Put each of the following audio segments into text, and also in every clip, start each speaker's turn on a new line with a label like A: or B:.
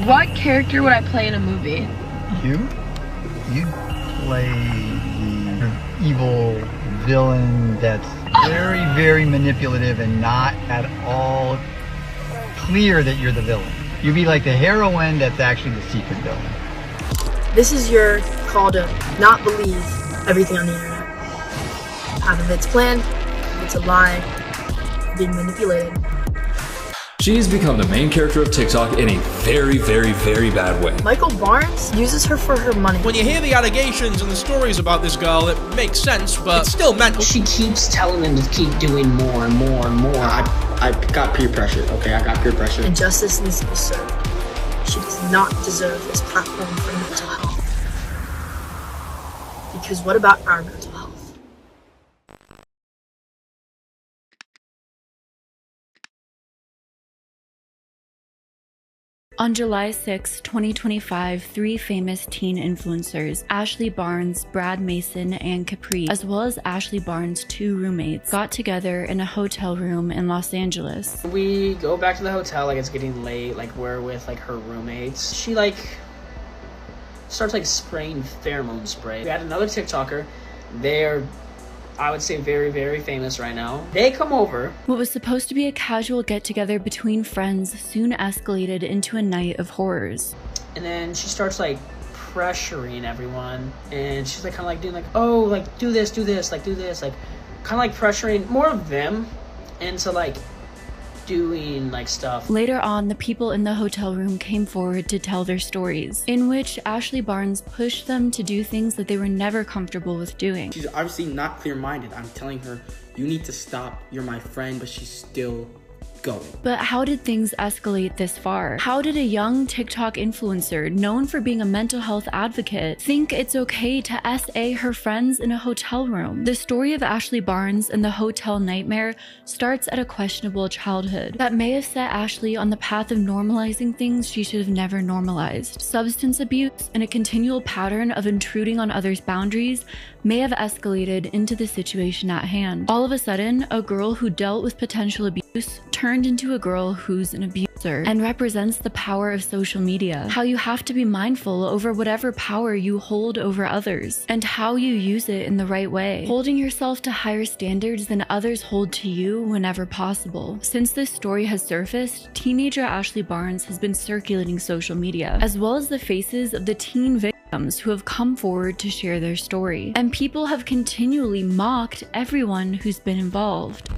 A: What character would I play in a movie?
B: You play the evil villain that's very, very manipulative and not at all clear that you're the villain. You'd be like the heroine that's actually the secret villain.
C: This is your call to not believe everything on the internet. Half of it's planned, half of it's a lie, being manipulated.
D: She's become the main character of TikTok in a very, very, very bad way.
C: Michael Barnes uses her for her money.
E: When you hear the allegations and the stories about this girl, it makes sense, but it's still mental.
F: She keeps telling them to keep doing more and more and more.
G: I got peer pressure, okay? I got peer pressure.
C: And justice needs to be served. She does not deserve this platform for mental health. Because what about our mental health?
H: On July 6, 2025, 3 famous teen influencers, Ashley Barnes, Brad Mason, and Capri, as well as Ashley Barnes' 2 roommates, got together in a hotel room in Los Angeles.
F: We go back to the hotel, like it's getting late, like we're with like her roommates. She like starts like spraying pheromone spray. We had another TikToker. They're, I would say, very, very famous right now. They come over.
H: What was supposed to be a casual get-together between friends soon escalated into a night of horrors.
F: And then she starts like pressuring everyone, and she's like kind of like doing like, oh, like do this, like do this, like kind of like pressuring more of them into like doing like stuff.
H: Later on, the people in the hotel room came forward to tell their stories, in which Ashley Barnes pushed them to do things that they were never comfortable with doing.
G: She's obviously not clear-minded. I'm telling her, you need to stop, you're my friend, but she's still going.
H: But how did things escalate this far? How did a young TikTok influencer, known for being a mental health advocate, think it's okay to SA her friends in a hotel room? The story of Ashley Barnes and the hotel nightmare starts at a questionable childhood that may have set Ashley on the path of normalizing things she should have never normalized. Substance abuse and a continual pattern of intruding on others' boundaries may have escalated into the situation at hand. All of a sudden, a girl who dealt with potential abuse turned into a girl who's an abuser and represents the power of social media. How you have to be mindful over whatever power you hold over others and how you use it in the right way, holding yourself to higher standards than others hold to you whenever possible. Since this story has surfaced, teenager Ashley Barnes has been circulating social media, as well as the faces of the teen victims who have come forward to share their story. And people have continually mocked everyone who's been involved.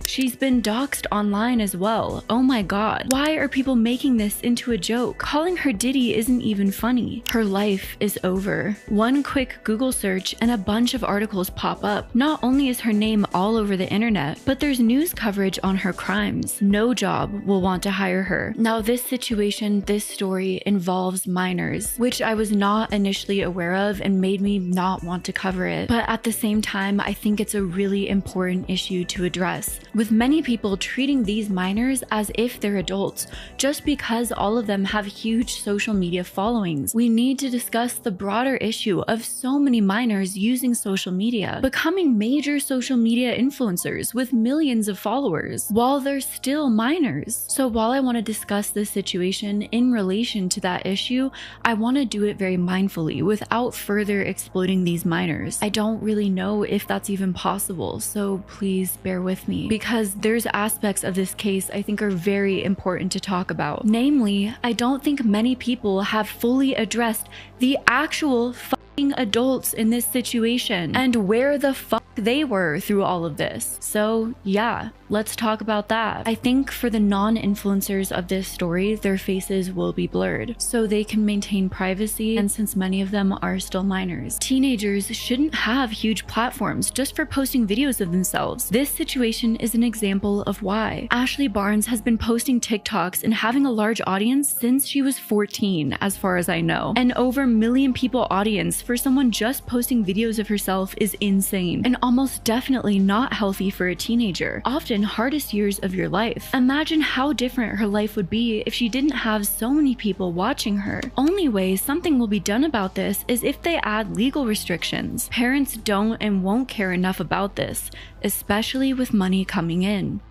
H: She's been doxxed online as well. Oh my god. Why are people making this into a joke? Calling her Diddy isn't even funny. Her life is over. One quick Google search and a bunch of articles pop up. Not only is her name all over the internet, but there's news coverage on her crimes. No job will want to hire her. Now this situation, this story involves minors, which I was not initially aware of and made me not want to cover it. But at the same time, I think it's a really important issue to address, with many people treating these minors as if they're adults just because all of them have huge social media followings. We need to discuss the broader issue of so many minors using social media, becoming major social media influencers with millions of followers while they're still minors. So while I want to discuss this situation in relation to that issue, I want to do it very mindfully without further exploiting these minors. I don't really know if that's even possible, so please bear with me, because there's aspects of this case I think are very important to talk about. Namely, I don't think many people have fully addressed the actual fucking adults in this situation and where the fuck they were through all of this. So yeah, let's talk about that. I think for the non-influencers of this story, their faces will be blurred so they can maintain privacy, and since many of them are still minors. Teenagers shouldn't have huge platforms just for posting videos of themselves. This situation is an example of why. Ashley Barnes has been posting TikToks and having a large audience since she was 14, as far as I know. An over a million people audience for someone just posting videos of herself is insane, and almost definitely not healthy for a teenager, often hardest years of your life. Imagine how different her life would be if she didn't have so many people watching her. Only way something will be done about this is if they add legal restrictions. Parents don't and won't care enough about this, especially with money coming in.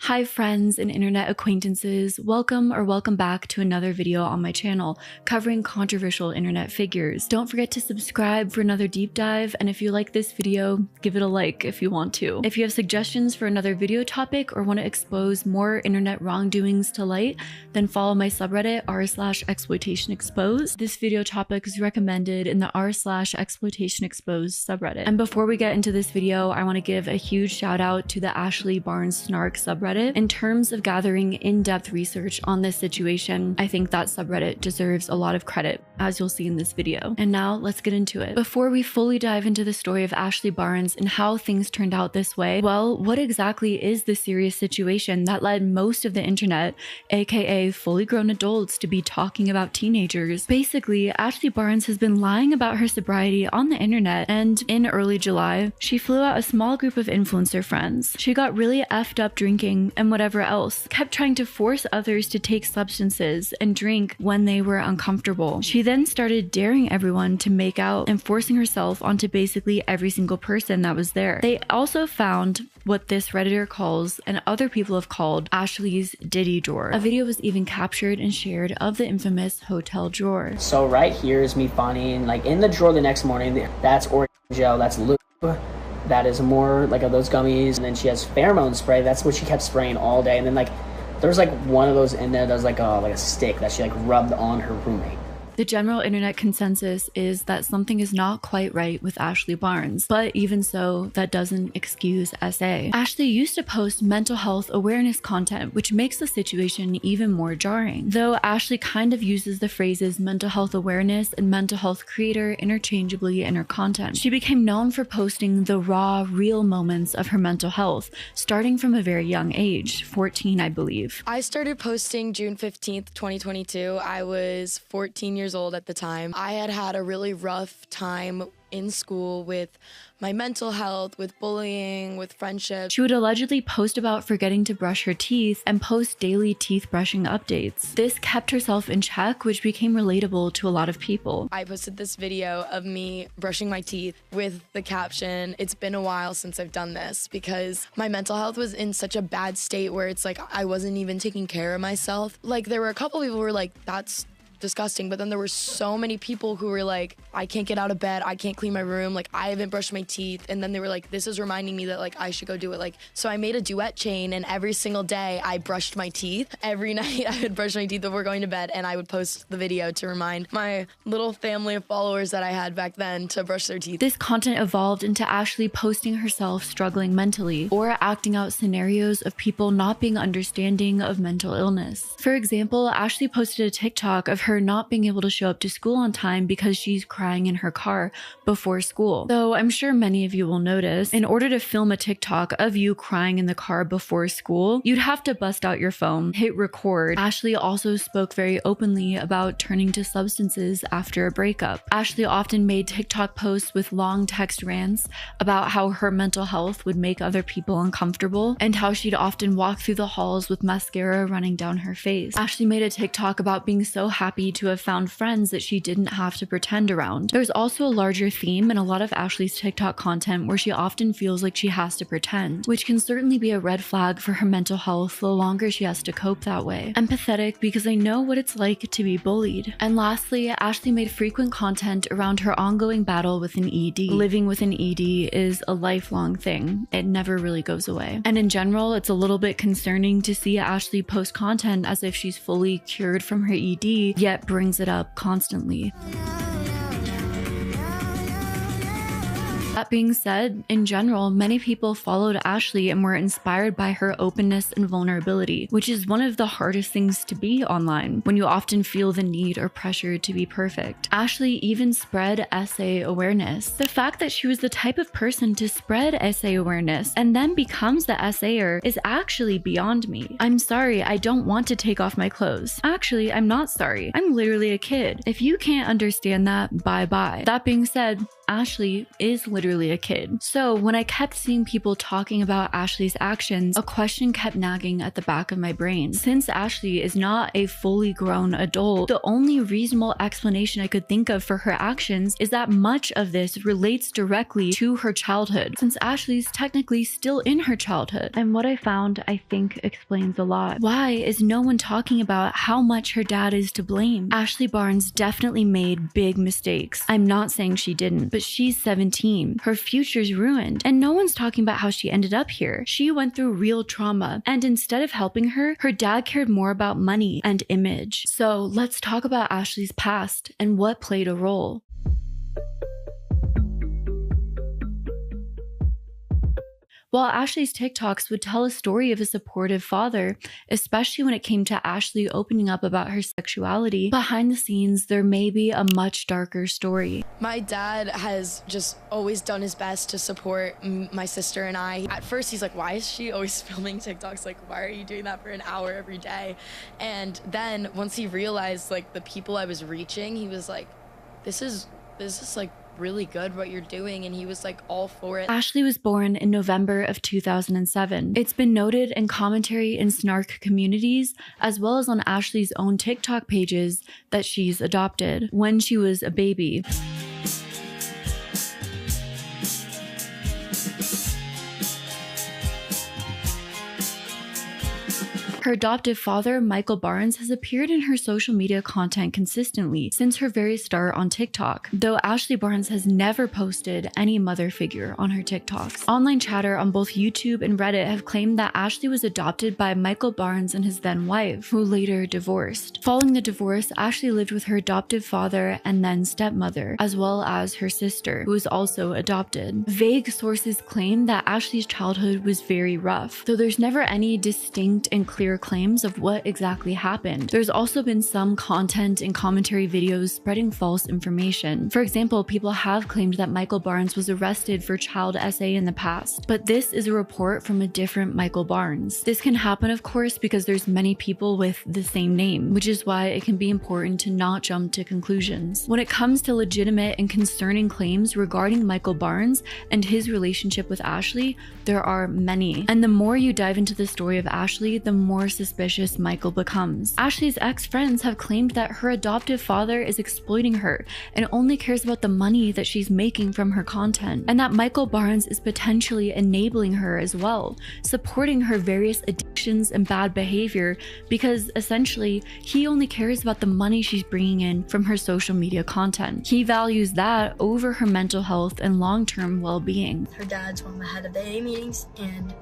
H: Hi friends and internet acquaintances, welcome back to another video on my channel covering controversial internet figures. Don't forget to subscribe for another deep dive, and if you like this video, give it a like if you want to. If you have suggestions for another video topic or want to expose more internet wrongdoings to light, then follow my subreddit r/exploitationexposed. This video topic is recommended in the r/exploitationexposed subreddit. And before we get into this video, I want to give a huge shout out to the Ashley Barnes Snark subreddit. In terms of gathering in-depth research on this situation, I think that subreddit deserves a lot of credit, as you'll see in this video. And now let's get into it. Before we fully dive into the story of Ashley Barnes and how things turned out this way, well, what exactly is the serious situation that led most of the internet, aka fully grown adults, to be talking about teenagers? Basically, Ashley Barnes has been lying about her sobriety on the internet, and in early July, she flew out a small group of influencer friends. She got really effed up drinking and whatever else, kept trying to force others to take substances and drink when they were uncomfortable. She then started daring everyone to make out and forcing herself onto basically every single person that was there. They also found what this Redditor calls, and other people have called, Ashley's Diddy drawer. A video was even captured and shared of the infamous hotel drawer.
F: So right here is me finding, like, in the drawer the next morning, that's orange gel, that's lube, that is more like of those gummies, and then she has pheromone spray. That's what she kept spraying all day. And then like there was like one of those in there that was like a stick that she like rubbed on her roommate.
H: The general internet consensus is that something is not quite right with Ashley Barnes, but even so, that doesn't excuse SA. Ashley used to post mental health awareness content, which makes the situation even more jarring. Though Ashley kind of uses the phrases mental health awareness and mental health creator interchangeably in her content. She became known for posting the raw, real moments of her mental health, starting from a very young age, 14, I believe.
I: I started posting June 15th, 2022. I was 14 years old at the time. I had a really rough time in school with my mental health, with bullying, with friendship.
H: She would allegedly post about forgetting to brush her teeth and post daily teeth brushing updates. This kept herself in check, which became relatable to a lot of people.
I: I posted this video of me brushing my teeth with the caption, "It's been a while since I've done this," because my mental health was in such a bad state where it's like I wasn't even taking care of myself. Like there were a couple people who were like, "That's disgusting," but then there were so many people who were like, "I can't get out of bed, I can't clean my room, like I haven't brushed my teeth," and then they were like, "This is reminding me that like I should go do it." Like, so I made a duet chain, and every single day I brushed my teeth. Every night I would brush my teeth before going to bed, and I would post the video to remind my little family of followers that I had back then to brush their teeth.
H: This content evolved into Ashley posting herself struggling mentally, or acting out scenarios of people not being understanding of mental illness. For example, Ashley posted a TikTok of her not being able to show up to school on time because she's crying in her car before school. Though I'm sure many of you will notice, in order to film a TikTok of you crying in the car before school, you'd have to bust out your phone, hit record. Ashley also spoke very openly about turning to substances after a breakup. Ashley often made TikTok posts with long text rants about how her mental health would make other people uncomfortable, and how she'd often walk through the halls with mascara running down her face. Ashley made a TikTok about being so happy to have found friends that she didn't have to pretend around. There's also a larger theme in a lot of Ashley's TikTok content where she often feels like she has to pretend, which can certainly be a red flag for her mental health the longer she has to cope that way. I'm pathetic because I know what it's like to be bullied. And lastly, Ashley made frequent content around her ongoing battle with an ED. Living with an ED is a lifelong thing. It never really goes away. And in general, it's a little bit concerning to see Ashley post content as if she's fully cured from her ED, yet brings it up constantly. That being said, in general, many people followed Ashley and were inspired by her openness and vulnerability, which is one of the hardest things to be online, when you often feel the need or pressure to be perfect. Ashley even spread SA awareness. The fact that she was the type of person to spread SA awareness and then becomes the SAer is actually beyond me. I'm sorry, I don't want to take off my clothes. Actually, I'm not sorry. I'm literally a kid. If you can't understand that, bye-bye. That being said, Ashley is literally a kid. So when I kept seeing people talking about Ashley's actions, a question kept nagging at the back of my brain. Since Ashley is not a fully grown adult, the only reasonable explanation I could think of for her actions is that much of this relates directly to her childhood, since Ashley's technically still in her childhood. And what I found, I think, explains a lot. Why is no one talking about how much her dad is to blame? Ashley Barnes definitely made big mistakes. I'm not saying she didn't, but she's 17. Her future's ruined, and no one's talking about how she ended up here. She went through real trauma, and instead of helping her, her dad cared more about money and image. So let's talk about Ashley's past and what played a role. While Ashley's TikToks would tell a story of a supportive father, especially when it came to Ashley opening up about her sexuality, behind the scenes, there may be a much darker story.
I: My dad has just always done his best to support my sister and I. At first, he's like, why is she always filming TikToks? Like, why are you doing that for an hour every day? And then once he realized, like, the people I was reaching, he was like, this is like, really good what you're doing, and he was like all for it.
H: Ashley was born in November of 2007. It's been noted in commentary in snark communities, as well as on Ashley's own TikTok pages, that she's adopted when she was a baby. Her adoptive father, Michael Barnes, has appeared in her social media content consistently since her very start on TikTok, though Ashley Barnes has never posted any mother figure on her TikToks. Online chatter on both YouTube and Reddit have claimed that Ashley was adopted by Michael Barnes and his then wife, who later divorced. Following the divorce, Ashley lived with her adoptive father and then stepmother, as well as her sister, who was also adopted. Vague sources claim that Ashley's childhood was very rough, though there's never any distinct and clear claims of what exactly happened. There's also been some content and commentary videos spreading false information. For example, people have claimed that Michael Barnes was arrested for child SA in the past, but this is a report from a different Michael Barnes. This can happen, of course, because there's many people with the same name, which is why it can be important to not jump to conclusions. When it comes to legitimate and concerning claims regarding Michael Barnes and his relationship with Ashley, there are many. And the more you dive into the story of Ashley, the more suspicious Michael becomes. Ashley's ex-friends have claimed that her adoptive father is exploiting her and only cares about the money that she's making from her content, and that Michael Barnes is potentially enabling her as well, supporting her various addictions and bad behavior because essentially he only cares about the money she's bringing in from her social media content. He values that over her mental health and long-term well-being.
C: Her dad's one of the head of the AA meetings, and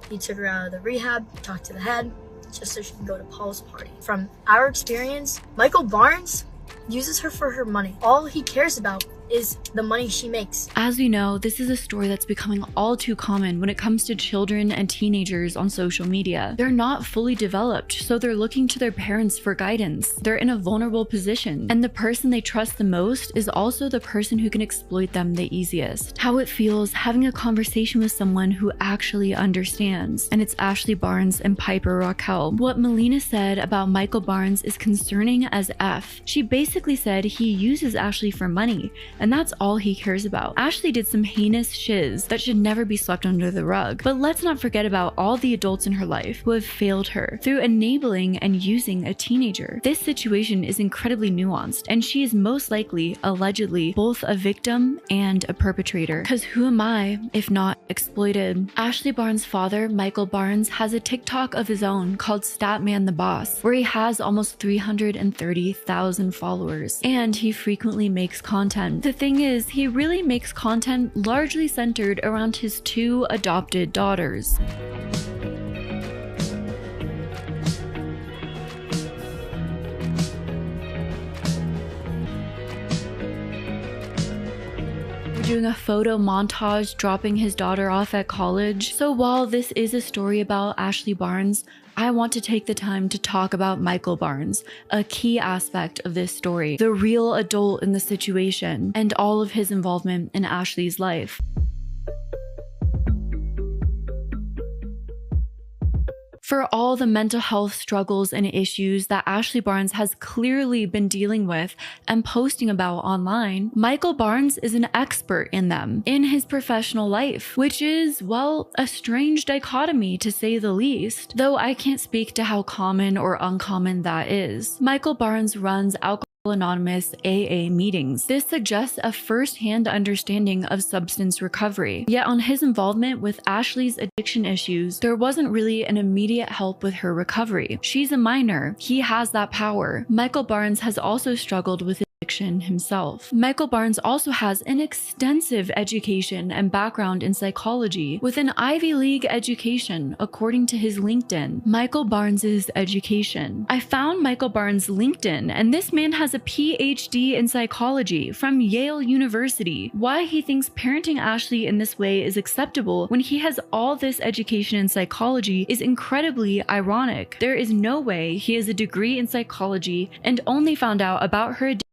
C: he took her out of the rehab, talked to the head, just so she can go to Paul's party. From our experience, Michael Barnes uses her for her money. All he cares about is the money she makes.
H: As we know, this is a story that's becoming all too common when it comes to children and teenagers on social media. They're not fully developed, so they're looking to their parents for guidance. They're in a vulnerable position, and the person they trust the most is also the person who can exploit them the easiest. How it feels having a conversation with someone who actually understands. And it's Ashley Barnes and Piper Raquel. What Melina said about Michael Barnes is concerning as F. She basically said he uses Ashley for money, and that's all he cares about. Ashley did some heinous shiz that should never be swept under the rug. But let's not forget about all the adults in her life who have failed her through enabling and using a teenager. This situation is incredibly nuanced, and she is most likely, allegedly, both a victim and a perpetrator. Cause who am I if not exploited? Ashley Barnes' father, Michael Barnes, has a TikTok of his own called Statman the Boss, where he has almost 330,000 followers, and he frequently makes content. The thing is, he really makes content largely centered around his two adopted daughters. Doing a photo montage dropping his daughter off at college. So while this is a story about Ashley Barnes, I want to take the time to talk about Michael Barnes, a key aspect of this story, the real adult in the situation, and all of his involvement in Ashley's life. For all the mental health struggles and issues that Ashley Barnes has clearly been dealing with and posting about online, Michael Barnes is an expert in them in his professional life, which is, well, a strange dichotomy to say the least, though I can't speak to how common or uncommon that is. Michael Barnes runs Anonymous AA meetings. This suggests a first-hand understanding of substance recovery. Yet on his involvement with Ashley's addiction issues, there wasn't really an immediate help with her recovery. She's a minor. He has that power. Michael Barnes has also struggled with addiction himself. Michael Barnes also has an extensive education and background in psychology with an Ivy League education, according to his LinkedIn. Michael Barnes's education. I found Michael Barnes' LinkedIn, and this man has a PhD in psychology from Yale University. Why he thinks parenting Ashley in this way is acceptable when he has all this education in psychology is incredibly ironic. There is no way he has a degree in psychology and only found out about her addiction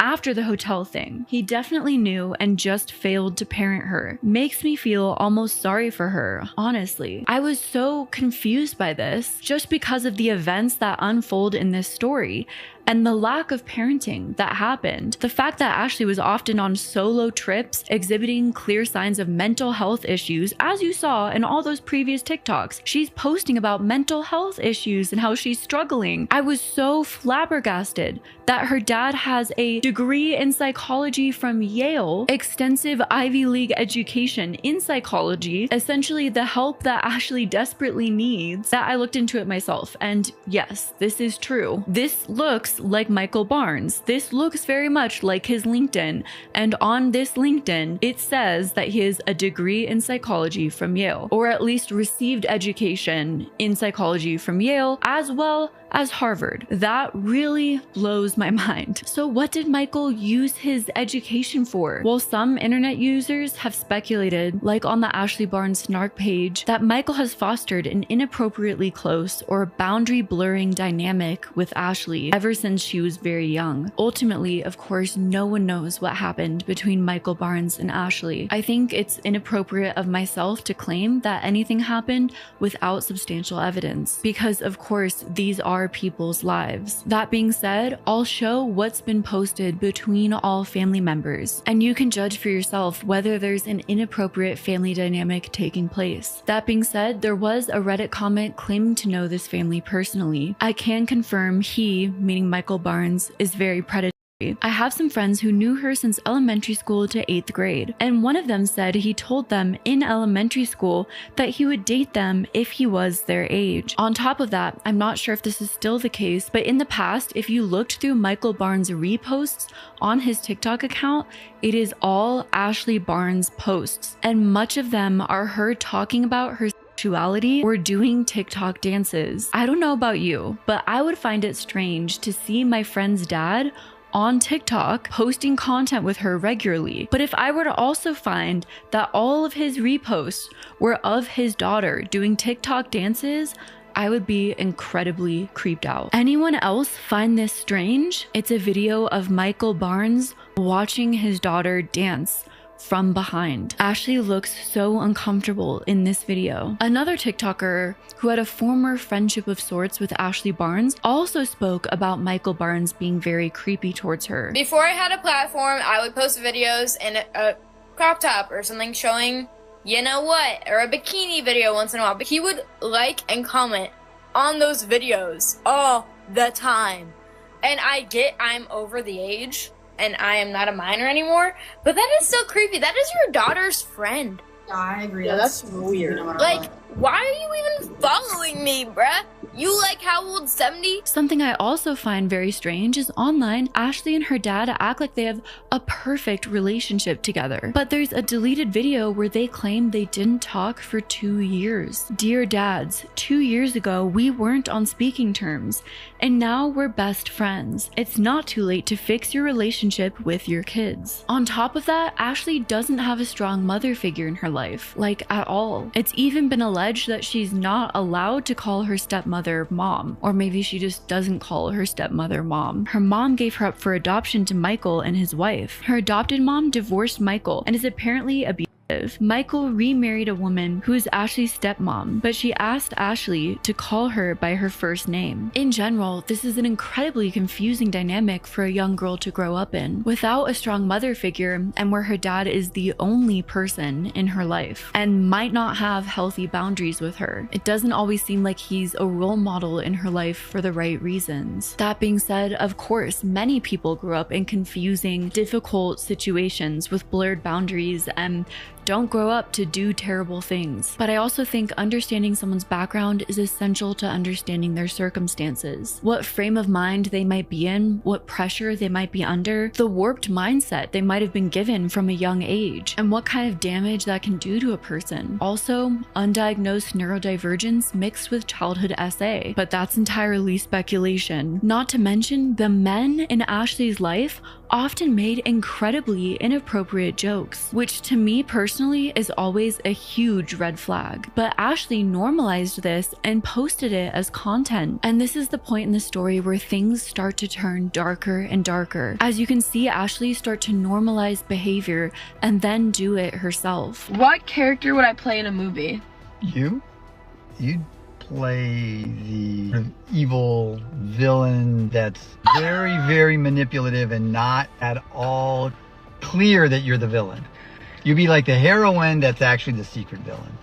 H: after the hotel thing. He definitely knew and just failed to parent her. Makes me feel almost sorry for her, honestly. I was so confused by this just because of the events that unfold in this story and the lack of parenting that happened. The fact that Ashley was often on solo trips, exhibiting clear signs of mental health issues, as you saw in all those previous TikToks. She's posting about mental health issues and how she's struggling. I was so flabbergasted that her dad has a degree in psychology from Yale, extensive Ivy League education in psychology, essentially the help that Ashley desperately needs, that I looked into it myself. And yes, this is true. This looks like Michael Barnes. This looks very much like his LinkedIn. And on this LinkedIn, it says that he has a degree in psychology from Yale, or at least received education in psychology from Yale, as well as Harvard. That really blows my mind. So what did Michael use his education for? Well, some internet users have speculated, like on the Ashley Barnes snark page, that Michael has fostered an inappropriately close or boundary blurring dynamic with Ashley ever since she was very young. Ultimately, of course, no one knows what happened between Michael Barnes and Ashley. I think it's inappropriate of myself to claim that anything happened without substantial evidence, because of course, these are people's lives. That being said, I'll show what's been posted between all family members, and you can judge for yourself whether there's an inappropriate family dynamic taking place. That being said, there was a Reddit comment claiming to know this family personally. I can confirm he, meaning Michael Barnes, is very predatory. I have some friends who knew her since elementary school to 8th grade, and one of them said he told them in elementary school that he would date them if he was their age. On top of that, I'm not sure if this is still the case, but in the past, if you looked through Michael Barnes' reposts on his TikTok account, it is all Ashley Barnes posts, and much of them are her talking about her sexuality or doing TikTok dances. I don't know about you, but I would find it strange to see my friend's dad on TikTok posting content with her regularly. But if I were to also find that all of his reposts were of his daughter doing TikTok dances, I would be incredibly creeped out. Anyone else find this strange? It's a video of Michael Barnes watching his daughter dance from behind. Ashley looks so uncomfortable in this video. Another TikToker who had a former friendship of sorts with Ashley Barnes also spoke about Michael Barnes being very creepy towards her.
A: Before I had a platform, I would post videos in a crop top or something showing you know what, or a bikini video once in a while, but he would like and comment on those videos all the time. And I get I'm over the age and I am not a minor anymore, but that is still creepy. That is your daughter's friend.
C: Yeah, I agree.
F: Yeah, that's weird.
A: Like, why are you even following me, bruh? You like how old, 70?
H: Something I also find very strange is online, Ashley and her dad act like they have a perfect relationship together. But there's a deleted video where they claim they didn't talk for 2 years. Dear dads, 2 years ago, we weren't on speaking terms, and now we're best friends. It's not too late to fix your relationship with your kids. On top of that, Ashley doesn't have a strong mother figure in her life, like at all. It's even been alleged that she's not allowed to call her stepmother mom, or maybe she just doesn't call her stepmother mom. Her mom gave her up for adoption to Michael and his wife. Her adopted mom divorced Michael and is apparently abusing Michael remarried a woman who is Ashley's stepmom, but she asked Ashley to call her by her first name. In general, this is an incredibly confusing dynamic for a young girl to grow up in, without a strong mother figure and where her dad is the only person in her life and might not have healthy boundaries with her. It doesn't always seem like he's a role model in her life for the right reasons. That being said, of course, many people grew up in confusing, difficult situations with blurred boundaries and don't grow up to do terrible things. But I also think understanding someone's background is essential to understanding their circumstances. What frame of mind they might be in, what pressure they might be under, the warped mindset they might have been given from a young age, and what kind of damage that can do to a person. Also, undiagnosed neurodivergence mixed with childhood SA, but that's entirely speculation. Not to mention, the men in Ashley's life often made incredibly inappropriate jokes, which to me personally is always a huge red flag. But Ashley normalized this and posted it as content. And this is the point in the story where things start to turn darker and darker. As you can see Ashley start to normalize behavior and then do it herself.
J: What character would I play in a movie?
B: You'd play the evil villain that's very, very manipulative and not at all clear that you're the villain. You'd be like the heroine that's actually the secret villain.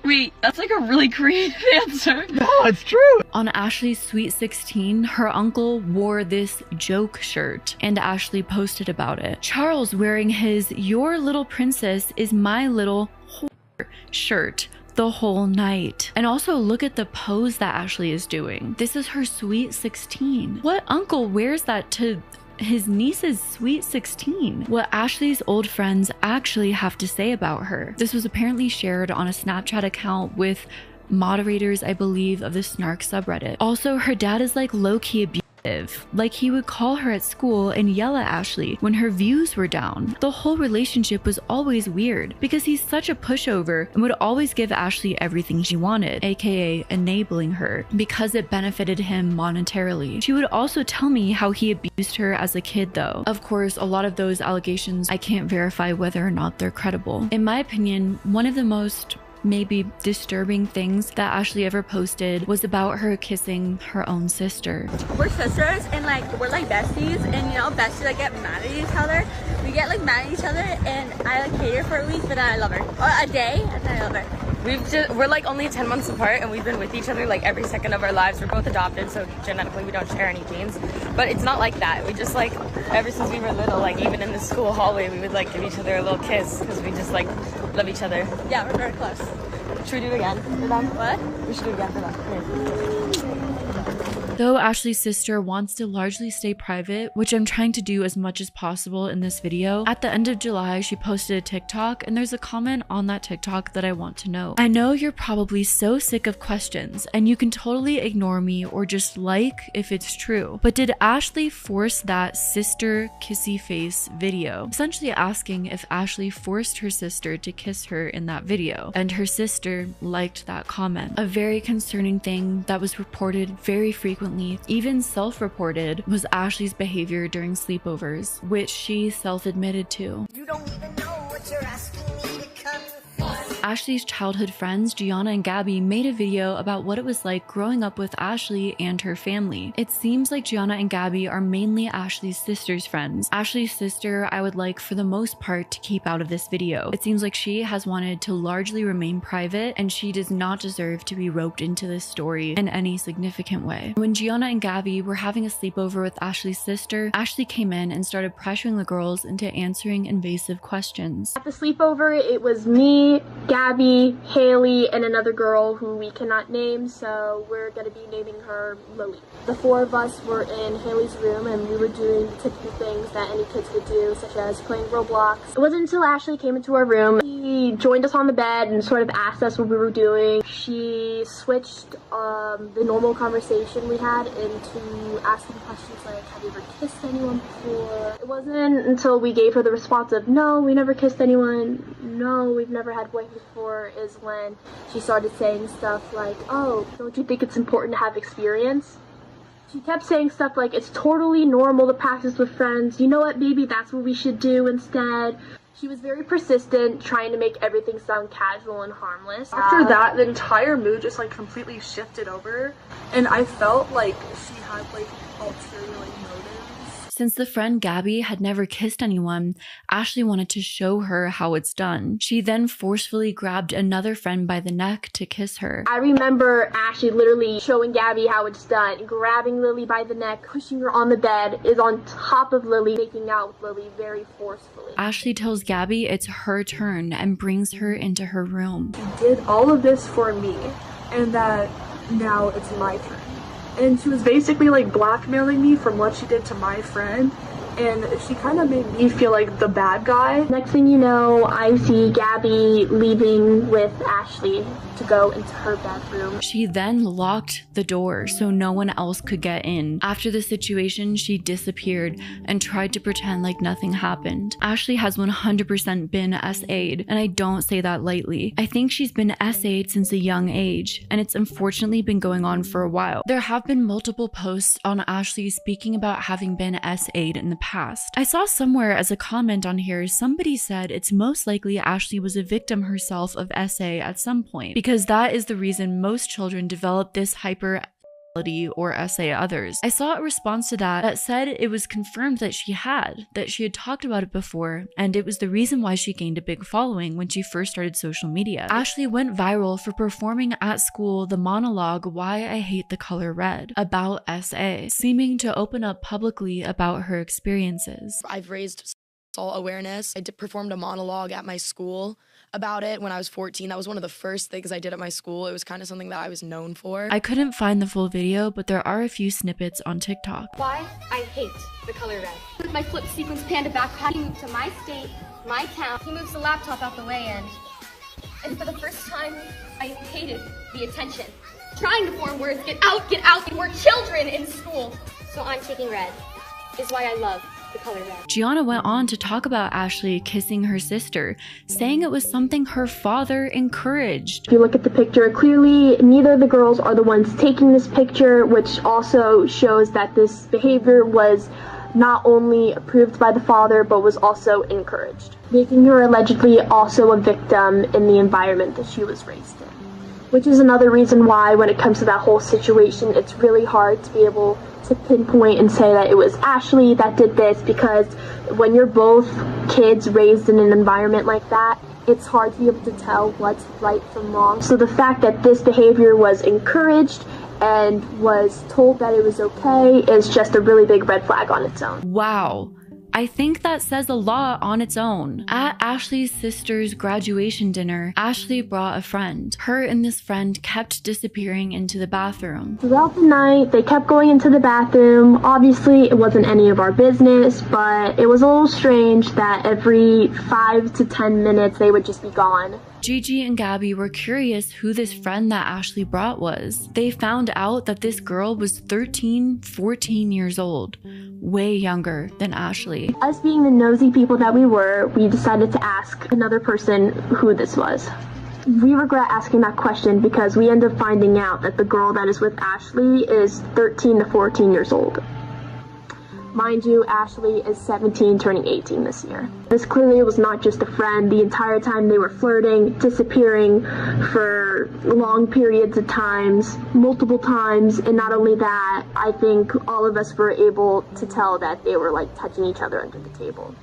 J: Wait, that's like a really creative answer.
B: No, it's true.
H: On Ashley's Sweet 16, her uncle wore this joke shirt and Ashley posted about it. Charles wearing his "Your little princess is my little whore" shirt the whole night. And also look at the pose that Ashley is doing. This is her Sweet 16. What uncle wears that to his niece's Sweet 16? What Ashley's old friends actually have to say about her. This was apparently shared on a Snapchat account with moderators, I believe, of the Snark subreddit. Also, her dad is like low-key abusive. Like he would call her at school and yell at Ashley when her views were down. The whole relationship was always weird because he's such a pushover and would always give Ashley everything she wanted, aka enabling her, because it benefited him monetarily. She would also tell me how he abused her as a kid though. Of course, a lot of those allegations I can't verify whether or not they're credible. In my opinion, one of the most maybe disturbing things that Ashley ever posted was about her kissing her own sister.
K: We're sisters and like we're like besties, and you know besties like get mad at each other. We get like mad at each other and I like hate her for a week, but then I love her. Or a day and then I love her.
J: We're like only 10 months apart and we've been with each other like every second of our lives. We're both adopted, so genetically we don't share any genes. But it's not like that. We just like, ever since we were little, like even in the school hallway, we would like give each other a little kiss because we just like love each other.
K: Yeah, we're very close.
J: Should we do it again for them?
K: What?
J: We should do it again for them. Here.
H: Though Ashley's sister wants to largely stay private, which I'm trying to do as much as possible in this video, at the end of July, she posted a TikTok and there's a comment on that TikTok that I want to know. I know you're probably so sick of questions and you can totally ignore me or just like if it's true, but did Ashley force that sister kissy face video? Essentially asking if Ashley forced her sister to kiss her in that video, and her sister liked that comment. A very concerning thing that was reported very frequently, even self-reported, was Ashley's behavior during sleepovers, which she self-admitted to.
L: You don't even know what you're asking me to come.
H: Ashley's childhood friends, Gianna and Gabby, made a video about what it was like growing up with Ashley and her family. It seems like Gianna and Gabby are mainly Ashley's sister's friends. Ashley's sister, I would like for the most part to keep out of this video. It seems like she has wanted to largely remain private and she does not deserve to be roped into this story in any significant way. When Gianna and Gabby were having a sleepover with Ashley's sister, Ashley came in and started pressuring the girls into answering invasive questions.
M: At the sleepover, it was me, Gabby, Haley, and another girl who we cannot name, so we're going to be naming her Lily. The four of us were in Haley's room and we were doing the typical things that any kids would do, such as playing Roblox. It wasn't until Ashley came into our room, she joined us on the bed and sort of asked us what we were doing. She switched the normal conversation we had into asking questions like, have you ever kissed anyone before? It wasn't until we gave her the response of, no, we never kissed anyone, no, we've never had boyfriends before, is when she started saying stuff like, oh, don't you think it's important to have experience? She kept saying stuff like, it's totally normal to practice with friends. You know what, baby, that's what we should do instead. She was very persistent, trying to make everything sound casual and harmless.
N: After that, the entire mood just like completely shifted over, and I felt like she had like ulterior motives.
H: Since the friend Gabby had never kissed anyone, Ashley wanted to show her how it's done. She then forcefully grabbed another friend by the neck to kiss her.
M: I remember Ashley literally showing Gabby how it's done, grabbing Lily by the neck, pushing her on the bed, is on top of Lily, making out with Lily very forcefully.
H: Ashley tells Gabby it's her turn and brings her into her room.
N: She did all of this for me, and that now it's my turn. And she was basically like blackmailing me from what she did to my friend, and she kind of made me feel like the bad guy.
M: Next thing you know, I see Gabby leaving with Ashley to go into her bedroom.
H: She then locked the door so no one else could get in. After the situation, she disappeared and tried to pretend like nothing happened. Ashley has 100% been SA'd, and I don't say that lightly. I think she's been SA'd since a young age, and it's unfortunately been going on for a while. There have been multiple posts on Ashley speaking about having been SA'd in the past. I saw somewhere as a comment on here, somebody said it's most likely Ashley was a victim herself of SA at some point, because that is the reason most children develop this hyper or SA others. I saw a response to that said it was confirmed that she had talked about it before, and it was the reason why she gained a big following when she first started social media. Ashley went viral for performing at school the monologue "Why I Hate the Color Red" about SA, seeming to open up publicly about her experiences.
I: I've raised all awareness. I performed a monologue at my school about it when I was 14. That was one of the first things I did at my school. It was kind of something that I was known for.
H: I couldn't find the full video, but there are a few snippets on TikTok.
O: Why I hate the color red. With my flip sequence panda backpack, he moved to my state, my town. He moves the laptop out the way, and for the first time, I hated the attention. Trying to form words, get out, we're children in school. So I'm taking red, is why I love the color red.
H: Gianna went on to talk about Ashley kissing her sister, saying it was something her father encouraged.
M: If you look at the picture, clearly neither of the girls are the ones taking this picture, which also shows that this behavior was not only approved by the father, but was also encouraged, making her allegedly also a victim in the environment that she was raised in. Which is another reason why, when it comes to that whole situation, it's really hard to be able to pinpoint and say that it was Ashley that did this, because when you're both kids raised in an environment like that, it's hard to be able to tell what's right from wrong. So the fact that this behavior was encouraged and was told that it was okay is just a really big red flag on its own.
H: Wow. I think that says a lot on its own. At Ashley's sister's graduation dinner, Ashley brought a friend. Her and this friend kept disappearing into the bathroom.
M: Throughout the night, they kept going into the bathroom. Obviously, it wasn't any of our business, but it was a little strange that every 5 to 10 minutes they would just be gone.
H: Gigi and Gabby were curious who this friend that Ashley brought was. They found out that this girl was 13, 14 years old, way younger than Ashley.
M: Us being the nosy people that we were, we decided to ask another person who this was. We regret asking that question because we ended up finding out that the girl that is with Ashley is 13 to 14 years old. Mind you, Ashley is 17, turning 18 this year. This clearly was not just a friend. The entire time they were flirting, disappearing for long periods of times, multiple times, and not only that, I think all of us were able to tell that they were like touching each other under the table.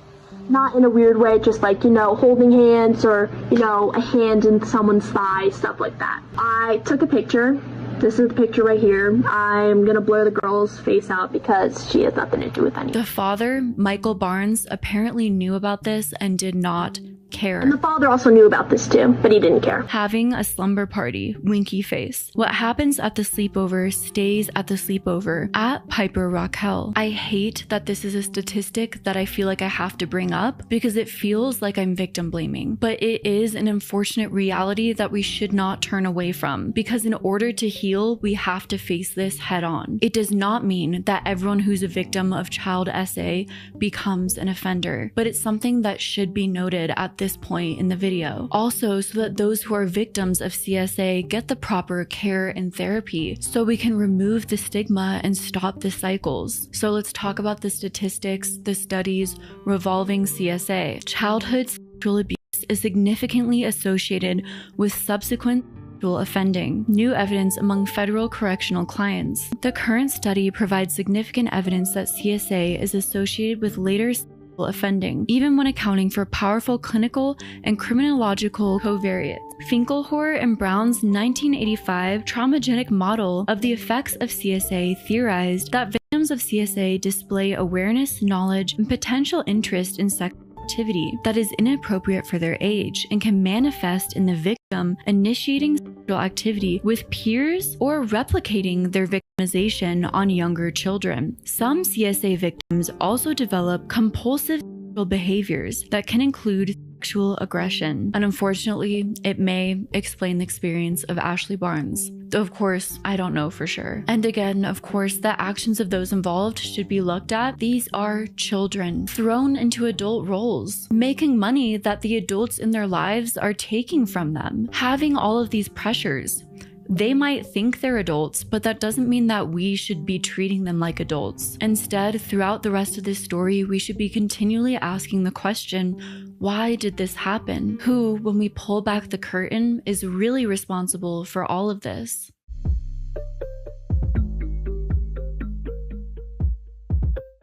M: Not in a weird way, just like, you know, holding hands or, you know, a hand in someone's thigh, stuff like that. I took a picture. This is the picture right here. I'm gonna blur the girl's face out because she has nothing to do with anything.
H: The father, Michael Barnes, apparently knew about this and did not care.
M: And the father also knew about this too, but he didn't care.
H: Having a slumber party, winky face. What happens at the sleepover stays at the sleepover. At Piper Raquel. I hate that this is a statistic that I feel like I have to bring up because it feels like I'm victim blaming, but it is an unfortunate reality that we should not turn away from, because in order to heal, we have to face this head on. It does not mean that everyone who's a victim of child SA becomes an offender, but it's something that should be noted at this point in the video. Also, so that those who are victims of CSA get the proper care and therapy so we can remove the stigma and stop the cycles. So let's talk about the statistics, the studies revolving CSA. Childhood sexual abuse is significantly associated with subsequent sexual offending. New evidence among federal correctional clients. The current study provides significant evidence that CSA is associated with later sexual offending, even when accounting for powerful clinical and criminological covariates. Finkelhor and Brown's 1985 traumagenic model of the effects of CSA theorized that victims of CSA display awareness, knowledge, and potential interest in sexual activity that is inappropriate for their age and can manifest in the victim initiating sexual activity with peers or replicating their victimization on younger children. Some CSA victims also develop compulsive sexual behaviors that can include sexual aggression, and unfortunately, it may explain the experience of Ashley Barnes. Though of course, I don't know for sure. And again, of course, the actions of those involved should be looked at. These are children thrown into adult roles, making money that the adults in their lives are taking from them, having all of these pressures. They might think they're adults, but that doesn't mean that we should be treating them like adults. Instead, throughout the rest of this story, we should be continually asking the question, why did this happen? Who, when we pull back the curtain, is really responsible for all of this?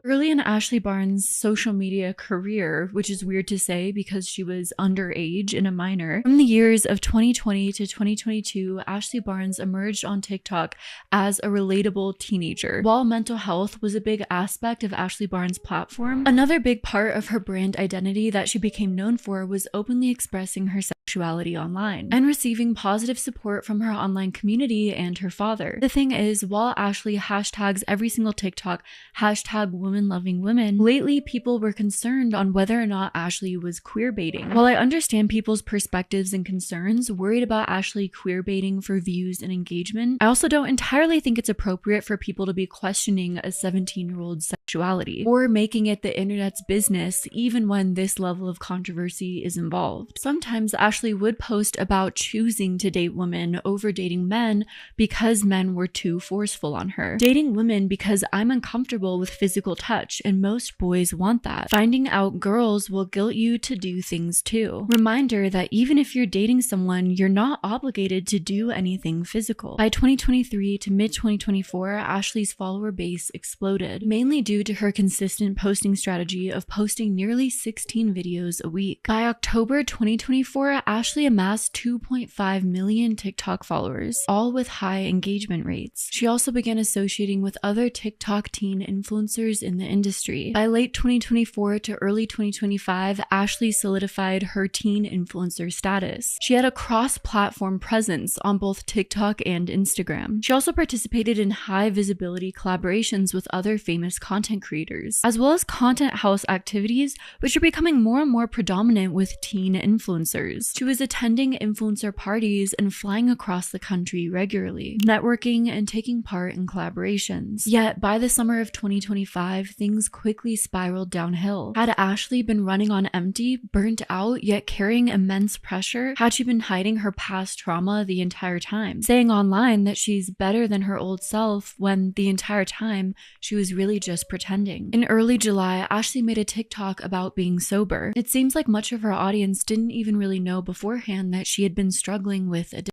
H: Early in Ashley Barnes' social media career, which is weird to say because she was underage and a minor, from the years of 2020 to 2022, Ashley Barnes emerged on TikTok as a relatable teenager. While mental health was a big aspect of Ashley Barnes' platform, another big part of her brand identity that she became known for was openly expressing her sexuality online and receiving positive support from her online community and her father. The thing is, while Ashley hashtags every single TikTok #women-loving women, lately people were concerned on whether or not Ashley was queerbaiting. While I understand people's perspectives and concerns worried about Ashley queerbaiting for views and engagement, I also don't entirely think it's appropriate for people to be questioning a 17-year-old's sexuality or making it the internet's business even when this level of controversy is involved. Sometimes Ashley would post about choosing to date women over dating men because men were too forceful on her. Dating women because I'm uncomfortable with physical touch, and most boys want that. Finding out girls will guilt you to do things too. Reminder that even if you're dating someone, you're not obligated to do anything physical. By 2023 to mid-2024, Ashley's follower base exploded, mainly due to her consistent posting strategy of posting nearly 16 videos a week. By October 2024, Ashley amassed 2.5 million TikTok followers, all with high engagement rates. She also began associating with other TikTok teen influencers in the industry. By late 2024 to early 2025, Ashley solidified her teen influencer status. She had a cross-platform presence on both TikTok and Instagram. She also participated in high visibility collaborations with other famous content creators, as well as content house activities, which are becoming more and more predominant with teen influencers. She was attending influencer parties and flying across the country regularly, networking and taking part in collaborations. Yet, by the summer of 2025, things quickly spiraled downhill. Had Ashley been running on empty, burnt out, yet carrying immense pressure? Had she been hiding her past trauma the entire time, saying online that she's better than her old self when the entire time she was really just pretending? In early July, Ashley made a TikTok about being sober. It seems like much of her audience didn't even really know beforehand that she had been struggling with addiction.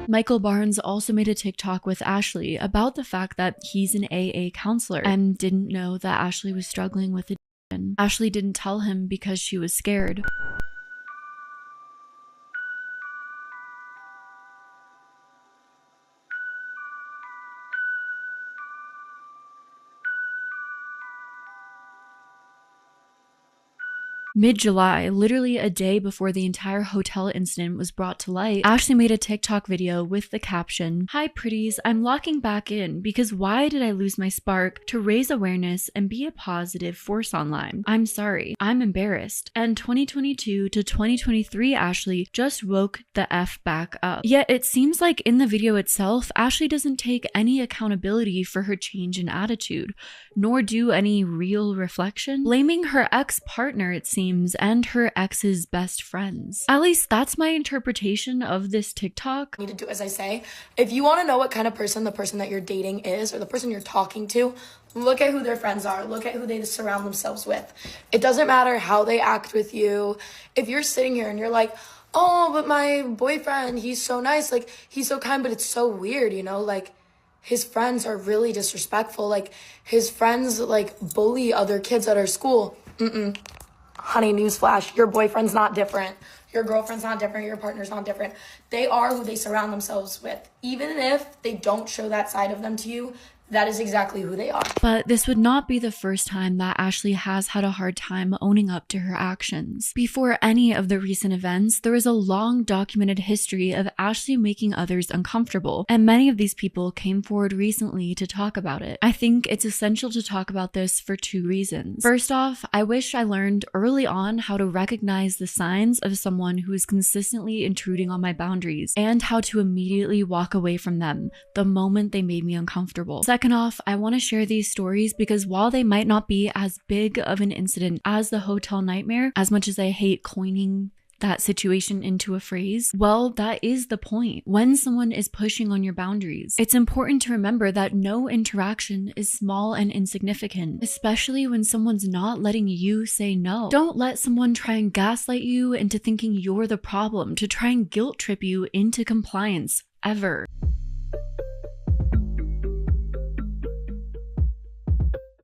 H: Michael Barnes also made a TikTok with Ashley about the fact that he's an AA counselor and didn't know that Ashley was struggling with addiction. Ashley didn't tell him because she was scared. Mid-July, literally a day before the entire hotel incident was brought to light, Ashley made a TikTok video with the caption, "Hi pretties, I'm locking back in because why did I lose my spark to raise awareness and be a positive force online? I'm sorry, I'm embarrassed." And 2022 to 2023 Ashley just woke the F back up. Yet it seems like in the video itself, Ashley doesn't take any accountability for her change in attitude, nor do any real reflection. Blaming her ex-partner, it seems, seems, and her ex's best friends. At least that's my interpretation of this TikTok.
I: Need to do as I say. If you want to know what kind of person the person that you're dating is, or the person you're talking to, look at who their friends are. Look at who they surround themselves with. It doesn't matter how they act with you. If you're sitting here and you're like, oh, but my boyfriend, he's so nice, like, he's so kind, but it's so weird, you know, like, his friends are really disrespectful, like, his friends, like, bully other kids at our school. Honey, newsflash, your boyfriend's not different. Your girlfriend's not different. Your partner's not different. They are who they surround themselves with. Even if they don't show that side of them to you, that is exactly who they are.
H: But this would not be the first time that Ashley has had a hard time owning up to her actions. Before any of the recent events, there is a long documented history of Ashley making others uncomfortable, and many of these people came forward recently to talk about it. I think it's essential to talk about this for two reasons. First off, I wish I learned early on how to recognize the signs of someone who is consistently intruding on my boundaries, and how to immediately walk away from them the moment they made me uncomfortable. Second off, I want to share these stories because while they might not be as big of an incident as the hotel nightmare, as much as I hate coining that situation into a phrase, well, that is the point. When someone is pushing on your boundaries, it's important to remember that no interaction is small and insignificant, especially when someone's not letting you say no. Don't let someone try and gaslight you into thinking you're the problem, to try and guilt trip you into compliance, ever.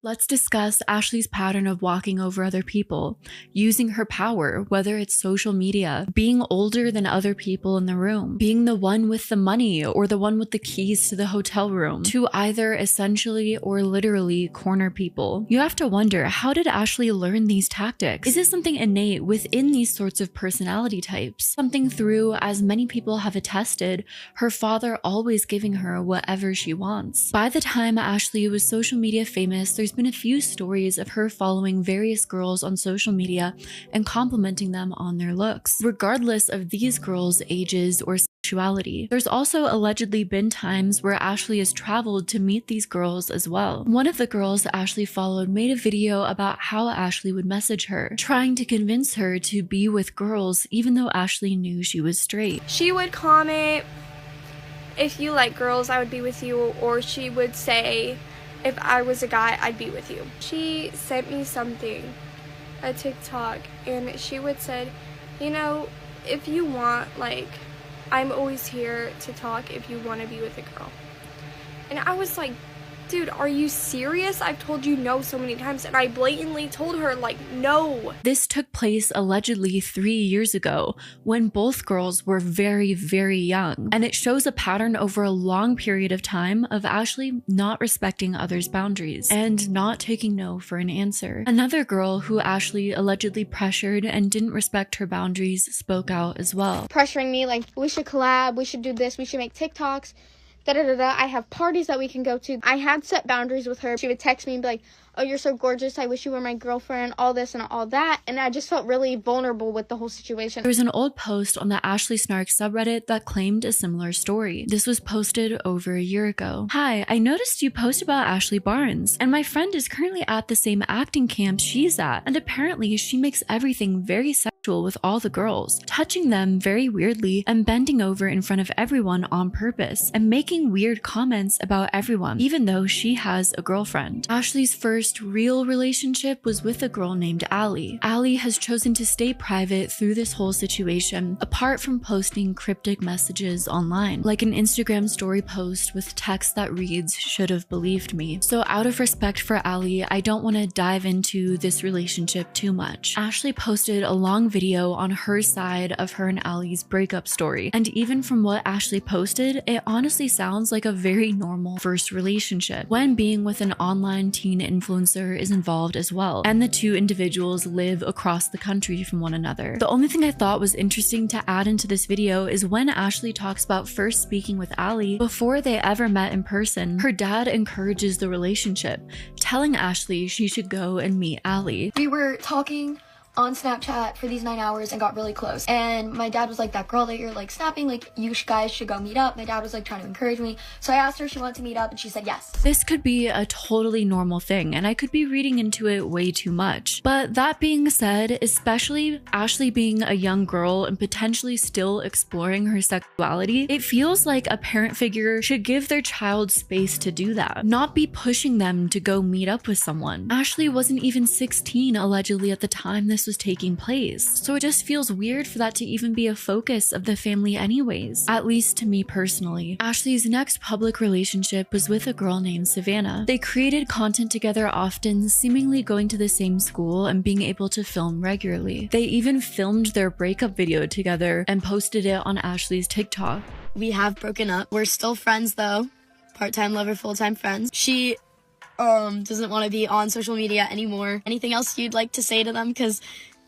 H: Let's discuss Ashley's pattern of walking over other people, using her power, whether it's social media, being older than other people in the room, being the one with the money or the one with the keys to the hotel room, to either essentially or literally corner people. You have to wonder, how did Ashley learn these tactics? Is it something innate within these sorts of personality types? Something through, as many people have attested, her father always giving her whatever she wants. By the time Ashley was social media famous, there's been a few stories of her following various girls on social media and complimenting them on their looks, regardless of these girls' ages or sexuality. There's also allegedly been times where Ashley has traveled to meet these girls as well. One of the girls Ashley followed made a video about how Ashley would message her, trying to convince her to be with girls even though Ashley knew she was straight.
M: She would comment, if you like girls, I would be with you, or she would say, if I was a guy, I'd be with you. She sent me something, a TikTok, and she would said, you know, if you want, like, I'm always here to talk if you want to be with a girl. And I was like, dude, are you serious? I've told you no so many times, and I blatantly told her, like, no.
H: This took place allegedly 3 years ago when both girls were very, very young, and it shows a pattern over a long period of time of Ashley not respecting others' boundaries and not taking no for an answer. Another girl who Ashley allegedly pressured and didn't respect her boundaries spoke out as well.
M: Pressuring me, like, we should collab, we should do this, we should make TikToks. I have parties that we can go to. I had set boundaries with her. She would text me and be like, oh, you're so gorgeous, I wish you were my girlfriend, all this and all that. And I just felt really vulnerable with the whole situation.
H: There was an old post on the Ashley Snark subreddit that claimed a similar story. This was posted over a year ago. Hi, I noticed you post about Ashley Barnes, and my friend is currently at the same acting camp she's at, and apparently she makes everything very sexual with all the girls, touching them very weirdly and bending over in front of everyone on purpose, and making weird comments about everyone, even though she has a girlfriend. Ashley's first real relationship was with a girl named Allie. Allie has chosen to stay private through this whole situation, apart from posting cryptic messages online, like an Instagram story post with text that reads, "should have believed me." So out of respect for Allie, I don't want to dive into this relationship too much. Ashley posted a long video on her side of her and Allie's breakup story, and even from what Ashley posted, it honestly sounds like a very normal first relationship, when being with an online teen influencer is involved as well, and the two individuals live across the country from one another. The only thing I thought was interesting to add into this video is when Ashley talks about first speaking with Allie before they ever met in person, her dad encourages the relationship, telling Ashley she should go and meet Allie.
P: We were talking on Snapchat for these 9 hours and got really close. And my dad was like, that girl that you're like snapping, like you guys should go meet up. My dad was like trying to encourage me. So I asked her if she wanted to meet up and she said yes.
H: This could be a totally normal thing and I could be reading into it way too much. But that being said, especially Ashley being a young girl and potentially still exploring her sexuality, it feels like a parent figure should give their child space to do that, not be pushing them to go meet up with someone. Ashley wasn't even 16 allegedly at the time this was taking place, so it just feels weird for that to even be a focus of the family anyways, at least to me personally. Ashley's next public relationship was with a girl named Savannah. They created content together often, seemingly going to the same school and being able to film regularly. They even filmed their breakup video together and posted it on Ashley's TikTok.
P: We have broken up. We're still friends though. Part-time lover, full-time friends. She doesn't want to be on social media anymore. Anything else you'd like to say to them? Because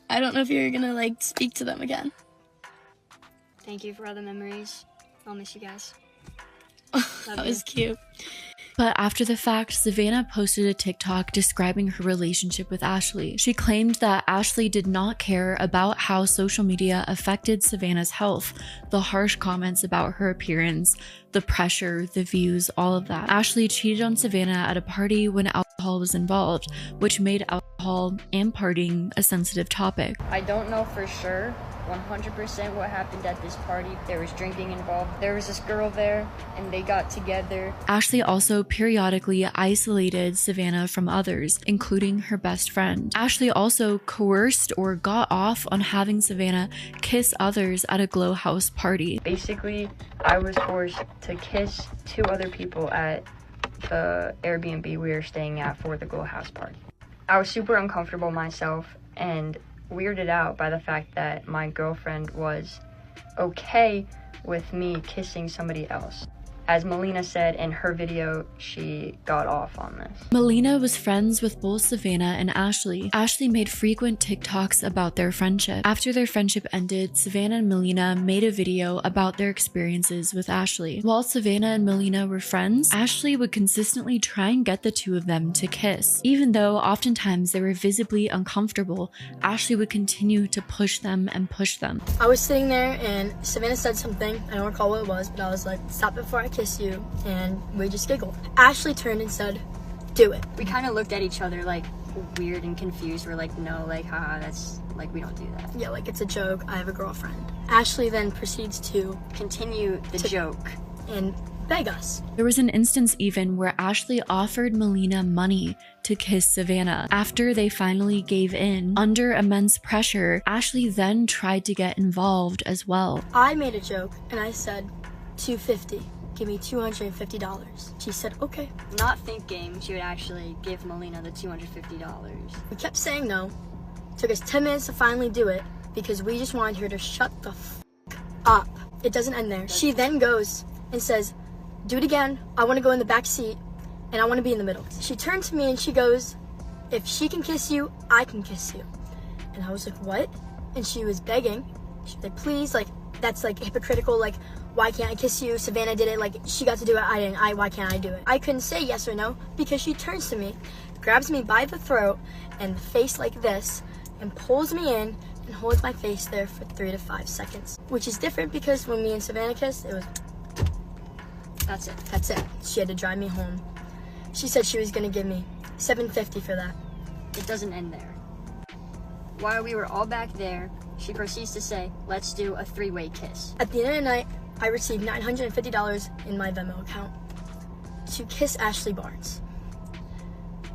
P: I don't know if you're gonna like speak to them again.
Q: Thank you for all the memories. I'll miss you guys.
P: That was cute.
H: But after the fact, Savannah posted a TikTok describing her relationship with Ashley. She claimed that Ashley did not care about how social media affected Savannah's health, the harsh comments about her appearance, the pressure, the views, all of that. Ashley cheated on Savannah at a party when alcohol was involved, which made alcohol and partying a sensitive topic.
R: I don't know for sure 100% what happened at this party. There was drinking involved. There was this girl there and they got together.
H: Ashley also periodically isolated Savannah from others, including her best friend. Ashley also coerced or got off on having Savannah kiss others at a glow house party.
R: Basically, I was forced to kiss 2 other people at the Airbnb we were staying at for the glow house party. I was super uncomfortable myself and weirded out by the fact that my girlfriend was okay with me kissing somebody else. As Melina said in her video, she got off on this.
H: Melina was friends with both Savannah and Ashley. Ashley made frequent TikToks about their friendship. After their friendship ended, Savannah and Melina made a video about their experiences with Ashley. While Savannah and Melina were friends, Ashley would consistently try and get the two of them to kiss. Even though oftentimes they were visibly uncomfortable, Ashley would continue to push them and push them.
C: I was sitting there and Savannah said something. I don't recall what it was, but I was like, stop before I kiss you, and we just giggled. Ashley turned and said, do it.
R: We kind of looked at each other like weird and confused. We're like, no, like, haha, that's like, we don't do that.
C: Yeah, like it's a joke. I have a girlfriend. Ashley then proceeds to
R: continue the joke
C: and beg us.
H: There was an instance even where Ashley offered Melina money to kiss Savannah. After they finally gave in, under immense pressure, Ashley then tried to get involved as well.
C: I made a joke and I said, $250. Give me $250. She said, okay.
R: Not thinking she would actually give Melina the $250.
C: We kept saying no. Took us 10 minutes to finally do it because we just wanted her to shut the f up. It doesn't end there. She then goes and says, do it again. I want to go in the back seat and I want to be in the middle. She turned to me and she goes, if she can kiss you, I can kiss you. And I was like, what? And she was begging. She was like, please, like, that's like hypocritical, like, why can't I kiss you? Savannah did it, like, she got to do it, I didn't, why can't I do it? I couldn't say yes or no because she turns to me, grabs me by the throat and the face like this and pulls me in and holds my face there for 3 to 5 seconds, which is different because when me and Savannah kissed, it was, that's it. She had to drive me home. She said she was gonna give me $750 for that.
R: It doesn't end there. While we were all back there, she proceeds to say, let's do a 3-way kiss.
C: At the end of the night, I received $950 in my Venmo account to kiss Ashley Barnes.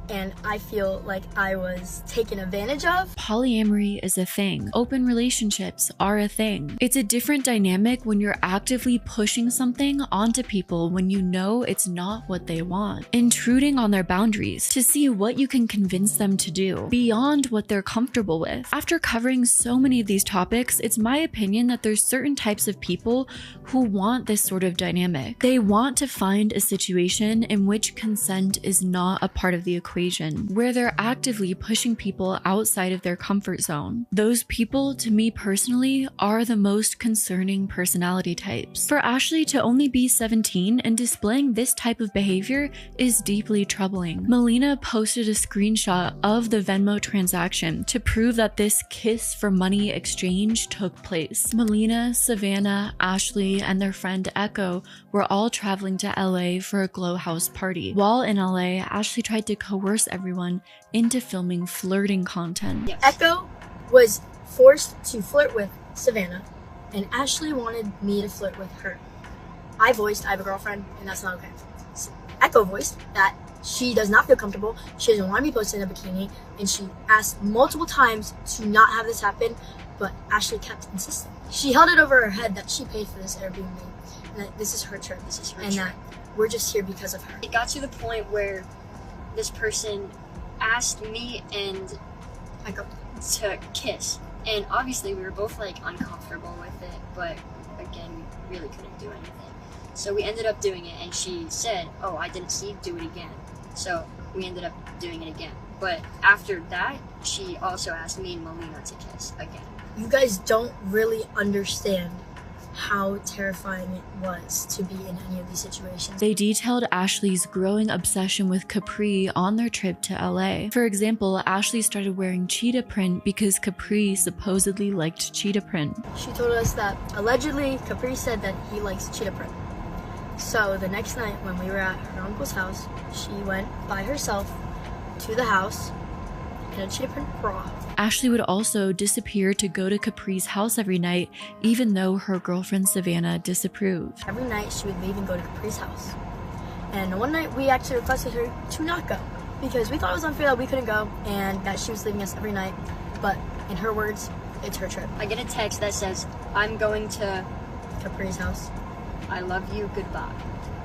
C: And I feel like I was taken advantage of.
H: Polyamory is a thing. Open relationships are a thing. It's a different dynamic when you're actively pushing something onto people when you know it's not what they want. Intruding on their boundaries to see what you can convince them to do beyond what they're comfortable with. After covering so many of these topics, it's my opinion that there's certain types of people who want this sort of dynamic. They want to find a situation in which consent is not a part of the equation. equation, where they're actively pushing people outside of their comfort zone. Those people, to me personally, are the most concerning personality types. For Ashley to only be 17 and displaying this type of behavior is deeply troubling. Melina posted a screenshot of the Venmo transaction to prove that this kiss for money exchange took place. Melina, Savannah, Ashley, and their friend Echo were all traveling to LA for a Glow House party. While in LA, Ashley tried to coerce everyone into filming flirting content.
C: Echo was forced to flirt with Savannah, and Ashley wanted me to flirt with her. I voiced I have a girlfriend, and that's not okay. Echo voiced that she does not feel comfortable, she doesn't want to be posted in a bikini, and she asked multiple times to not have this happen, but Ashley kept insisting. She held it over her head that she paid for this Airbnb, and that this is her trip, and that we're just here because of her.
Q: It got to the point where this person asked me and
C: Echo
Q: to kiss, and obviously we were both like uncomfortable with it, but again, we really couldn't do anything. So we ended up doing it, and she said, "Oh, I didn't see you, do it again." So we ended up doing it again. But after that, she also asked me and Melina to kiss again.
C: You guys don't really understand how terrifying it was to be in any of these situations.
H: They detailed Ashley's growing obsession with Capri on their trip to LA. For example, Ashley started wearing cheetah print because Capri supposedly liked cheetah print.
C: She told us that allegedly Capri said that he likes cheetah print. So the next night when we were at her uncle's house, she went by herself to the house in a cheetah print bra.
H: Ashley would also disappear to go to Capri's house every night, even though her girlfriend Savannah disapproved.
C: Every night she would leave and go to Capri's house. And one night we actually requested her to not go because we thought it was unfair that we couldn't go and that she was leaving us every night. But in her words, it's her trip.
Q: I get a text that says, "I'm going to
C: Capri's house.
Q: I love you, goodbye."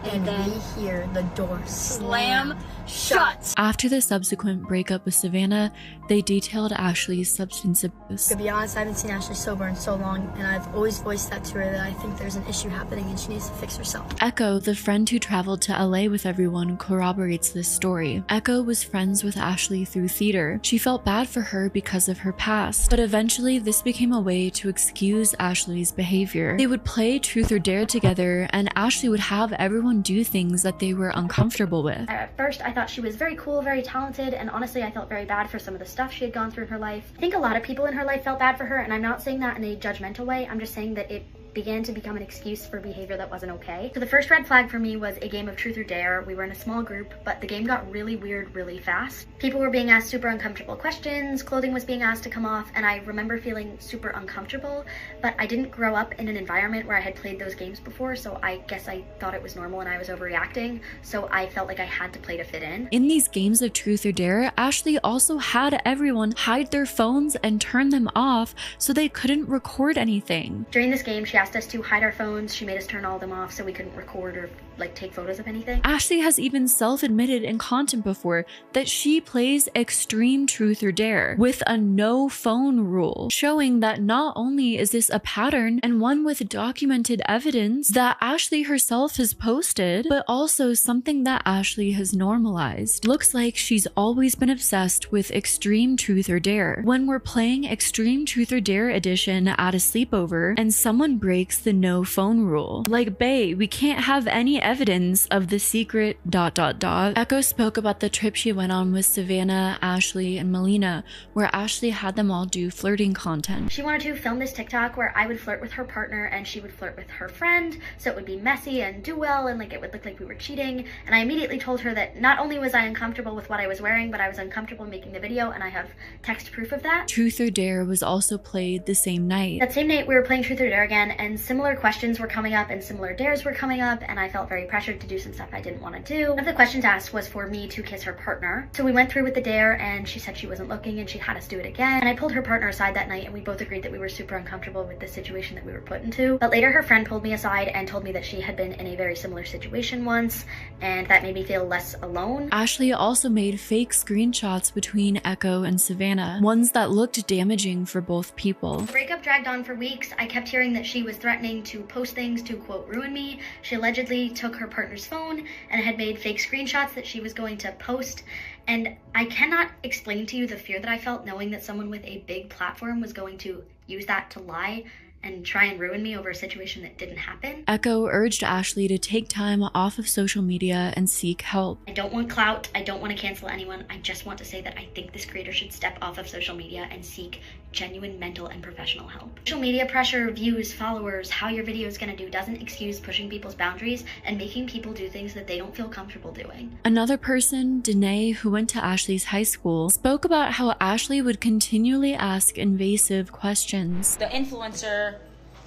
C: And
Q: then
C: we hear the door
Q: slam shut.
H: After the subsequent breakup with Savannah, they detailed Ashley's substance abuse.
C: To be honest, I haven't seen Ashley sober in so long, and I've always voiced that to her that I think there's an issue happening and she needs to fix herself.
H: Echo, the friend who traveled to LA with everyone, corroborates this story. Echo was friends with Ashley through theater. She felt bad for her because of her past, but eventually this became a way to excuse Ashley's behavior. They would play Truth or Dare together, and Ashley would have everyone do things that they were uncomfortable with.
S: At first, I thought she was very cool, very talented, and honestly, I felt very bad for some of the stuff she had gone through in her life. I think a lot of people in her life felt bad for her, and I'm not saying that in a judgmental way. I'm just saying that it began to become an excuse for behavior that wasn't okay. So the first red flag for me was a game of Truth or Dare. We were in a small group, but the game got really weird really fast. People were being asked super uncomfortable questions, clothing was being asked to come off, and I remember feeling super uncomfortable, but I didn't grow up in an environment where I had played those games before, so I guess I thought it was normal and I was overreacting, so I felt like I had to play to fit in.
H: In these games of Truth or Dare, Ashley also had everyone hide their phones and turn them off so they couldn't record anything.
S: During this game, she asked us to hide our phones. She made us turn all of them off so we couldn't record or like take photos of anything.
H: Ashley has even self-admitted in content before that she plays extreme Truth or Dare with a no phone rule, showing that not only is this a pattern and one with documented evidence that Ashley herself has posted, but also something that Ashley has normalized. Looks like she's always been obsessed with extreme Truth or Dare. When we're playing extreme Truth or Dare edition at a sleepover and someone breaks the no phone rule, like, bae, we can't have any evidence of the secret ... Echo spoke about the trip she went on with Savannah, Ashley, and Melina, where Ashley had them all do flirting content.
S: She wanted to film this TikTok where I would flirt with her partner and she would flirt with her friend, so it would be messy and do well and like it would look like we were cheating. And I immediately told her that not only was I uncomfortable with what I was wearing, but I was uncomfortable making the video, and I have text proof of that.
H: Truth or Dare was also played the same night.
S: That same night we were playing Truth or Dare again, and similar questions were coming up and similar dares were coming up, and I felt very pressured to do some stuff I didn't want to do. One of the questions asked was for me to kiss her partner. So we went through with the dare, and she said she wasn't looking and she had us do it again. And I pulled her partner aside that night, and we both agreed that we were super uncomfortable with the situation that we were put into. But later her friend pulled me aside and told me that she had been in a very similar situation once, and that made me feel less alone.
H: Ashley also made fake screenshots between Echo and Savannah, ones that looked damaging for both people.
S: The breakup dragged on for weeks. I kept hearing that she was threatening to post things to, quote, ruin me. She allegedly took her partner's phone and had made fake screenshots that she was going to post, And I cannot explain to you the fear that I felt knowing that someone with a big platform was going to use that to lie and try and ruin me over a situation that didn't happen.
H: Echo urged Ashley to take time off of social media and seek help.
S: I don't want clout. I don't want to cancel anyone. I just want to say that I think this creator should step off of social media and seek genuine mental and professional help. Social media pressure, views, followers, how your video is going to do doesn't excuse pushing people's boundaries and making people do things that they don't feel comfortable doing.
H: Another person, Danae, who went to Ashley's high school, spoke about how Ashley would continually ask invasive questions.
T: The influencer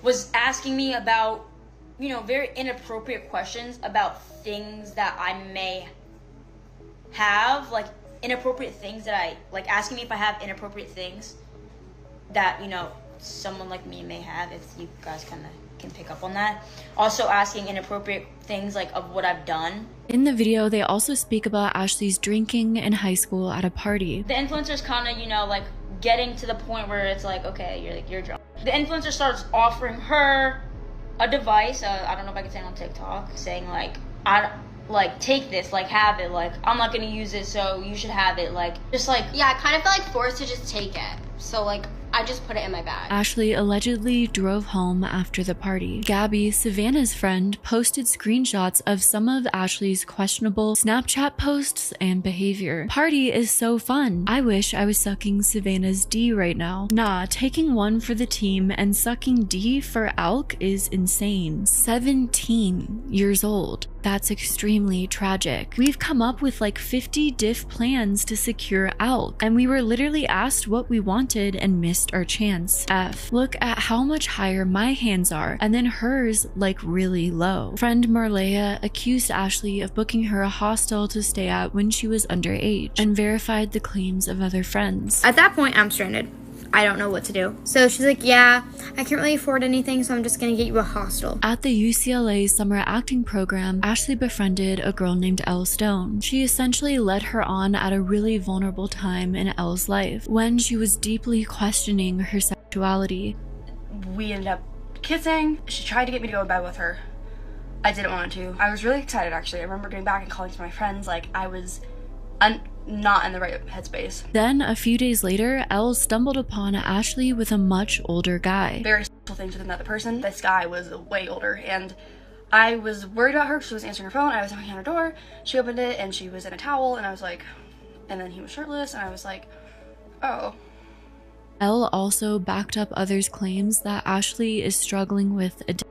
T: was asking me about, you know, very inappropriate questions about things that I may have, like inappropriate things that I, like asking me if I have inappropriate things that, you know, someone like me may have, if you guys kind of can pick up on that. Also asking inappropriate things like of what I've done.
H: In the video, they also speak about Ashley's drinking in high school at a party.
T: The influencer's kind of, you know, like getting to the point where it's like, okay, you're drunk. The influencer starts offering her a device, I don't know if I can say it on TikTok, saying like, take this, like, have it, like, I'm not gonna use it, so you should have it, like, just like.
O: Yeah, I kind of felt like forced to just take it. So, like, I just put it in my bag.
H: Ashley allegedly drove home after the party. Gabby, Savannah's friend, posted screenshots of some of Ashley's questionable Snapchat posts and behavior. Party is so fun. I wish I was sucking Savannah's D right now. Nah, taking one for the team and sucking D for Alk is insane. 17 years old. That's extremely tragic. We've come up with like 50 diff plans to secure Alk, and we were literally asked what we wanted and missed our chance. F. Look at how much higher my hands are, and then hers like really low. Friend Marleya accused Ashley of booking her a hostel to stay at when she was underage, and verified the claims of other friends.
U: At that point, I'm stranded. I don't know what to do. So she's like, yeah, I can't really afford anything, so I'm just gonna get you a hostel.
H: At the UCLA summer acting program, Ashley befriended a girl named Elle Stone. She essentially led her on at a really vulnerable time in Elle's life, when she was deeply questioning her sexuality.
V: We ended up kissing. She tried to get me to go to bed with her. I didn't want to. I was really excited, actually. I remember going back and calling to my friends, like, I was not in the right headspace.
H: Then, a few days later, Elle stumbled upon Ashley with a much older guy.
V: Very special things with another person. This guy was way older, and I was worried about her because she was answering her phone. I was knocking on her door. She opened it, and she was in a towel, and I was like, and then he was shirtless, and I was like, oh.
H: Elle also backed up others' claims that Ashley is struggling with addiction.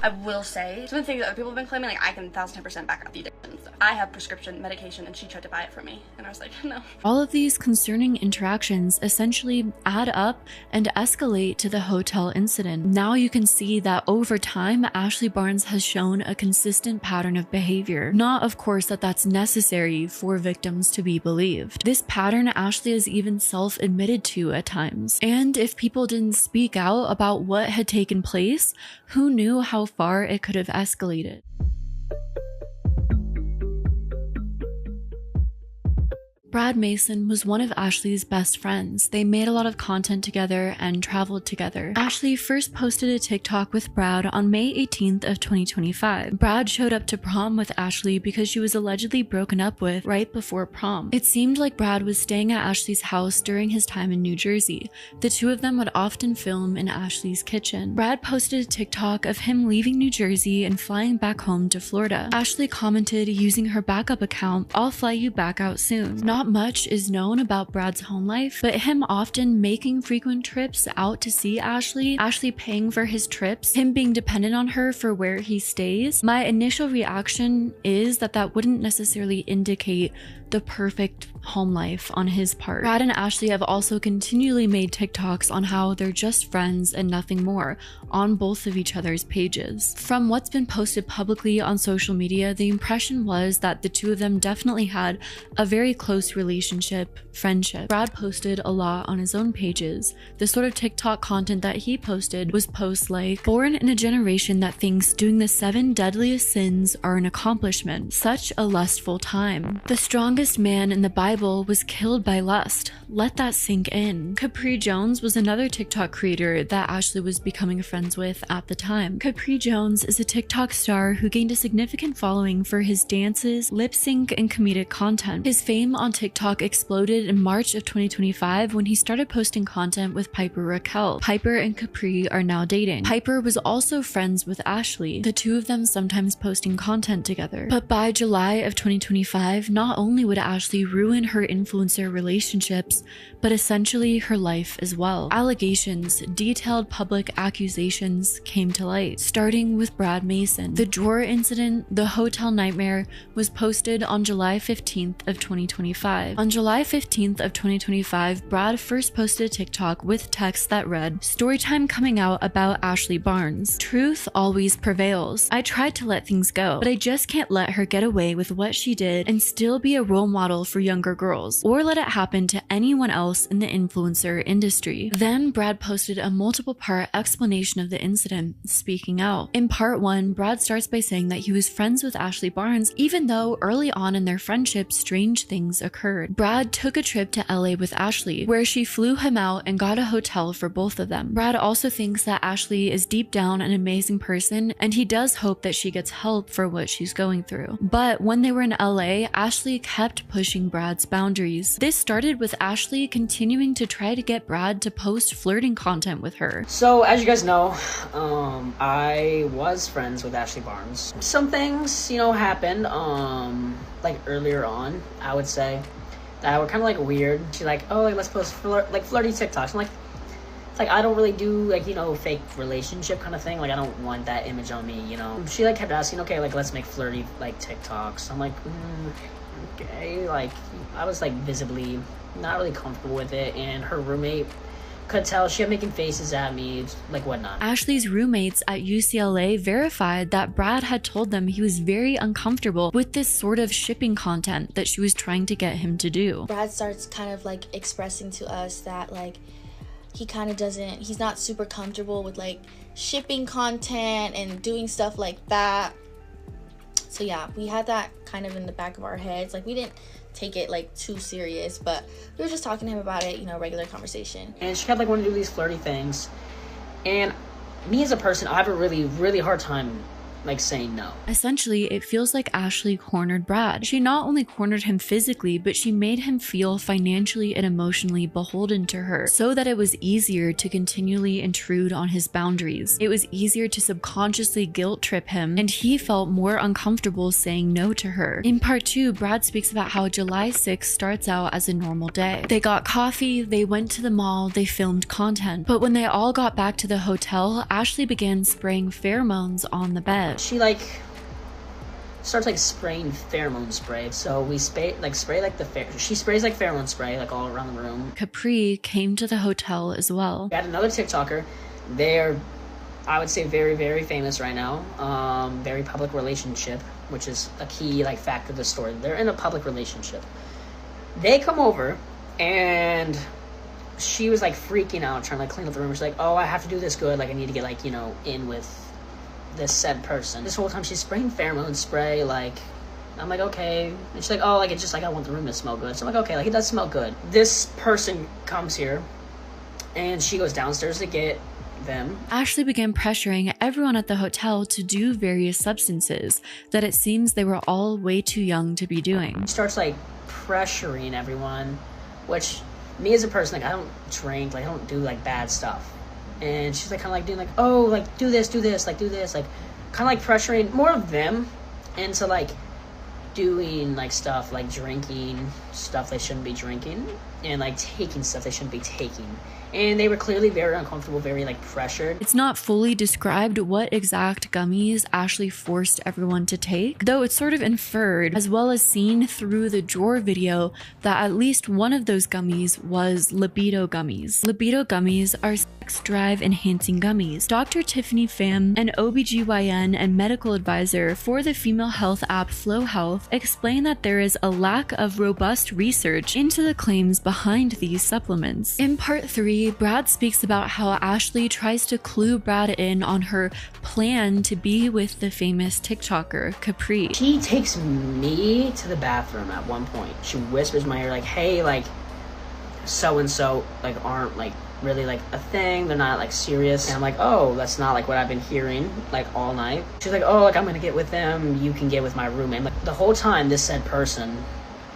V: I will say, some of the things that other people have been claiming, like, I can 1000% back up the addiction stuff. I have prescription medication, and she tried to buy it for me, and I was like, no.
H: All of these concerning interactions essentially add up and escalate to the hotel incident. Now you can see that over time, Ashley Barnes has shown a consistent pattern of behavior. Not, of course, that that's necessary for victims to be believed. This pattern Ashley has even self-admitted to at times. And if people didn't speak out about what had taken place, who knew how far it could have escalated? Brad Mason was one of Ashley's best friends. They made a lot of content together and traveled together. Ashley first posted a TikTok with Brad on May 18th of 2025. Brad showed up to prom with Ashley because she was allegedly broken up with right before prom. It seemed like Brad was staying at Ashley's house during his time in New Jersey. The two of them would often film in Ashley's kitchen. Brad posted a TikTok of him leaving New Jersey and flying back home to Florida. Ashley commented using her backup account, "I'll fly you back out soon." Not much is known about Brad's home life, but him often making frequent trips out to see Ashley paying for his trips, him being dependent on her for where he stays. My initial reaction is that wouldn't necessarily indicate the perfect home life on his part. Brad and Ashley have also continually made TikToks on how they're just friends and nothing more on both of each other's pages. From what's been posted publicly on social media, the impression was that the two of them definitely had a very close relationship, friendship. Brad posted a lot on his own pages. The sort of TikTok content that he posted was posts like, "Born in a generation that thinks doing the 7 deadliest sins are an accomplishment. Such a lustful time. The strongest man in the Bible was killed by lust. Let that sink in." Capri Jones was another TikTok creator that Ashley was becoming friends with at the time. Capri Jones is a TikTok star who gained a significant following for his dances, lip sync, and comedic content. His fame on TikTok exploded in March of 2025 when he started posting content with Piper Raquel. Piper and Capri are now dating. Piper was also friends with Ashley, the two of them sometimes posting content together. But by July of 2025, not only would Ashley ruin her influencer relationships, but essentially her life as well. Allegations, detailed public accusations came to light, starting with Brad Mason. The drawer incident, the hotel nightmare, was posted on July 15th of 2025. On July 15th of 2025, Brad first posted a TikTok with text that read, "Storytime coming out about Ashley Barnes. Truth always prevails. I tried to let things go, but I just can't let her get away with what she did and still be a role model for younger girls, or let it happen to anyone else in the influencer industry." Then Brad posted a multiple-part explanation of the incident, speaking out. In part 1, Brad starts by saying that he was friends with Ashley Barnes, even though early on in their friendship, strange things occurred. Brad took a trip to LA with Ashley, where she flew him out and got a hotel for both of them. Brad also thinks that Ashley is deep down an amazing person, and he does hope that she gets help for what she's going through. But when they were in LA, Ashley kept pushing Brad's boundaries. This started with Ashley continuing to try to get Brad to post flirting content with her.
F: So, as you guys know, I was friends with Ashley Barnes. Some things, happened, like earlier on, I would say, that were kind of like weird. She's like, oh, let's post flirty TikToks. I'm like, it's like, I don't really do fake relationship kind of thing. Like, I don't want that image on me, She kept asking, okay, let's make flirty TikToks. I'm like, okay. I was visibly not really comfortable with it, and her roommate could tell. She kept making faces at me, whatnot.
H: Ashley's roommates at UCLA verified that Brad had told them he was very uncomfortable with this sort of shipping content that she was trying to get him to do.
D: Brad starts kind of expressing to us that he kind of he's not super comfortable with shipping content and doing stuff like that. So yeah, we had that kind of in the back of our heads. We didn't take it too serious, but we were just talking to him about it, regular conversation.
F: And she kept wanting to do these flirty things, and me as a person, I have a really, really hard time saying no.
H: Essentially, it feels like Ashley cornered Brad. She not only cornered him physically, but she made him feel financially and emotionally beholden to her, so that it was easier to continually intrude on his boundaries. It was easier to subconsciously guilt trip him, and he felt more uncomfortable saying no to her. In part 2, Brad speaks about how July 6th starts out as a normal day. They got coffee, they went to the mall, they filmed content, but when they all got back to the hotel, Ashley began spraying pheromones on the bed.
F: She starts spraying pheromone spray. So we spray she sprays pheromone spray all around the room.
H: Capri came to the hotel as well.
F: We had another TikToker. They're, I would say, very, very famous right now. Very public relationship, which is a key fact of the story. They're in a public relationship. They come over, and she was freaking out, trying to clean up the room. She's like, oh, I have to do this good. I need to get in with this said person. This whole time she's spraying pheromone spray. I'm like, okay. And she's like, oh, it's just I want the room to smell good. So I'm like, okay, it does smell good. This person comes here, and she goes downstairs to get them.
H: Ashley began pressuring everyone at the hotel to do various substances that it seems they were all way too young to be doing.
F: She starts pressuring everyone, which me as a person, I don't drink, I don't do bad stuff. And she's kind of doing oh, do this, do this, do this, kind of pressuring more of them into doing stuff drinking stuff they shouldn't be drinking, and taking stuff they shouldn't be taking. And they were clearly very uncomfortable, very pressured.
H: It's not fully described what exact gummies Ashley forced everyone to take, though it's sort of inferred, as well as seen through the drawer video, that at least one of those gummies was libido gummies. Libido gummies are sex drive enhancing gummies. Dr. Tiffany Pham, an OBGYN and medical advisor for the female health app Flow Health, explained that there is a lack of robust research into the claims behind these supplements. In part 3, Brad speaks about how Ashley tries to clue Brad in on her plan to be with the famous TikToker, Capri.
F: She takes me to the bathroom at one point. She whispers in my ear, hey, so-and-so, aren't, really, a thing. They're not, serious. And I'm like, oh, that's not, what I've been hearing, all night. She's like, oh, I'm gonna get with them. You can get with my roommate. The whole time, this said person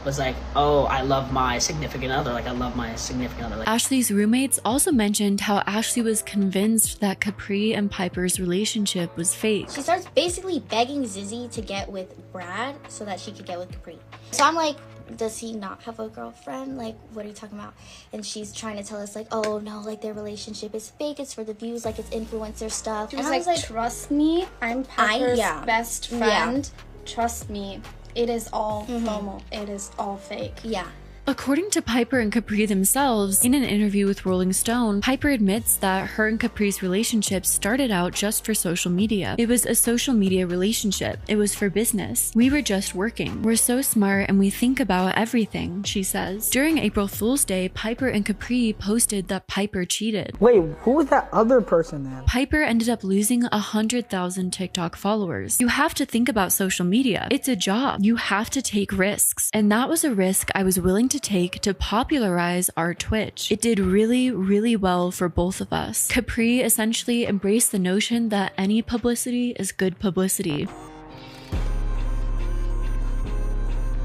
F: was like, oh, I love my significant other. Like, I love my significant other. Like,
H: Ashley's roommates also mentioned how Ashley was convinced that Capri and Piper's relationship was fake.
S: She starts basically begging Zizzy to get with Brad so that she could get with Capri. So I'm like, does he not have a girlfriend? Like, what are you talking about? And she's trying to tell us, like, oh no, like their relationship is fake, it's for the views, like it's influencer stuff.
E: She was like, trust me, I'm Piper's best friend. Trust me, it is all FOMO. It is all fake.
S: Yeah.
H: According to Piper and Capri themselves, in an interview with Rolling Stone, Piper admits that her and Capri's relationship started out just for social media. It was a social media relationship. It was for business. We were just working. We're so smart and we think about everything, she says. During April Fool's Day, Piper and Capri posted that Piper cheated.
G: Wait, who was that other person then?
H: Piper ended up losing 100,000 TikTok followers. You have to think about social media. It's a job. You have to take risks. And that was a risk I was willing to take to popularize our Twitch. It did really, really well for both of us. Capri essentially embraced the notion that any publicity is good publicity.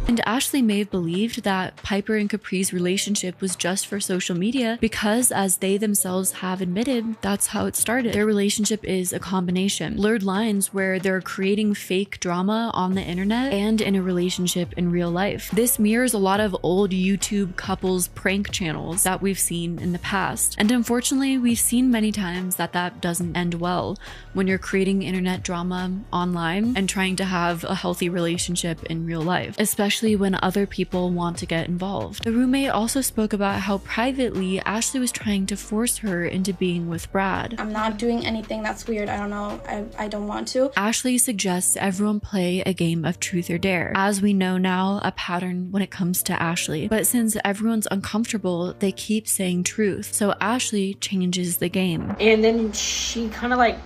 H: And Ashley may have believed that Piper and Capri's relationship was just for social media because, as they themselves have admitted, that's how it started. Their relationship is a combination. Blurred lines where they're creating fake drama on the internet and in a relationship in real life. This mirrors a lot of old YouTube couples prank channels that we've seen in the past. And unfortunately, we've seen many times that that doesn't end well when you're creating internet drama online and trying to have a healthy relationship in real life, especially when other people want to get involved. The roommate also spoke about how privately Ashley was trying to force her into being with Brad.
E: I'm not doing anything that's weird. I don't know. I don't want to.
H: Ashley suggests everyone play a game of truth or dare. As we know now, a pattern when it comes to Ashley. But since everyone's uncomfortable, they keep saying truth. So Ashley changes the game.
F: And then she kind of like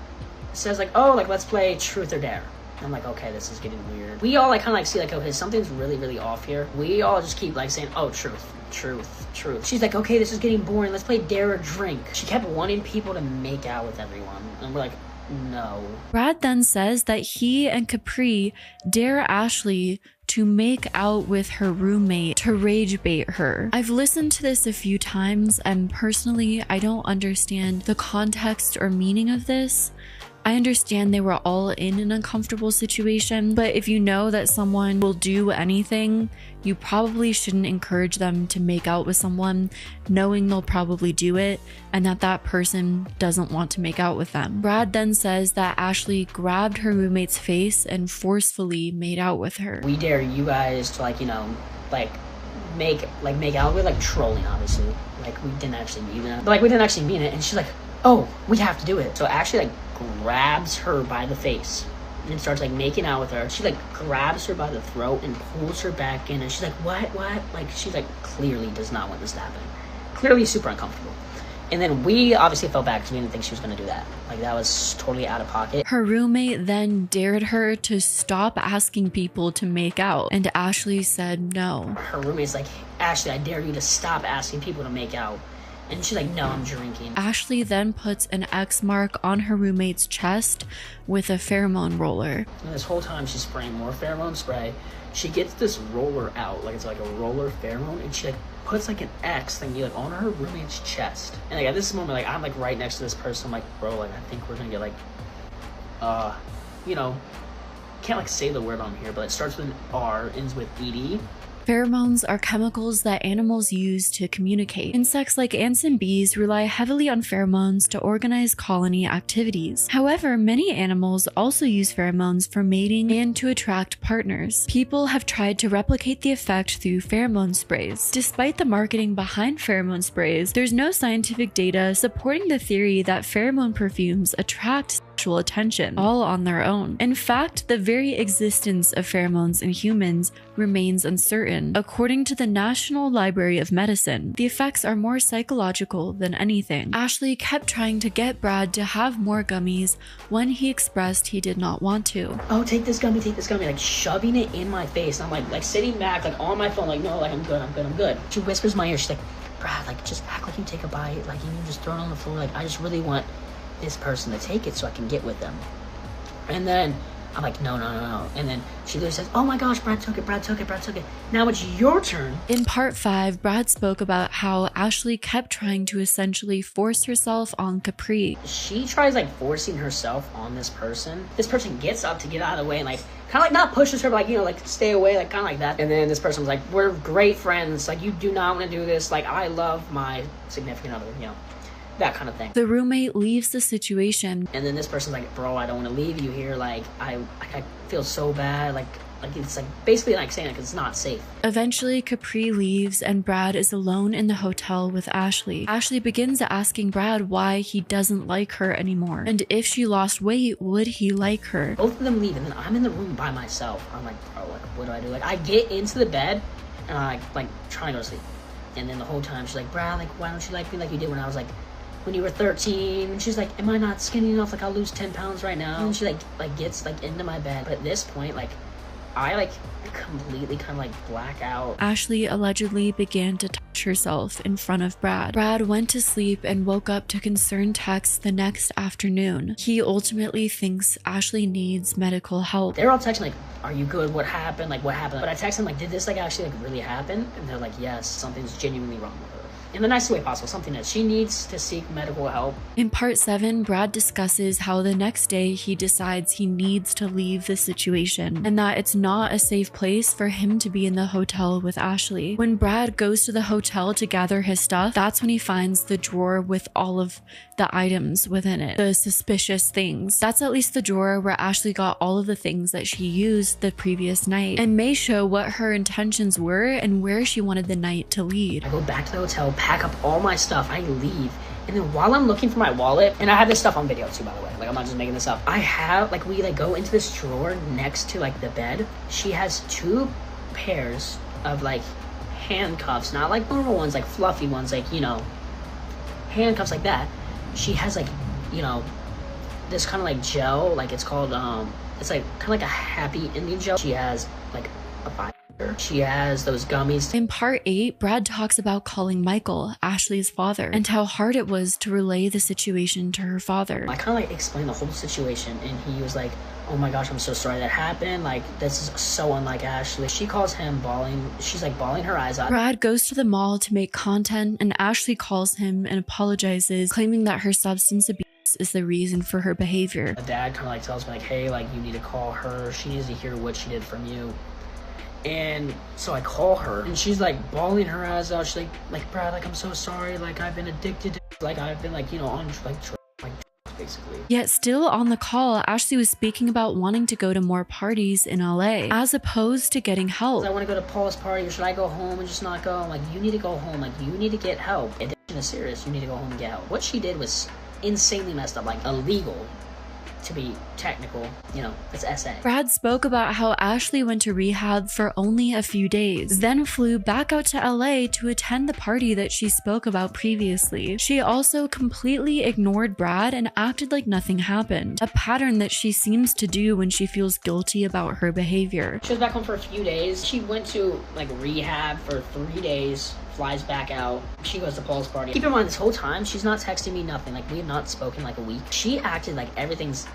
F: says like, oh, like let's play truth or dare. I'm like, okay, this is getting weird. We all like kind of like see like, okay, something's really, really off here. We all just keep like saying, oh, truth, truth, truth. She's like, okay, this is getting boring. Let's play dare or drink. She kept wanting people to make out with everyone. And we're like, no.
H: Brad then says that he and Capri dare Ashley to make out with her roommate to rage bait her. I've listened to this a few times and personally, I don't understand the context or meaning of this. I understand they were all in an uncomfortable situation, but if you know that someone will do anything, you probably shouldn't encourage them to make out with someone knowing they'll probably do it and that that person doesn't want to make out with them. Brad then says that Ashley grabbed her roommate's face and forcefully made out with her.
F: We dare you guys to like, you know, like make out. We're like trolling, obviously. Like we didn't actually mean that. But like we didn't actually mean it. And she's like, oh, we have to do it. So Ashley like grabs her by the face and starts like making out with her. She like grabs her by the throat and pulls her back in, and she's like, what? Like she's like clearly does not want this to happen. Clearly super uncomfortable. And then we obviously fell back because we didn't think she was going to do that. Like that was totally out of pocket.
H: Her roommate then dared her to stop asking people to make out, and Ashley said no.
F: Her roommate's like, Ashley, I dare you to stop asking people to make out. And she's like, no, I'm drinking.
H: Ashley then puts an X mark on her roommate's chest with a pheromone roller.
F: And this whole time she's spraying more pheromone spray. She gets this roller out, like it's like a roller pheromone, and she like puts like an X thingy like on her roommate's chest. And like at this moment, like I'm like right next to this person, I'm like, bro, like I think we're gonna get like, you know, can't like say the word on here, but it starts with an R, ends with ED.
H: Pheromones are chemicals that animals use to communicate. Insects like ants and bees rely heavily on pheromones to organize colony activities. However, many animals also use pheromones for mating and to attract partners. People have tried to replicate the effect through pheromone sprays. Despite the marketing behind pheromone sprays, there's no scientific data supporting the theory that pheromone perfumes attract sexual attention all on their own. In fact, the very existence of pheromones in humans remains uncertain. According to the National Library of Medicine, the effects are more psychological than anything. Ashley kept trying to get Brad to have more gummies when he expressed he did not want to.
F: Oh, take this gummy, like shoving it in my face. And I'm like sitting back, like on my phone, like, no, like I'm good. She whispers in my ear, she's like, Brad, like just act like you take a bite, like you just throw it on the floor. Like I just really want this person to take it so I can get with them. And then I'm like, no. And then she literally says, oh my gosh, Brad took it. Now it's your turn.
H: In part 5, Brad spoke about how Ashley kept trying to essentially force herself on Capri.
F: She tries like forcing herself on this person. This person gets up to get out of the way and like kind of like not pushes her, but like, you know, like stay away, like kind of like that. And then this person was like, we're great friends. Like, you do not want to do this. Like, I love my significant other, you know, that kind of thing.
H: The roommate leaves the situation.
F: And then this person's like, bro, I don't want to leave you here. Like, I feel so bad. Like it's like basically like saying it because it's not safe.
H: Eventually, Capri leaves and Brad is alone in the hotel with Ashley. Ashley begins asking Brad why he doesn't like her anymore, and if she lost weight, would he like her?
F: Both of them leave, and then I'm in the room by myself. I'm like, bro, like, what do I do? Like, I get into the bed and I like trying to go to sleep, and then the whole time she's like, Brad, like, why don't you like me like you did when I was like when you were 13? And she's like, am I not skinny enough? Like, I'll lose 10 pounds right now. And she like gets like into my bed, but at this point, like, I like completely kind of like black out.
H: Ashley allegedly began to touch herself in front of Brad. Brad went to sleep and woke up to concerned texts the next afternoon. He ultimately thinks Ashley needs medical help.
F: They're all texting like, are you good? What happened? Like, what happened? But I text them like, did this like actually like really happen? And they're like, yes, something's genuinely wrong with her. In the nicest way possible, something that she needs to seek medical help.
H: In part 7, Brad discusses how the next day he decides he needs to leave the situation and that it's not a safe place for him to be in the hotel with Ashley. When Brad goes to the hotel to gather his stuff, that's when he finds the drawer with all of the items within it, the suspicious things. That's at least the drawer where Ashley got all of the things that she used the previous night, and may show what her intentions were and where she wanted the night to lead.
F: I go back to the hotel, pack up all my stuff, I leave, and then while I'm looking for my wallet, and I have this stuff on video too, by the way, like I'm not just making this up, I have like, we like go into this drawer next to like the bed. She has 2 pairs of like handcuffs, not like normal ones, like fluffy ones, like, you know, handcuffs like that. She has like, you know, this kind of like gel, like it's called it's like kind of like a happy Indian gel. She has like a vibrator. She has those gummies.
H: In part 8, Brad talks about calling Michael, Ashley's father, and how hard it was to relay the situation to her father.
F: I kind of like explained the whole situation, and he was like, oh my gosh, I'm so sorry that happened. Like, this is so unlike Ashley. She calls him bawling. She's like bawling her eyes out.
H: Brad goes to the mall to make content, and Ashley calls him and apologizes, claiming that her substance abuse is the reason for her behavior.
F: The dad kind of like tells me like, hey, like, you need to call her. She needs to hear what she did from you. And so I call her, and she's like bawling her eyes out. She's like, Brad, like, I'm so sorry. Like, I've been addicted to, like, I've been like, you know, on like basically.
H: Yet still on the call, Ashley was speaking about wanting to go to more parties in LA, as opposed to getting help.
F: I want to go to Paul's party, or should I go home and just not go? I'm like, you need to go home. Like, you need to get help. Addiction is serious. You need to go home and get help. What she did was insanely messed up, like illegal. To be technical, you know, it's SA.
H: Brad spoke about how Ashley went to rehab for only a few days, then flew back out to LA to attend the party that she spoke about previously. She also completely ignored Brad and acted like nothing happened, a pattern that she seems to do when she feels guilty about her behavior.
F: She was back home for a few days. She went to like rehab for 3 days. Flies back out. She goes to Paul's party. Keep in mind, this whole time, she's not texting me, nothing. Like, we have not spoken like a week. She acted like everything's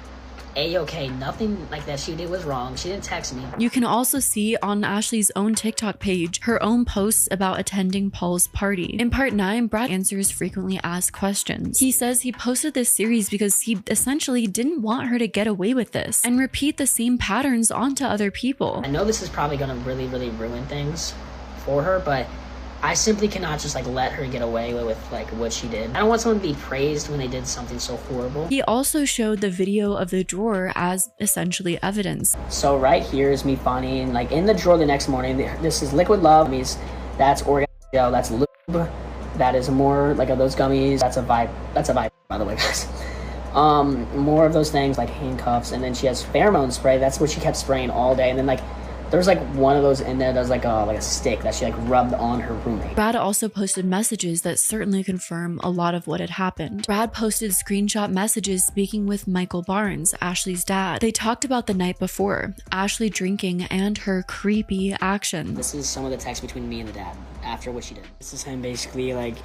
F: A-okay. Nothing like that she did was wrong. She didn't text me.
H: You can also see on Ashley's own TikTok page her own posts about attending Paul's party. In part 9, Brad answers frequently asked questions. He says he posted this series because he essentially didn't want her to get away with this and repeat the same patterns onto other people.
F: I know this is probably gonna really, really ruin things for her, but I simply cannot just like let her get away with like what she did. I don't want someone to be praised when they did something so horrible.
H: He also showed the video of the drawer as essentially evidence.
F: So right here is me finding like in the drawer the next morning. This is liquid love gummies. That's orgasm gel. That's lube. That is more like of those gummies. That's a vibe. That's a vibe, by the way, guys. More of those things like handcuffs, and then she has pheromone spray. That's what she kept spraying all day, and then like. There was like one of those in there that was like a stick that she like rubbed on her roommate.
H: Brad also posted messages that certainly confirm a lot of what had happened. Brad posted screenshot messages speaking with Michael Barnes, Ashley's dad. They talked about the night before, Ashley drinking, and her creepy actions.
F: This is some of the text between me and the dad after what she did. This is him basically like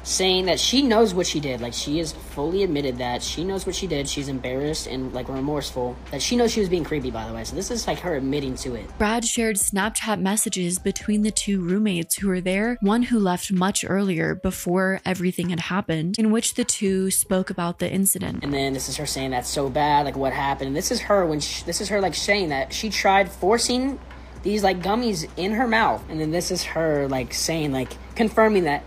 F: saying that she knows what she did. Like, she has fully admitted that she knows what she did. She's embarrassed and, like, remorseful. That she knows she was being creepy, by the way. So this is, like, her admitting to it.
H: Brad shared Snapchat messages between the two roommates who were there, one who left much earlier before everything had happened, in which the two spoke about the incident.
F: And then this is her saying that's so bad, like, what happened. And this is her this is her, like, saying that she tried forcing these, like, gummies in her mouth. And then this is her, like, saying, like, confirming that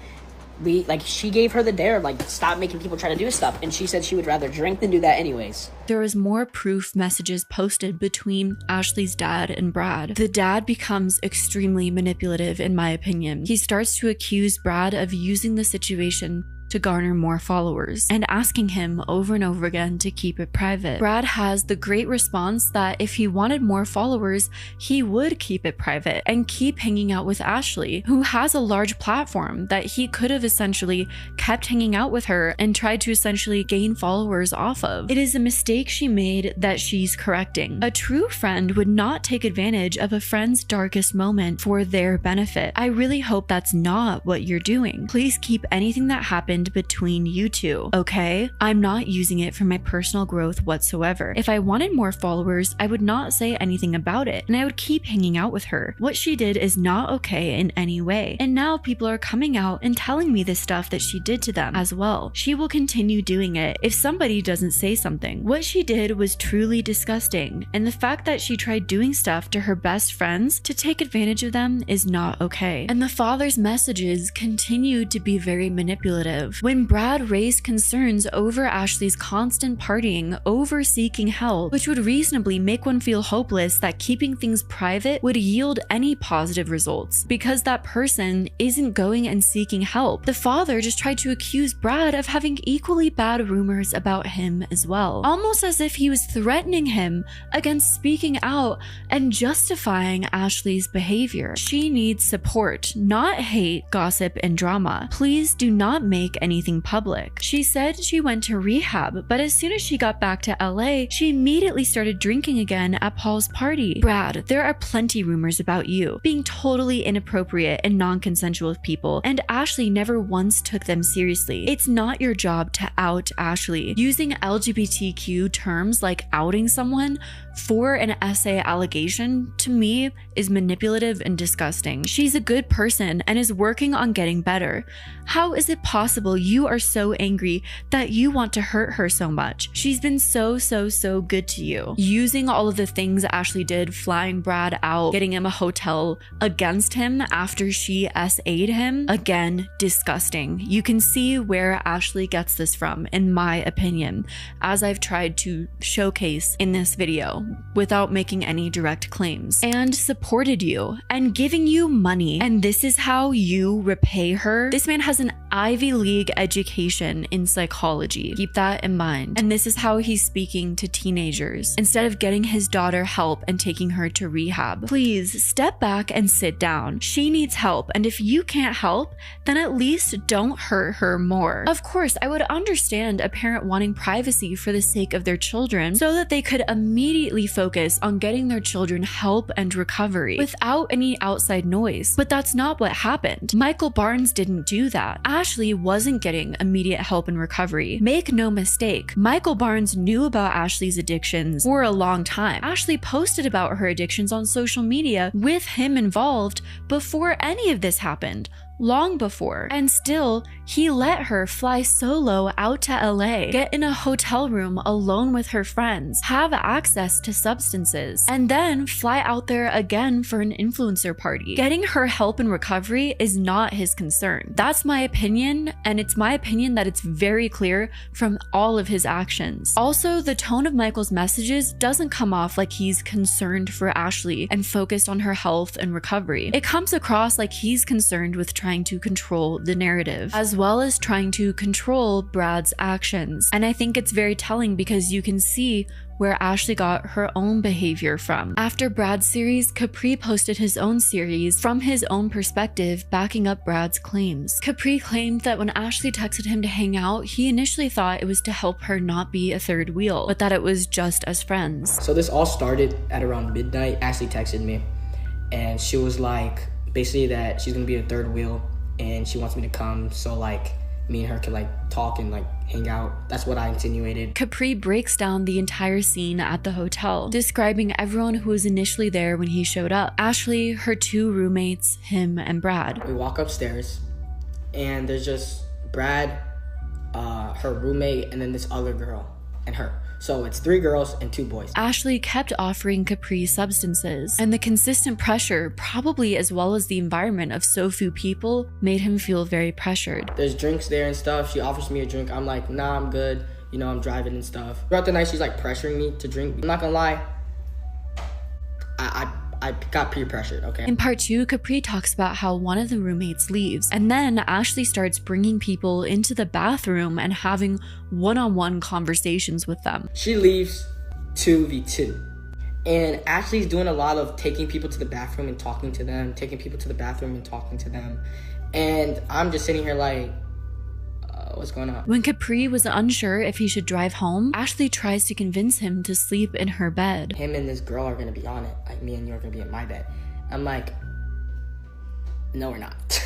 F: she gave her the dare, like, stop making people try to do stuff, and she said she would rather drink than do that anyways.
H: There was more proof messages posted between Ashley's dad and Brad. The dad becomes extremely manipulative, in my opinion. He starts to accuse Brad of using the situation to garner more followers and asking him over and over again to keep it private. Brad has the great response that if he wanted more followers, he would keep it private and keep hanging out with Ashley, who has a large platform that he could have essentially kept hanging out with her and tried to essentially gain followers off of. It is a mistake she made that she's correcting. A true friend would not take advantage of a friend's darkest moment for their benefit. I really hope that's not what you're doing. Please keep anything that happened between you two, okay? I'm not using it for my personal growth whatsoever. If I wanted more followers, I would not say anything about it, and I would keep hanging out with her. What she did is not okay in any way, and now people are coming out and telling me the stuff that she did to them as well. She will continue doing it if somebody doesn't say something. What she did was truly disgusting, and the fact that she tried doing stuff to her best friends to take advantage of them is not okay. And the father's messages continued to be very manipulative. When Brad raised concerns over Ashley's constant partying, over seeking help, which would reasonably make one feel hopeless that keeping things private would yield any positive results, because that person isn't going and seeking help. The father just tried to accuse Brad of having equally bad rumors about him as well, almost as if he was threatening him against speaking out and justifying Ashley's behavior. She needs support, not hate, gossip, and drama. Please do not make anything public. She said she went to rehab, but as soon as she got back to LA, she immediately started drinking again at Paul's party. Brad, there are plenty rumors about you being totally inappropriate and non-consensual with people, and Ashley never once took them seriously. It's not your job to out Ashley. Using LGBTQ terms like outing someone for an essay allegation, to me, is manipulative and disgusting. She's a good person and is working on getting better. How is it possible you are so angry that you want to hurt her so much? She's been so good to you. Using all of the things Ashley did, flying Brad out, getting him a hotel against him after she SA'd him, again, disgusting. You can see where Ashley gets this from, in my opinion, as I've tried to showcase in this video without making any direct claims, and supported you and giving you money. And this is how you repay her. This man has an Ivy League education in psychology. Keep that in mind. And this is how he's speaking to teenagers instead of getting his daughter help and taking her to rehab. Please step back and sit down. She needs help, and if you can't help, then at least don't hurt her more. Of course, I would understand a parent wanting privacy for the sake of their children so that they could immediately focus on getting their children help and recovery without any outside noise. But that's not what happened. Michael Barnes didn't do that. Ashley wasn't getting immediate help and recovery. Make no mistake, Michael Barnes knew about Ashley's addictions for a long time. Ashley posted about her addictions on social media with him involved before any of this happened. Long before. And still, he let her fly solo out to LA, get in a hotel room alone with her friends, have access to substances, and then fly out there again for an influencer party. Getting her help and recovery is not his concern. That's my opinion, and it's my opinion that it's very clear from all of his actions. Also, the tone of Michael's messages doesn't come off like he's concerned for Ashley and focused on her health and recovery. It comes across like he's concerned with trying to control the narrative, as well as trying to control Brad's actions. And I think it's very telling because you can see where Ashley got her own behavior from. After Brad's series, Capri posted his own series from his own perspective, backing up Brad's claims. Capri claimed that when Ashley texted him to hang out, he initially thought it was to help her not be a third wheel, but that it was just as friends.
F: So this all started at around midnight. Ashley texted me, and she was like, basically that she's gonna be a third wheel, and she wants me to come so like me and her could like talk and like hang out. That's what I insinuated.
H: Capri breaks down the entire scene at the hotel, describing everyone who was initially there when he showed up. Ashley, her 2 roommates, him, and Brad.
F: We walk upstairs and there's just Brad, her roommate, and then this other girl and her. So it's 3 girls and 2 boys.
H: Ashley kept offering Capri substances, and the consistent pressure, probably as well as the environment of so few people, made him feel very pressured.
F: There's drinks there and stuff. She offers me a drink. I'm like, nah, I'm good. You know, I'm driving and stuff. Throughout the night, she's like pressuring me to drink. I'm not gonna lie, I got peer pressured, okay?
H: In part 2, Capri talks about how one of the roommates leaves, and then Ashley starts bringing people into the bathroom and having one-on-one conversations with them.
F: She leaves 2v2. And Ashley's doing a lot of taking people to the bathroom and talking to them, taking people to the bathroom and talking to them. And I'm just sitting here like, what's going on?
H: When Capri was unsure if he should drive home, Ashley tries to convince him to sleep in her bed.
F: Him and this girl are gonna be on it. Like, me and you are gonna be in my bed. I'm like, no, we're not.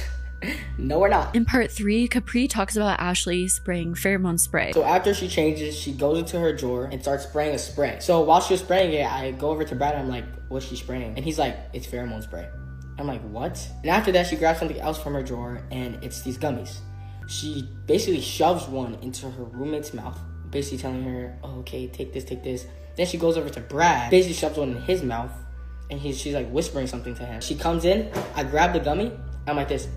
F: No, we're not.
H: In part 3, Capri talks about Ashley spraying pheromone spray.
F: So after she changes, she goes into her drawer and starts spraying a spray. So while she was spraying it, I go over to Brad and I'm like, what's she spraying? And he's like, it's pheromone spray. I'm like, what? And after that, she grabs something else from her drawer and it's these gummies. She basically shoves one into her roommate's mouth, basically telling her, oh, okay, take this, take this. Then she goes over to Brad, basically shoves one in his mouth, and she's like whispering something to him. She comes in, I grab the gummy, I'm like this,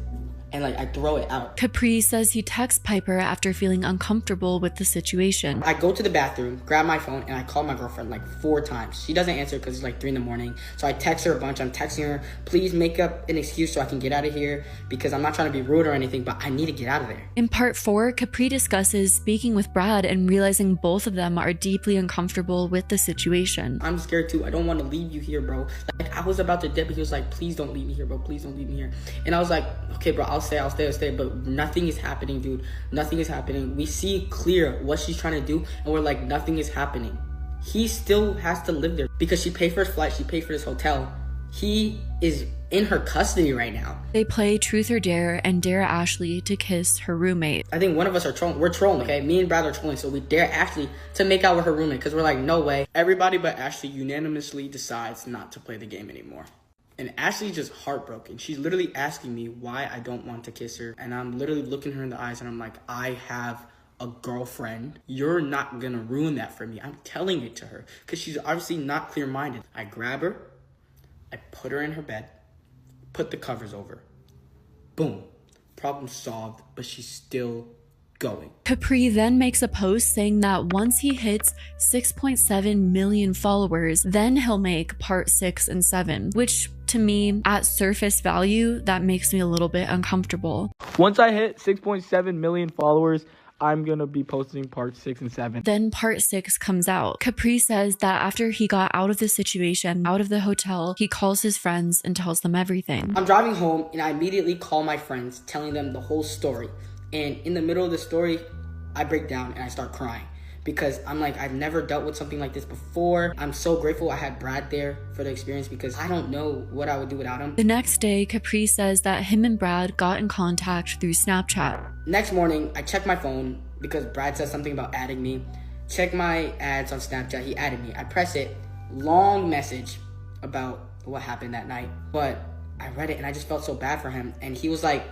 F: and like I throw it out.
H: Capri says he texts Piper after feeling uncomfortable with the situation.
F: I go to the bathroom, grab my phone, and I call my girlfriend like 4 times. She doesn't answer because it's like 3 in the morning. So I text her a bunch. I'm texting her, please make up an excuse so I can get out of here, because I'm not trying to be rude or anything, but I need to get out of there.
H: In part 4, Capri discusses speaking with Brad and realizing both of them are deeply uncomfortable with the situation.
F: I'm scared too. I don't want to leave you here, bro. Like, I was about to dip, but he was like, please don't leave me here, bro. Please don't leave me here. And I was like, okay, bro, I'll stay, but nothing is happening, dude. Nothing is happening. We see clear what she's trying to do, and we're like, nothing is happening. He still has to live there because she paid for his flight, she paid for this hotel. He is in her custody right now.
H: They play Truth or Dare and dare Ashley to kiss her roommate.
F: I think one of us are trolling. We're trolling, okay? Me and Brad are trolling, so we dare Ashley to make out with her roommate because we're like, no way. Everybody but Ashley unanimously decides not to play the game anymore. And Ashley's just heartbroken. She's literally asking me why I don't want to kiss her. And I'm literally looking her in the eyes and I'm like, I have a girlfriend. You're not gonna ruin that for me. I'm telling it to her because she's obviously not clear-minded. I grab her, I put her in her bed, put the covers over. Boom. Problem solved, but she's still going.
H: Capri then makes a post saying that once he hits 6.7 million followers, then he'll make part 6 and 7, which to me, at surface value, that makes me a little bit uncomfortable.
A: Once I hit 6.7 million followers, I'm gonna be posting part 6 and 7.
H: Then part 6 comes out. Capri says that after he got out of the situation, out of the hotel, he calls his friends and tells them everything.
F: I'm driving home and I immediately call my friends, telling them the whole story. And in the middle of the story, I break down and I start crying because I'm like, I've never dealt with something like this before. I'm so grateful I had Brad there for the experience because I don't know what I would do without him.
H: The next day, Capri says that him and Brad got in contact through Snapchat.
F: Next morning, I check my phone because Brad says something about adding me. Check my ads on Snapchat, he added me. I press it, long message about what happened that night. But I read it and I just felt so bad for him. And he was like,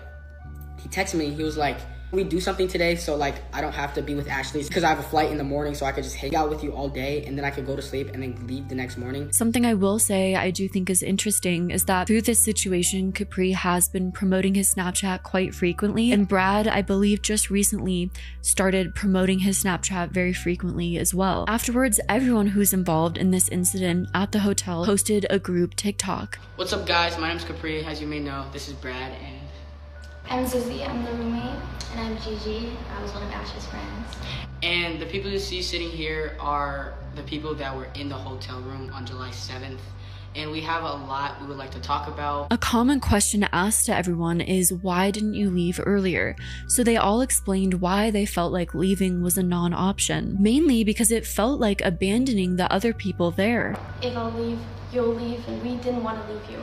F: he texted me, he was like, we do something today so like I don't have to be with Ashley because I have a flight in the morning so I could just hang out with you all day and then I could go to sleep and then leave the next morning.
H: Something I will say I do think is interesting is that through this situation, Capri has been promoting his Snapchat quite frequently, and Brad, I believe, just recently started promoting his Snapchat very frequently as well. Afterwards, everyone who's involved in this incident at the hotel posted a group TikTok.
F: What's up guys, my name's Capri, as you may know, this is Brad and
U: I'm Susie, I'm the roommate. And I'm Gigi, I was one of Ash's friends.
F: And the people you see sitting here are the people that were in the hotel room on July 7th. And we have a lot we would like to talk about.
H: A common question asked to everyone is, why didn't you leave earlier? So they all explained why they felt like leaving was a non-option, mainly because it felt like abandoning the other people there.
B: If I'll leave, you'll leave, and we didn't want to leave you.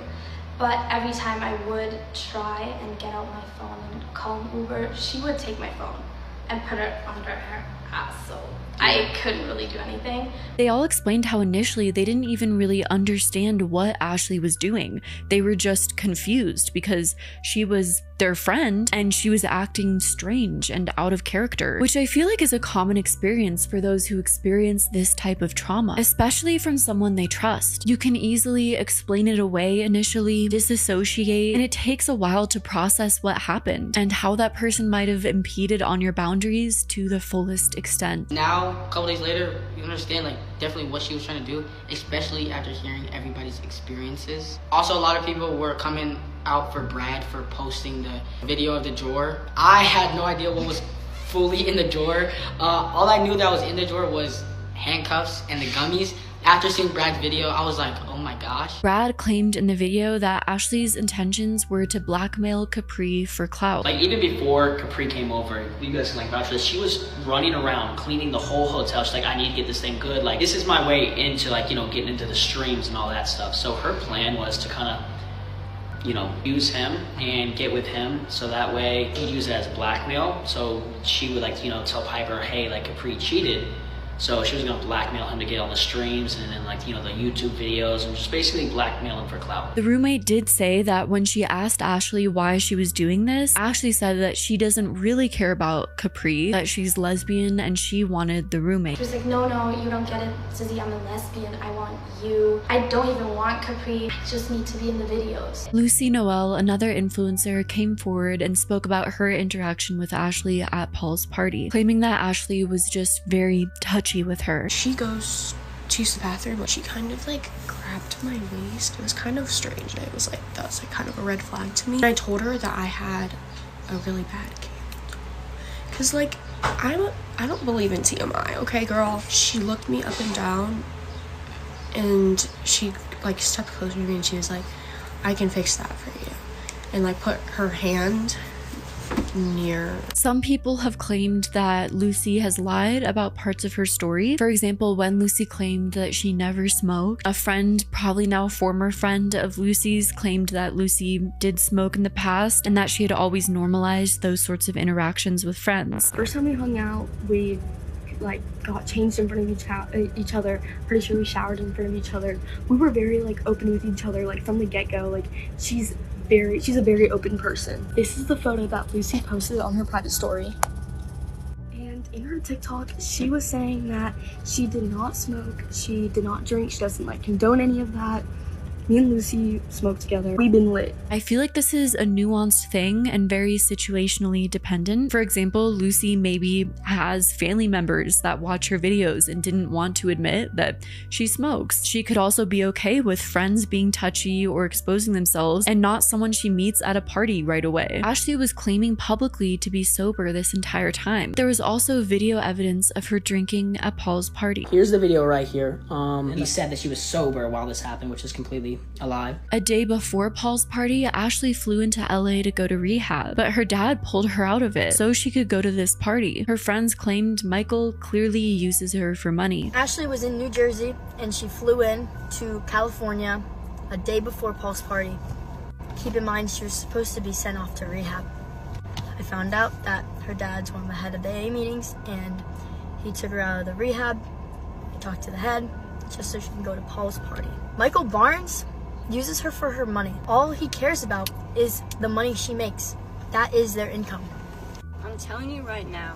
E: But every time I would try and get out my phone and call an Uber, she would take my phone and put it under her ass, so I couldn't really do anything.
H: They all explained how initially they didn't even really understand what Ashley was doing. They were just confused because she was their friend and she was acting strange and out of character, which I feel like is a common experience for those who experience this type of trauma, especially from someone they trust. You can easily explain it away initially, disassociate, and it takes a while to process what happened and how that person might have impeded on your boundaries to the fullest extent.
F: Now, a couple days later, you understand like definitely what she was trying to do, especially after hearing everybody's experiences. Also, a lot of people were coming out for Brad for posting the video of the drawer. I had no idea what was fully in the drawer. All I knew that was in the drawer was handcuffs and the gummies. After seeing Brad's video, I was like, oh my gosh.
H: Brad claimed in the video that Ashley's intentions were to blackmail Capri for clout.
F: Like even before Capri came over, you guys can like vouch for this, she was running around cleaning the whole hotel. She's like, I need to get this thing good. Like this is my way into like, you know, getting into the streams and all that stuff. So her plan was to kind of, you know, use him and get with him so that way he'd use it as blackmail. So she would like, you know, tell Piper, hey, like Capri cheated. So she was gonna blackmail him to get all the streams and then like, you know, the YouTube videos and just basically blackmail him for clout.
H: The roommate did say that when she asked Ashley why she was doing this, Ashley said that she doesn't really care about Capri, that she's lesbian and she wanted the roommate.
E: She was like, no, you don't get it, Susie, I'm a lesbian, I want you. I don't even want Capri, I just need to be in the videos.
H: Lucy Noel, another influencer, came forward and spoke about her interaction with Ashley at Paul's party, claiming that Ashley was just very touchy with her.
B: She goes to use the bathroom, but she kind of like grabbed my waist. It was kind of strange. It was like, that was like kind of a red flag to me. And I told her that I had a really bad case. Cause like, I don't believe in TMI, okay girl? She looked me up and down and she like stepped closer to me and she was like, I can fix that for you. And like put her hand near.
H: Some people have claimed that Lucy has lied about parts of her story. For example, when Lucy claimed that she never smoked, a friend, probably now former friend of Lucy's, claimed that Lucy did smoke in the past and that she had always normalized those sorts of interactions with friends.
N: First time we hung out, we like got changed in front of each other. Pretty sure we showered in front of each other. We were very like open with each other, like from the get-go. Like she's a very open person. This is the photo that Lucy posted on her private story. And in her TikTok, she was saying that she did not smoke, she did not drink, she doesn't like condone any of that. Me and Lucy smoked together. We've been lit.
H: I feel like this is a nuanced thing and very situationally dependent. For example, Lucy maybe has family members that watch her videos and didn't want to admit that she smokes. She could also be okay with friends being touchy or exposing themselves and not someone she meets at a party right away. Ashley was claiming publicly to be sober this entire time. There was also video evidence of her drinking at Paul's party.
F: Here's the video right here. He said that she was sober while this happened, which is completely alive.
H: A day before Paul's party, Ashley flew into LA to go to rehab, but her dad pulled her out of it so she could go to this party. Her friends claimed Michael clearly uses her for money.
C: Ashley was in New Jersey and she flew in to California a day before Paul's party. Keep in mind, she was supposed to be sent off to rehab. I found out that her dad's one of the head of the AA meetings and he took her out of the rehab. He talked to the head just so she can go to Paul's party. Michael Barnes uses her for her money. All he cares about is the money she makes. That is their income.
Q: I'm telling you right now,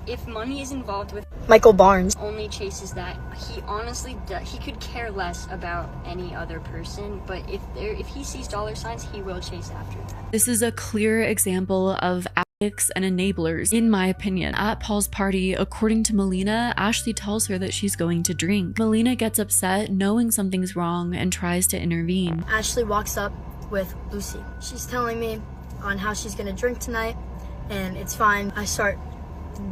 Q: if money is involved with
C: Michael Barnes,
Q: only chases that. He honestly does. He could care less about any other person, but if he sees dollar signs, he will chase after that.
H: This is a clear example of addicts and enablers, in my opinion. At Paul's party, according to Melina, Ashley tells her that she's going to drink. Melina gets upset knowing something's wrong and tries to intervene.
C: Ashley walks up with Lucy. She's telling me on how she's gonna drink tonight and it's fine. I start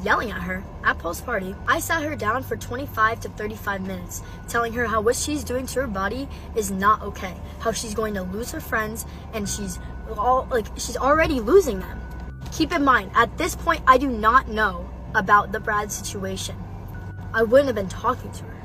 C: yelling at her at Paul's party. I sat her down for 25 to 35 minutes, telling her how what she's doing to her body is not okay, how she's going to lose her friends and she's already losing them. Keep in mind, at this point, I do not know about the Brad situation. I wouldn't have been talking to her.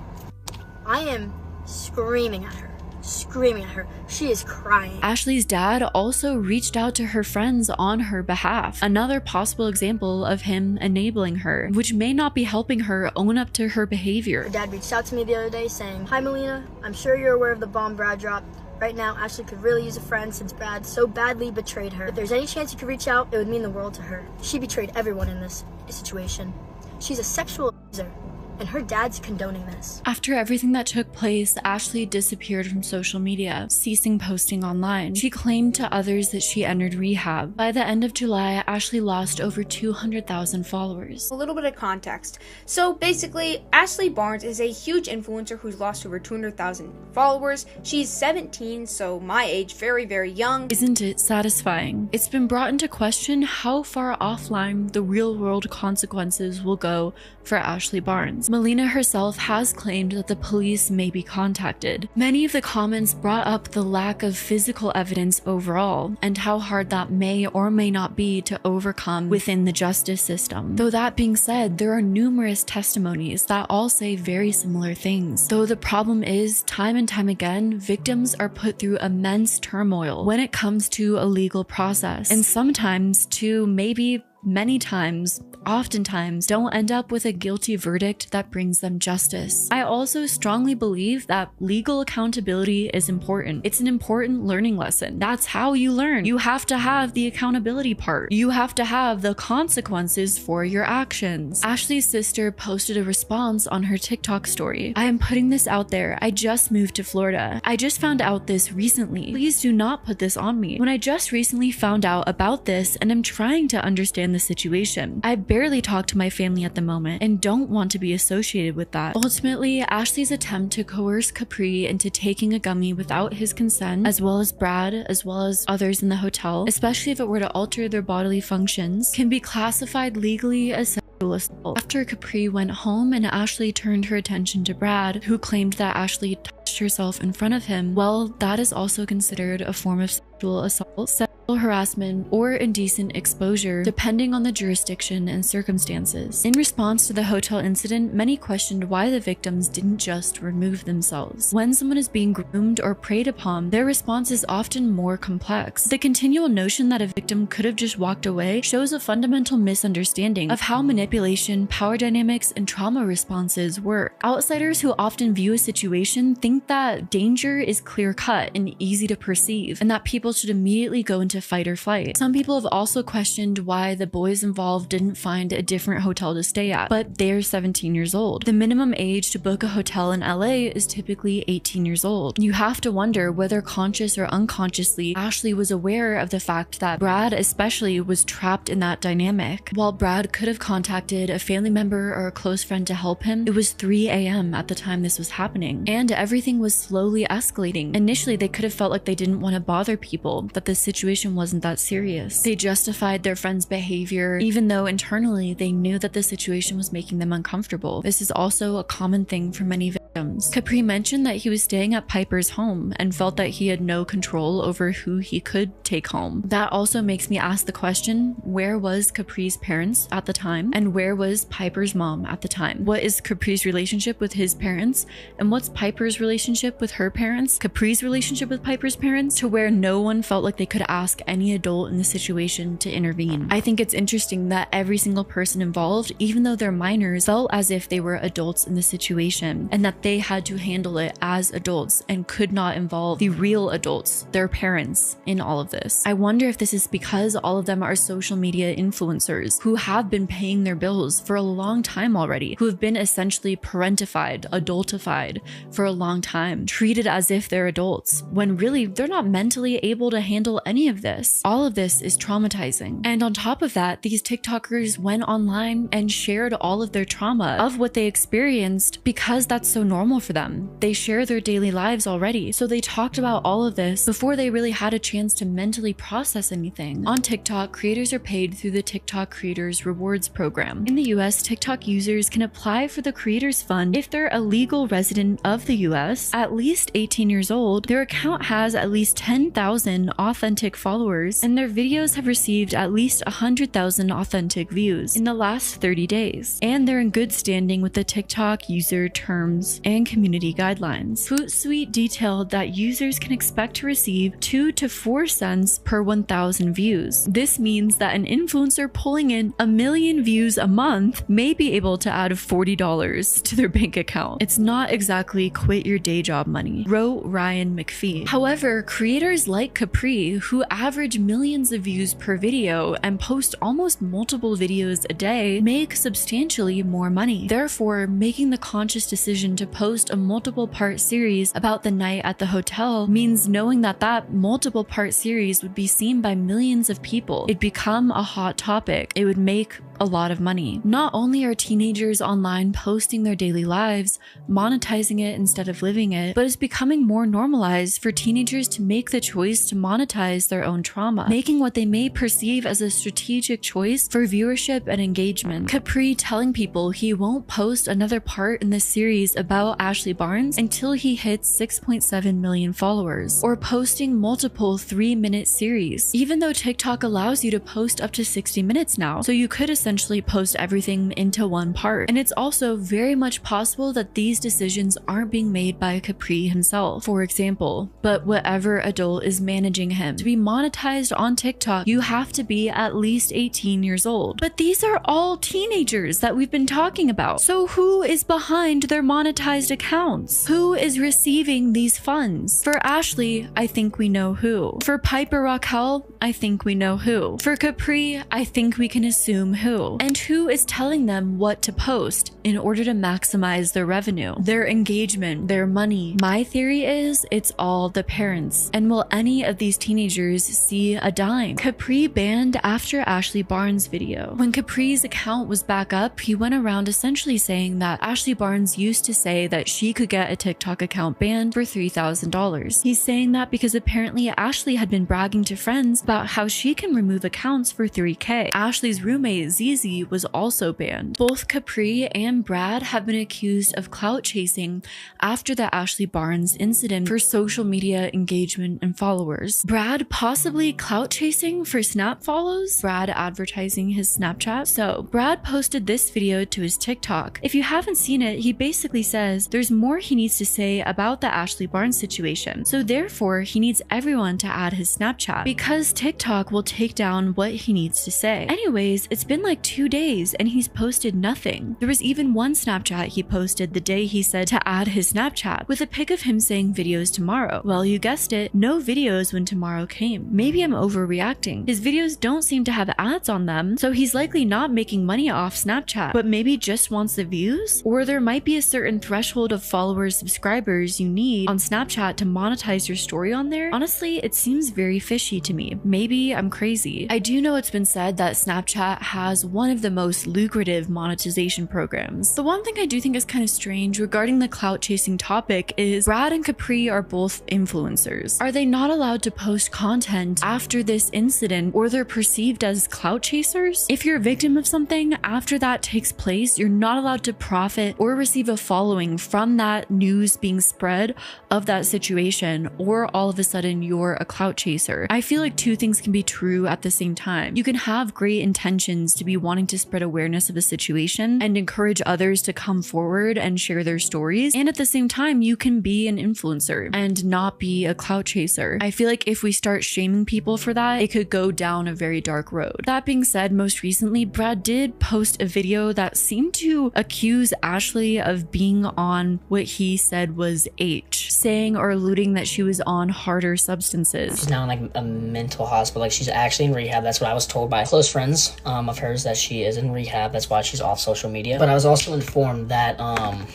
C: I am screaming at her screaming at her. She is crying.
H: Ashley's dad also reached out to her friends on her behalf. Another possible example of him enabling her, which may not be helping her own up to her behavior.
C: Her dad reached out to me the other day saying, "Hi Melina, I'm sure you're aware of the bomb Brad dropped. Right now, Ashley could really use a friend since Brad so badly betrayed her. If there's any chance you could reach out, it would mean the world to her. She betrayed everyone in this situation. She's a sexual abuser, and her dad's condoning this."
H: After everything that took place, Ashley disappeared from social media, ceasing posting online. She claimed to others that she entered rehab. By the end of July, Ashley lost over 200,000 followers.
J: A little bit of context. So basically, Ashley Barnes is a huge influencer who's lost over 200,000 followers. She's 17, so my age, very, very young.
H: Isn't it satisfying? It's been brought into question how far offline the real-world consequences will go for Ashley Barnes. Melina herself has claimed that the police may be contacted. Many of the comments brought up the lack of physical evidence overall, and how hard that may or may not be to overcome within the justice system. Though that being said, there are numerous testimonies that all say very similar things. Though the problem is, time and time again, victims are put through immense turmoil when it comes to a legal process, and sometimes to maybe many times, oftentimes, don't end up with a guilty verdict that brings them justice. I also strongly believe that legal accountability is important. It's an important learning lesson. That's how you learn. You have to have the accountability part. You have to have the consequences for your actions. Ashley's sister posted a response on her TikTok story. "I am putting this out there. I just moved to Florida. I just found out this recently. Please do not put this on me. When I just recently found out about this and am trying to understand the situation. I barely talk to my family at the moment and don't want to be associated with that." Ultimately, Ashley's attempt to coerce Capri into taking a gummy without his consent, as well as Brad, as well as others in the hotel, especially if it were to alter their bodily functions, can be classified legally as sexual assault. After Capri went home and Ashley turned her attention to Brad, who claimed that Ashley touched herself in front of him, well, that is also considered a form of sexual assault, sexual harassment, or indecent exposure, depending on the jurisdiction and circumstances. In response to the hotel incident, many questioned why the victims didn't just remove themselves. When someone is being groomed or preyed upon, their response is often more complex. The continual notion that a victim could have just walked away shows a fundamental misunderstanding of how manipulation, power dynamics, and trauma responses work. Outsiders who often view a situation think that danger is clear-cut and easy to perceive, and that people should immediately go into fight or flight. Some people have also questioned why the boys involved didn't find a different hotel to stay at, but they're 17 years old. The minimum age to book a hotel in LA is typically 18 years old. You have to wonder whether conscious or unconsciously, Ashley was aware of the fact that Brad especially was trapped in that dynamic. While Brad could have contacted a family member or a close friend to help him, it was 3 a.m. at the time this was happening, and everything was slowly escalating. Initially, they could have felt like they didn't want to bother people, that the situation wasn't that serious. They justified their friend's behavior, even though internally they knew that the situation was making them uncomfortable. This is also a common thing for many victims. Capri mentioned that he was staying at Piper's home and felt that he had no control over who he could take home. That also makes me ask the question, where was Capri's parents at the time? And where was Piper's mom at the time? What is Capri's relationship with his parents? And what's Piper's relationship with her parents? Capri's relationship with Piper's parents, to where no one felt like they could ask any adult in the situation to intervene. I think it's interesting that every single person involved, even though they're minors, felt as if they were adults in the situation, and that they had to handle it as adults and could not involve the real adults, their parents, in all of this. I wonder if this is because all of them are social media influencers who have been paying their bills for a long time already, who have been essentially parentified, adultified for a long time, treated as if they're adults, when really they're not mentally able to handle any of this. All of this is traumatizing. And on top of that, these TikTokers went online and shared all of their trauma of what they experienced because that's so normal for them. They share their daily lives already. So they talked about all of this before they really had a chance to mentally process anything. On TikTok, creators are paid through the TikTok Creators Rewards Program. In the US, TikTok users can apply for the Creators Fund if they're a legal resident of the US, at least 18 years old, their account has at least 10,000 authentic followers, and their videos have received at least 100,000 authentic views in the last 30 days. And they're in good standing with the TikTok user terms and community guidelines. Hootsuite detailed that users can expect to receive 2 to 4 cents per 1,000 views. This means that an influencer pulling in 1 million views a month may be able to add $40 to their bank account. It's not exactly quit your day job money, wrote Ryan McPhee. However, creators like Capri, who average millions of views per video and post almost multiple videos a day, make substantially more money. Therefore, making the conscious decision to post a multiple part series about the night at the hotel means knowing that that multiple part series would be seen by millions of people. It'd become a hot topic. It would make a lot of money. Not only are teenagers online posting their daily lives, monetizing it instead of living it, but it's becoming more normalized for teenagers to make the choice to monetize their own trauma, making what they may perceive as a strategic choice for viewership and engagement. Capri telling people he won't post another part in the series about Ashley Barnes until he hits 6.7 million followers, or posting multiple 3-minute series, even though TikTok allows you to post up to 60 minutes now, so you could essentially post everything into one part. And it's also very much possible that these decisions aren't being made by Capri himself, for example, but whatever adult is managing him. To be monetized on TikTok, you have to be at least 18 years old. But these are all teenagers that we've been talking about. So who is behind their monetized accounts? Who is receiving these funds? For Ashley, I think we know who. For Piper Raquel, I think we know who. For Capri, I think we can assume who. And who is telling them what to post in order to maximize their revenue, their engagement, their money? My theory is it's all the parents. And will any of these teenagers see a dime? Capri banned after Ashley Barnes' video. When Capri's account was back up, he went around essentially saying that Ashley Barnes used to say that she could get a TikTok account banned for $3,000. He's saying that because apparently Ashley had been bragging to friends about how she can remove accounts for $3K. Ashley's roommate Zizi was also banned. Both Capri and Brad have been accused of clout chasing after the Ashley Barnes incident for social media engagement and followers. Brad possibly clout chasing for Snap follows, Brad advertising his Snapchat. So Brad posted this video to his TikTok. If you haven't seen it, he basically says there's more he needs to say about the Ashley Barnes situation, so therefore he needs everyone to add his Snapchat because TikTok will take down what he needs to say. Anyways, it's been like 2 days and he's posted nothing. There was even one Snapchat he posted the day he said to add his Snapchat with a pic of him saying videos tomorrow. Well, you guessed it, no videos when tomorrow came. Maybe I'm overreacting. His videos don't seem to have ads on them, so he's likely not making money off Snapchat, but maybe just wants the views? Or there might be a certain threshold of followers, subscribers you need on Snapchat to monetize your story on there? Honestly, it seems very fishy to me. Maybe I'm crazy. I do know it's been said that Snapchat has one of the most lucrative monetization programs. The one thing I do think is kind of strange regarding the clout chasing topic is Brad and Capri are both influencers. Are they not allowed to post content after this incident, or they're perceived as clout chasers? If you're a victim of something, after that takes place, you're not allowed to profit or receive a following from that news being spread of that situation, or all of a sudden you're a clout chaser. I feel like two things can be true at the same time. You can have great intentions to be wanting to spread awareness of a situation and encourage others to come forward and share their stories, and at the same time you can be an influencer and not be a clout chaser. I feel like if we start shaming people for that, it could go down a very dark road. That being said, most recently Brad did post a video that seemed to accuse Ashley of being on what he said was H, saying or alluding that she was on harder substances.
F: She's now in like a mental hospital. Like she's actually in rehab. That's what I was told by close friends of hers, that she is in rehab. That's why she's off social media. But I was also informed that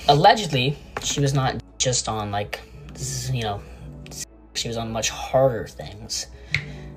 F: allegedly she was not just on like, you know, she was on much harder things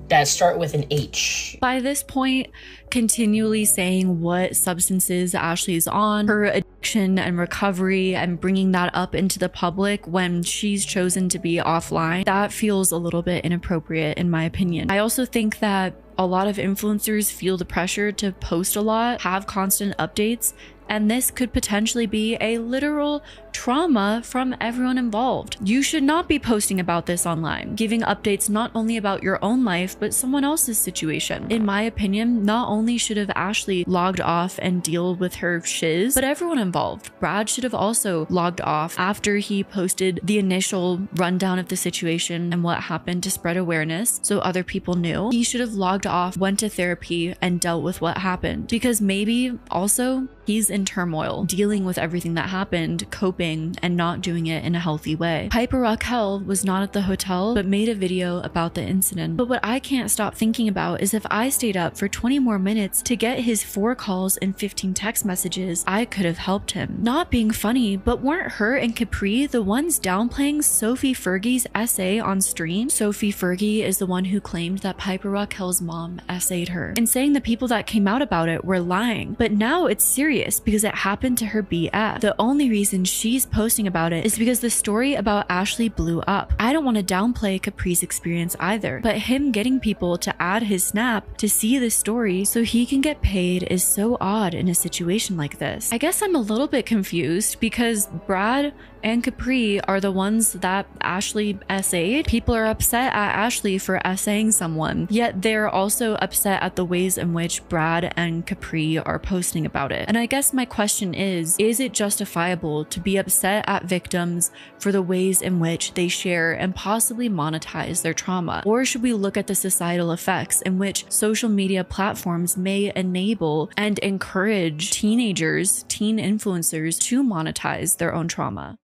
F: that start with an H.
H: By this point, continually saying what substances Ashley's on, her addiction and recovery, and bringing that up into the public when she's chosen to be offline, that feels a little bit inappropriate in my opinion. I also think that a lot of influencers feel the pressure to post a lot, have constant updates, and this could potentially be a literal trauma from everyone involved. You should not be posting about this online, giving updates not only about your own life, but someone else's situation. In my opinion, not only should have Ashley logged off and deal with her shiz, but everyone involved. Brad should have also logged off after he posted the initial rundown of the situation and what happened to spread awareness so other people knew. He should have logged off, went to therapy, and dealt with what happened, because maybe also he's in turmoil, dealing with everything that happened, coping, and not doing it in a healthy way. Piper Raquel was not at the hotel, but made a video about the incident. But what I can't stop thinking about is if I stayed up for 20 more minutes to get his 4 calls and 15 text messages, I could have helped him. Not being funny, but weren't her and Capri the ones downplaying Sophie Fergie's essay on stream? Sophie Fergie is the one who claimed that Piper Raquel's mom essayed her, and saying the people that came out about it were lying. But now it's serious because it happened to her BF. The only reason she's posting about it is because the story about Ashley blew up. I don't want to downplay Capri's experience either, but him getting people to add his snap to see the story so he can get paid is so odd in a situation like this. I guess I'm a little bit confused because Brad and Capri are the ones that Ashley essayed. People are upset at Ashley for essaying someone, yet they're also upset at the ways in which Brad and Capri are posting about it. And I guess my question is it justifiable to be upset at victims for the ways in which they share and possibly monetize their trauma? Or should we look at the societal effects in which social media platforms may enable and encourage teenagers, teen influencers to monetize their own trauma?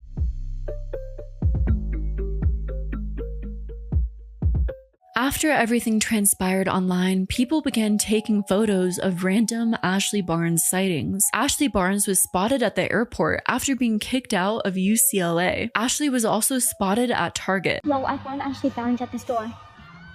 H: After everything transpired online, people began taking photos of random Ashley Barnes sightings. Ashley Barnes was spotted at the airport after being kicked out of UCLA. Ashley was also spotted at Target.
K: Yo, I found Ashley Barnes at the store.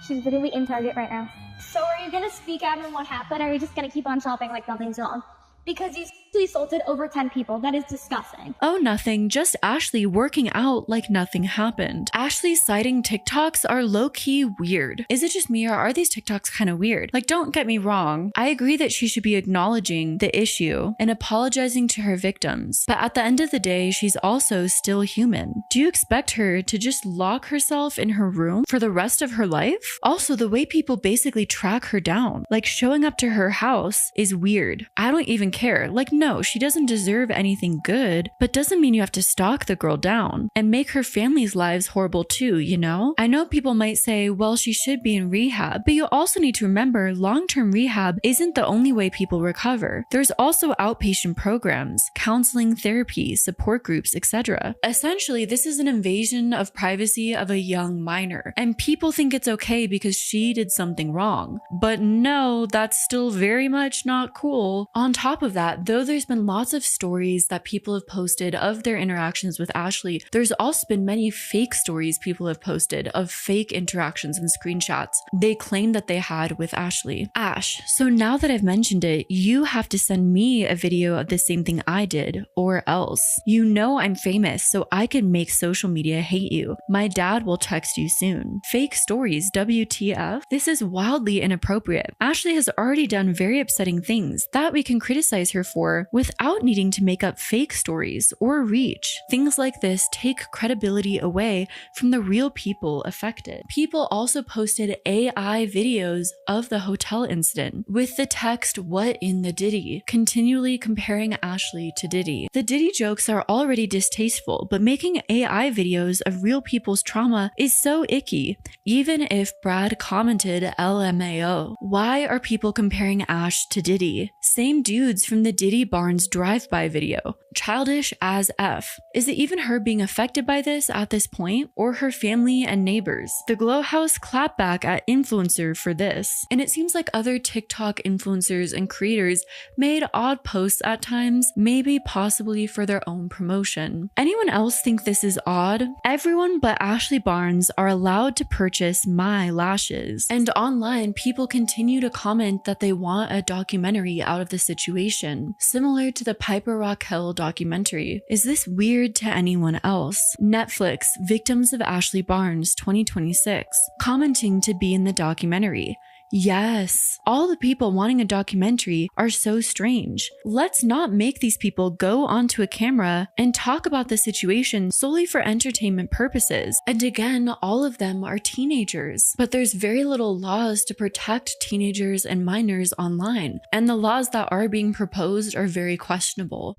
K: She's literally in Target right now. So are you gonna speak out on what happened, or are you just gonna keep on shopping like nothing's wrong? Because he's assaulted over 10 people. That is disgusting.
H: Oh, nothing. Just Ashley working out like nothing happened. Ashley's citing TikToks are low-key weird. Is it just me, or are these TikToks kind of weird? Like, don't get me wrong. I agree that she should be acknowledging the issue and apologizing to her victims. But at the end of the day, she's also still human. Do you expect her to just lock herself in her room for the rest of her life? Also, the way people basically track her down, like showing up to her house, is weird. I don't even care. Like, no, she doesn't deserve anything good, but doesn't mean you have to stalk the girl down and make her family's lives horrible too, you know? I know people might say, well, she should be in rehab, but you also need to remember long-term rehab isn't the only way people recover. There's also outpatient programs, counseling, therapy, support groups, etc. Essentially, this is an invasion of privacy of a young minor, and people think it's okay because she did something wrong. But no, that's still very much not cool. On top of that, though there's been lots of stories that people have posted of their interactions with Ashley, there's also been many fake stories people have posted of fake interactions and screenshots they claim that they had with Ashley. Ash, so now that I've mentioned it, you have to send me a video of the same thing I did, or else. You know I'm famous, so I can make social media hate you. My dad will text you soon. Fake stories, WTF? This is wildly inappropriate. Ashley has already done very upsetting things that we can criticize her for without needing to make up fake stories or reach. Things like this take credibility away from the real people affected. People also posted AI videos of the hotel incident with the text, "What in the Diddy?" continually comparing Ashley to Diddy. The Diddy jokes are already distasteful, but making AI videos of real people's trauma is so icky, even if Brad commented LMAO. Why are people comparing Ash to Diddy? Same dudes from the Diddy Barnes drive-by video. Childish as F. Is it even her being affected by this at this point, or her family and neighbors? The Glow House clapped back at influencer for this, and it seems like other TikTok influencers and creators made odd posts at times, maybe possibly for their own promotion. Anyone else think this is odd? Everyone but Ashley Barnes are allowed to purchase my lashes, and online people continue to comment that they want a documentary out of the situation, similar to the Piper Raquel documentary. Is this weird to anyone else? Netflix, Victims of Ashley Barnes 2026, commenting to be in the documentary. Yes, all the people wanting a documentary are so strange. Let's not make these people go onto a camera and talk about the situation solely for entertainment purposes. And again, all of them are teenagers. But there's very little laws to protect teenagers and minors online, and the laws that are being proposed are very questionable.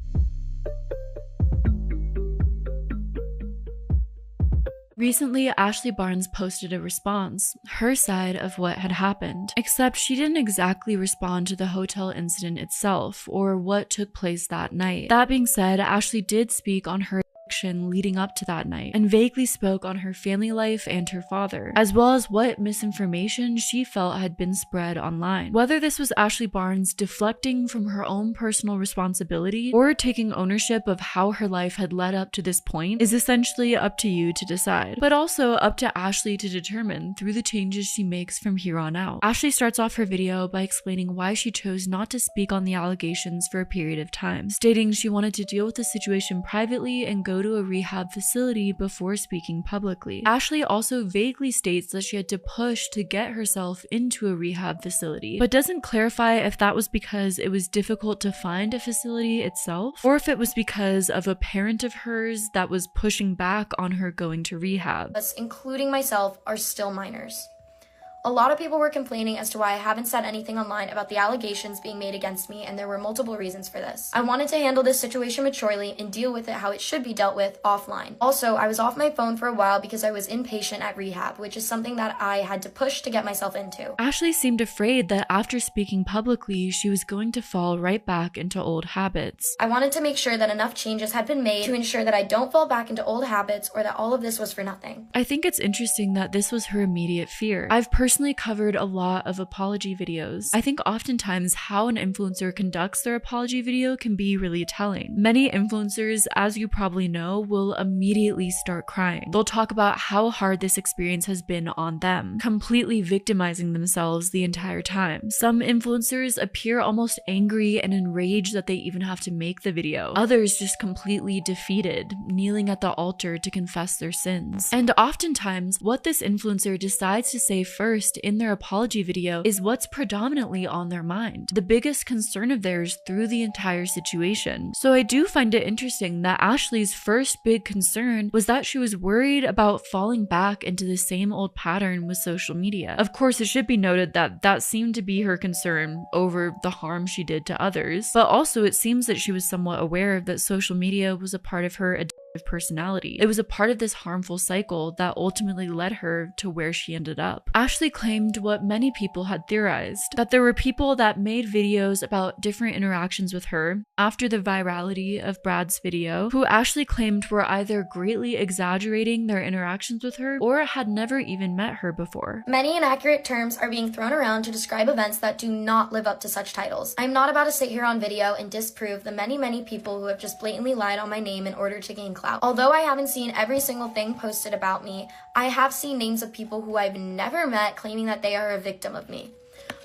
H: Recently, Ashley Barnes posted a response, her side of what had happened, except she didn't exactly respond to the hotel incident itself or what took place that night. That being said, Ashley did speak on her leading up to that night and vaguely spoke on her family life and her father, as well as what misinformation she felt had been spread online. Whether this was Ashley Barnes deflecting from her own personal responsibility or taking ownership of how her life had led up to this point is essentially up to you to decide, but also up to Ashley to determine through the changes she makes from here on out. Ashley starts off her video by explaining why she chose not to speak on the allegations for a period of time, stating she wanted to deal with the situation privately and go to a rehab facility before speaking publicly. Ashley also vaguely states that she had to push to get herself into a rehab facility, but doesn't clarify if that was because it was difficult to find a facility itself, or if it was because of a parent of hers that was pushing back on her going to rehab.
I: Us, including myself, are still minors. A lot of people were complaining as to why I haven't said anything online about the allegations being made against me, and there were multiple reasons for this. I wanted to handle this situation maturely and deal with it how it should be dealt with offline. Also, I was off my phone for a while because I was inpatient at rehab, which is something that I had to push to get myself into.
H: Ashley seemed afraid that after speaking publicly, she was going to fall right back into old habits.
I: I wanted to make sure that enough changes had been made to ensure that I don't fall back into old habits or that all of this was for nothing.
H: I think it's interesting that this was her immediate fear. I've personally covered a lot of apology videos. I think oftentimes how an influencer conducts their apology video can be really telling. Many influencers, as you probably know, will immediately start crying. They'll talk about how hard this experience has been on them, completely victimizing themselves the entire time. Some influencers appear almost angry and enraged that they even have to make the video. Others just completely defeated, kneeling at the altar to confess their sins. And oftentimes, what this influencer decides to say first in their apology video is what's predominantly on their mind, the biggest concern of theirs through the entire situation. So I do find it interesting that Ashley's first big concern was that she was worried about falling back into the same old pattern with social media. Of course, it should be noted that that seemed to be her concern over the harm she did to others, but also it seems that she was somewhat aware that social media was a part of her personality. It was a part of this harmful cycle that ultimately led her to where she ended up. Ashley claimed what many people had theorized, that there were people that made videos about different interactions with her after the virality of Brad's video, who Ashley claimed were either greatly exaggerating their interactions with her or had never even met her before.
I: Many inaccurate terms are being thrown around to describe events that do not live up to such titles. I'm not about to sit here on video and disprove the many people who have just blatantly lied on my name in order to gain clout. Although I haven't seen every single thing posted about me, I have seen names of people who I've never met claiming that they are a victim of me.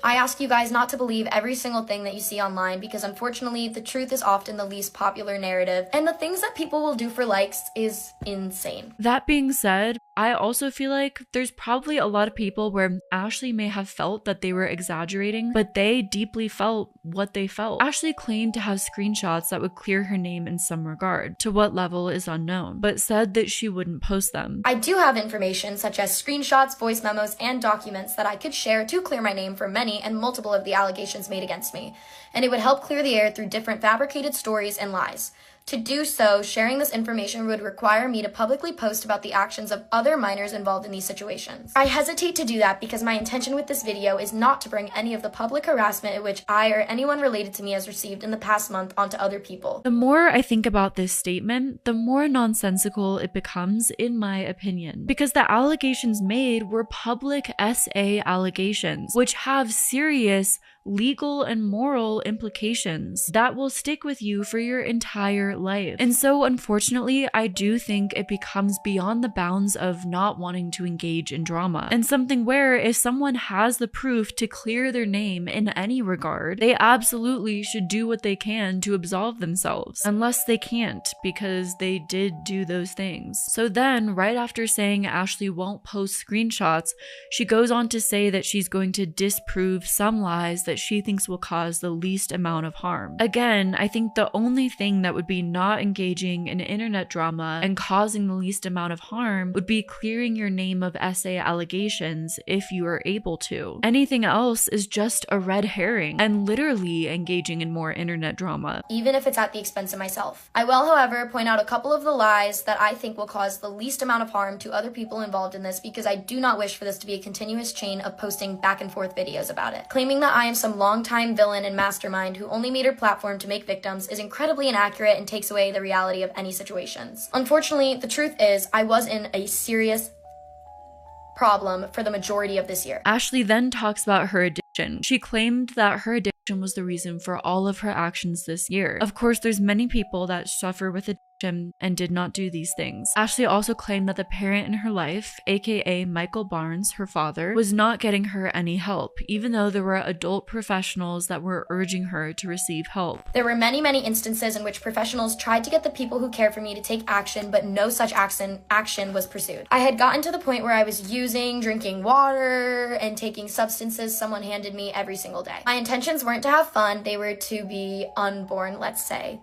I: I ask you guys not to believe every single thing that you see online because unfortunately the truth is often the least popular narrative, and the things that people will do for likes is insane.
H: That being said, I also feel like there's probably a lot of people where Ashley may have felt that they were exaggerating, but they deeply felt what they felt. Ashley claimed to have screenshots that would clear her name in some regard, to what level is unknown, but said that she wouldn't post them.
I: I do have information such as screenshots, voice memos, and documents that I could share to clear my name for many and multiple of the allegations made against me, and it would help clear the air through different fabricated stories and lies. To do so, sharing this information would require me to publicly post about the actions of other minors involved in these situations. I hesitate to do that because my intention with this video is not to bring any of the public harassment in which I or anyone related to me has received in the past month onto other people.
H: The more I think about this statement, the more nonsensical it becomes, in my opinion, because the allegations made were public SA allegations, which have serious legal and moral implications that will stick with you for your entire smart life. And so unfortunately, I do think it becomes beyond the bounds of not wanting to engage in drama, and something where if someone has the proof to clear their name in any regard, they absolutely should do what they can to absolve themselves, unless they can't because they did do those things. So then, right after saying Ashley won't post screenshots, she goes on to say that she's going to disprove some lies that she thinks will cause the least amount of harm. Again, I think the only thing that would be not engaging in internet drama and causing the least amount of harm would be clearing your name of essay allegations if you are able to. Anything else is just a red herring and literally engaging in more internet drama,
I: even if it's at the expense of myself. I will, however, point out a couple of the lies that I think will cause the least amount of harm to other people involved in this, because I do not wish for this to be a continuous chain of posting back and forth videos about it. Claiming that I am some longtime villain and mastermind who only made her platform to make victims is incredibly inaccurate and takes away the reality of any situations. Unfortunately, the truth is I was in a serious problem for the majority of this year.
H: Ashley then talks about her addiction. She claimed that her addiction was the reason for all of her actions this year. Of course, there's many people that suffer with addiction and did not do these things. Ashley also claimed that the parent in her life, aka Michael Barnes, her father, was not getting her any help, even though there were adult professionals that were urging her to receive help.
I: There were many instances in which professionals tried to get the people who cared for me to take action, but no such action was pursued. I had gotten to the point where I was using, drinking water, and taking substances someone handed me every single day. My intentions weren't to have fun, they were to be unborn, let's say,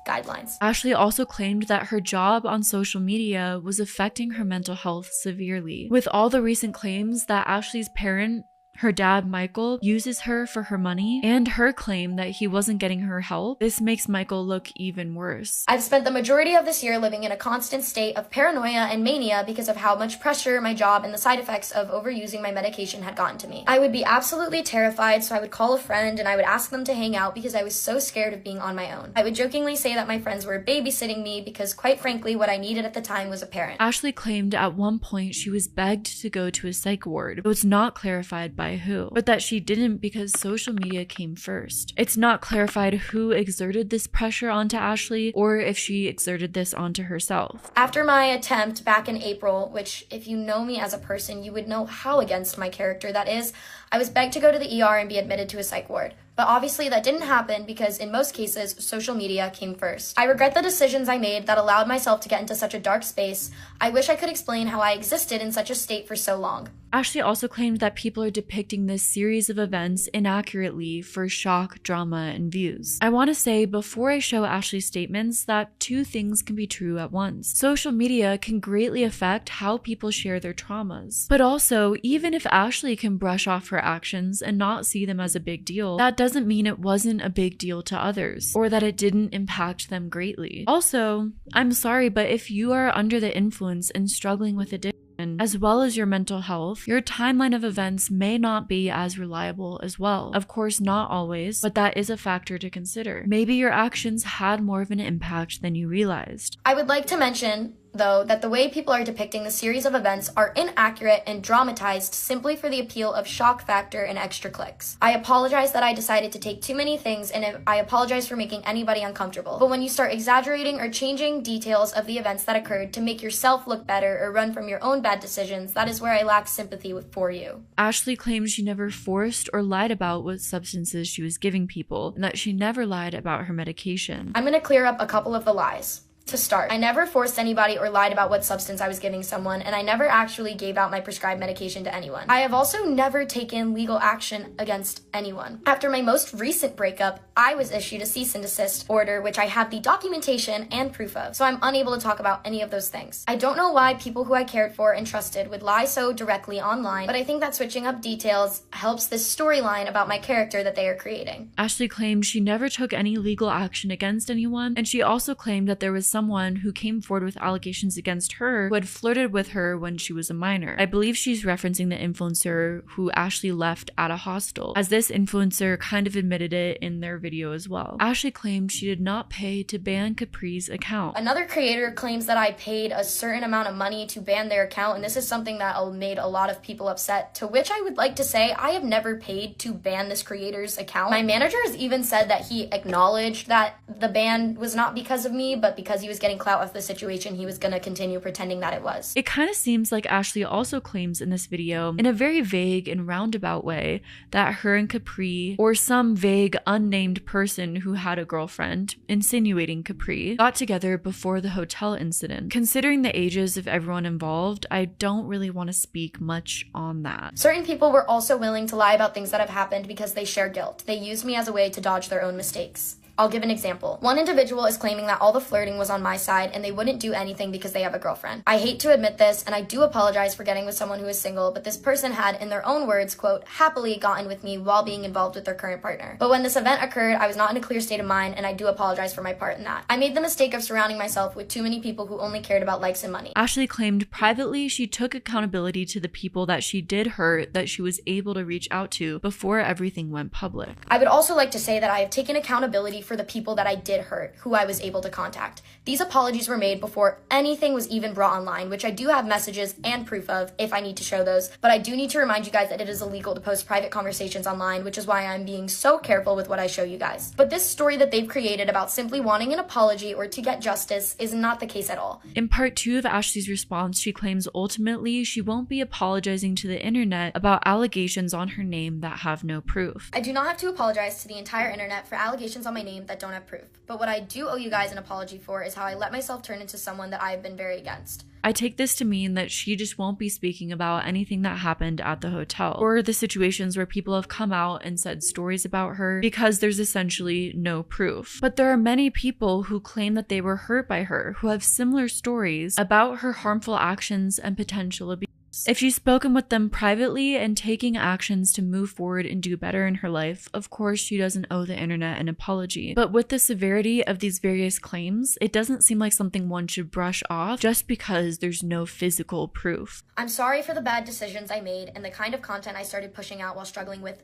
I: guidelines.
H: Ashley also claimed that her job on social media was affecting her mental health severely. With all the recent claims that Ashley's parent, her dad Michael, uses her for her money, and her claim that he wasn't getting her help, this makes Michael look even worse.
I: I've spent the majority of this year living in a constant state of paranoia and mania because of how much pressure my job and the side effects of overusing my medication had gotten to me. I would be absolutely terrified, so I would call a friend and I would ask them to hang out because I was so scared of being on my own. I would jokingly say that my friends were babysitting me because, quite frankly, what I needed at the time was a parent.
H: Ashley claimed at one point she was begged to go to a psych ward, though it's not clarified by who, but that she didn't because social media came first. It's not clarified who exerted this pressure onto Ashley or if she exerted this onto herself.
I: After my attempt back in April, which if you know me as a person, you would know how against my character that is, I was begged to go to the ER and be admitted to a psych ward. But obviously that didn't happen because in most cases, social media came first. I regret the decisions I made that allowed myself to get into such a dark space. I wish I could explain how I existed in such a state for so long.
H: Ashley also claimed that people are depicting this series of events inaccurately for shock, drama, and views. I want to say before I show Ashley's statements that two things can be true at once. Social media can greatly affect how people share their traumas. But also, even if Ashley can brush off her actions and not see them as a big deal, that doesn't mean it wasn't a big deal to others, or that it didn't impact them greatly. Also, I'm sorry, but if you are under the influence and struggling with addiction, as well as your mental health, your timeline of events may not be as reliable as well. Of course, not always, but that is a factor to consider. Maybe your actions had more of an impact than you realized.
I: I would like to mention, though, that the way people are depicting the series of events are inaccurate and dramatized simply for the appeal of shock factor and extra clicks. I apologize that I decided to take too many things, and I apologize for making anybody uncomfortable. But when you start exaggerating or changing details of the events that occurred to make yourself look better or run from your own bad decisions, that is where I lack sympathy for you.
H: Ashley claims she never forced or lied about what substances she was giving people, and that she never lied about her medication.
I: I'm gonna clear up a couple of the lies. To start, I never forced anybody or lied about what substance I was giving someone, and I never actually gave out my prescribed medication to anyone. I have also never taken legal action against anyone. After my most recent breakup, I was issued a cease and desist order, which I have the documentation and proof of, so I'm unable to talk about any of those things. I don't know why people who I cared for and trusted would lie so directly online, but I think that switching up details helps this storyline about my character that they are creating.
H: Ashley claimed she never took any legal action against anyone, and she also claimed that there was some someone who came forward with allegations against her who had flirted with her when she was a minor. I believe she's referencing the influencer who Ashley left at a hostel, as this influencer kind of admitted it in their video as well. Ashley claimed she did not pay to ban Capri's account.
I: Another creator claims that I paid a certain amount of money to ban their account, and this is something that made a lot of people upset, to which I would like to say I have never paid to ban this creator's account. My manager has even said that he acknowledged that the ban was not because of me, but because he was getting clout off the situation, he was gonna continue pretending that it was.
H: It kind of seems like Ashley also claims in this video, in a very vague and roundabout way, that her and Capri, or some vague unnamed person who had a girlfriend, insinuating Capri, got together before the hotel incident. Considering the ages of everyone involved, I don't really want to speak much on that.
I: Certain people were also willing to lie about things that have happened because they share guilt. They used me as a way to dodge their own mistakes. I'll give an example. One individual is claiming that all the flirting was on my side and they wouldn't do anything because they have a girlfriend. I hate to admit this, and I do apologize for getting with someone who is single, but this person had, in their own words, quote, happily gotten with me while being involved with their current partner. But when this event occurred, I was not in a clear state of mind, and I do apologize for my part in that. I made the mistake of surrounding myself with too many people who only cared about likes and money.
H: Ashley claimed privately she took accountability to the people that she did hurt that she was able to reach out to before everything went public.
I: I would also like to say that I have taken accountability for the people that I did hurt, who I was able to contact. These apologies were made before anything was even brought online, which I do have messages and proof of if I need to show those, but I do need to remind you guys that it is illegal to post private conversations online, which is why I'm being so careful with what I show you guys. But this story that they've created about simply wanting an apology or to get justice is not the case at all.
H: In part 2 of Ashley's response, she claims ultimately she won't be apologizing to the internet about allegations on her name that have no proof.
I: I do not have to apologize to the entire internet for allegations on my name that don't have proof, but what I do owe you guys an apology for is how I let myself turn into someone that I have been very against.
H: I take this to mean that she just won't be speaking about anything that happened at the hotel, or the situations where people have come out and said stories about her, because there's essentially no proof. But there are many people who claim that they were hurt by her, who have similar stories about her harmful actions and potential abuse. If she's spoken with them privately and taking actions to move forward and do better in her life, of course she doesn't owe the internet an apology. But with the severity of these various claims, it doesn't seem like something one should brush off just because there's no physical proof.
I: I'm sorry for the bad decisions I made and the kind of content I started pushing out while struggling with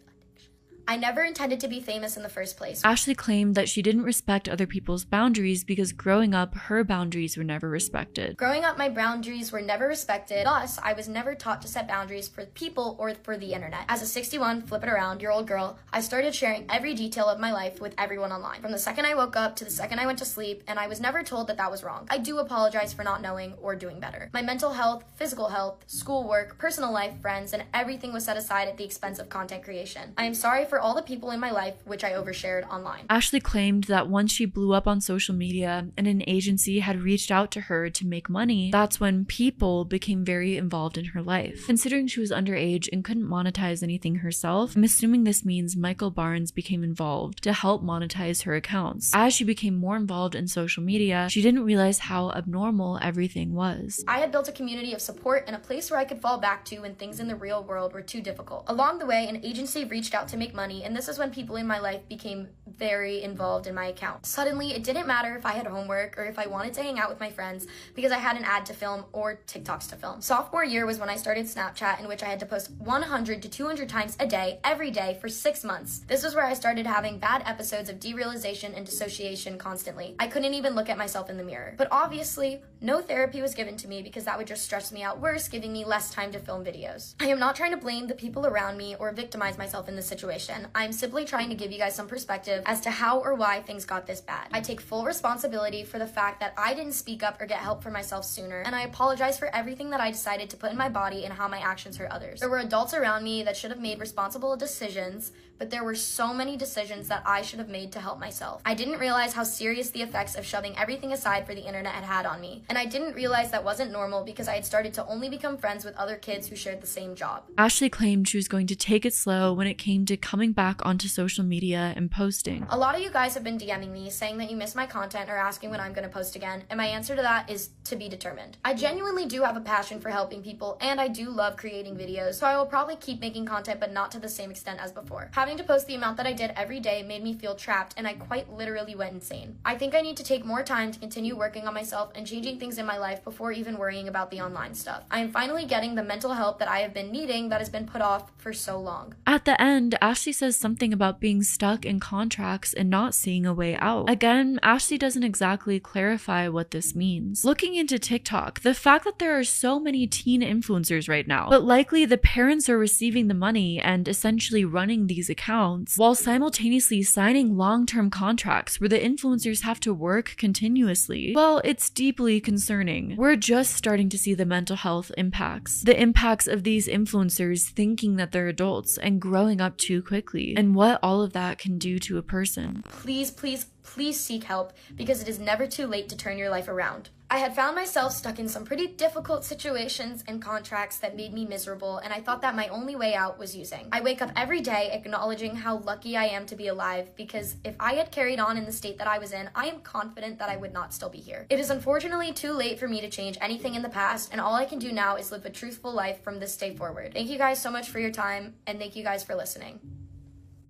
I: I never intended to be famous in the first place.
H: Ashley claimed that she didn't respect other people's boundaries because growing up, her boundaries were never respected.
I: Growing up, my boundaries were never respected. Thus, I was never taught to set boundaries for people or for the internet. As a 61, flip it around, year old girl, I started sharing every detail of my life with everyone online. From the second I woke up to the second I went to sleep, and I was never told that that was wrong. I do apologize for not knowing or doing better. My mental health, physical health, schoolwork, personal life, friends, and everything was set aside at the expense of content creation. I am sorry for all the people in my life which I overshared online.
H: Ashley claimed that once she blew up on social media and an agency had reached out to her to make money, that's when people became very involved in her life. Considering she was underage and couldn't monetize anything herself, I'm assuming this means Michael Barnes became involved to help monetize her accounts. As she became more involved in social media, she didn't realize how abnormal everything was.
I: I had built a community of support and a place where I could fall back to when things in the real world were too difficult. Along the way, an agency reached out to make money, and this is when people in my life became very involved in my account. Suddenly, it didn't matter if I had homework or if I wanted to hang out with my friends because I had an ad to film or TikToks to film. Sophomore year was when I started Snapchat, in which I had to post 100 to 200 times a day, every day, for 6 months. This was where I started having bad episodes of derealization and dissociation constantly. I couldn't even look at myself in the mirror. But obviously, no therapy was given to me because that would just stress me out worse, giving me less time to film videos. I am not trying to blame the people around me or victimize myself in this situation. I'm simply trying to give you guys some perspective as to how or why things got this bad. I take full responsibility for the fact that I didn't speak up or get help for myself sooner, and I apologize for everything that I decided to put in my body and how my actions hurt others. There were adults around me that should have made responsible decisions, but there were so many decisions that I should have made to help myself. I didn't realize how serious the effects of shoving everything aside for the internet had on me. And I didn't realize that wasn't normal because I had started to only become friends with other kids who shared the same job.
H: Ashley claimed she was going to take it slow when it came to coming back onto social media and posting.
I: A lot of you guys have been DMing me saying that you miss my content or asking when I'm going to post again, and my answer to that is to be determined. I genuinely do have a passion for helping people, and I do love creating videos, so I will probably keep making content, but not to the same extent as before. Having to post the amount that I did every day made me feel trapped, and I quite literally went insane. I think I need to take more time to continue working on myself and changing things in my life before even worrying about the online stuff. I am finally getting the mental help that I have been needing that has been put off for so long.
H: At the end, Ashley says something about being stuck in contracts and not seeing a way out. Again, Ashley doesn't exactly clarify what this means. Looking into TikTok, the fact that there are so many teen influencers right now, but likely the parents are receiving the money and essentially running these accounts while simultaneously signing long-term contracts where the influencers have to work continuously. Well, it's deeply concerning. We're just starting to see the mental health impacts. The impacts of these influencers thinking that they're adults and growing up too quickly, and what all of that can do to a person.
I: Please, please, please seek help because it is never too late to turn your life around. I had found myself stuck in some pretty difficult situations and contracts that made me miserable, and I thought that my only way out was using. I wake up every day acknowledging how lucky I am to be alive, because if I had carried on in the state that I was in, I am confident that I would not still be here. It is unfortunately too late for me to change anything in the past, and all I can do now is live a truthful life from this day forward. Thank you guys so much for your time, and thank you guys for listening.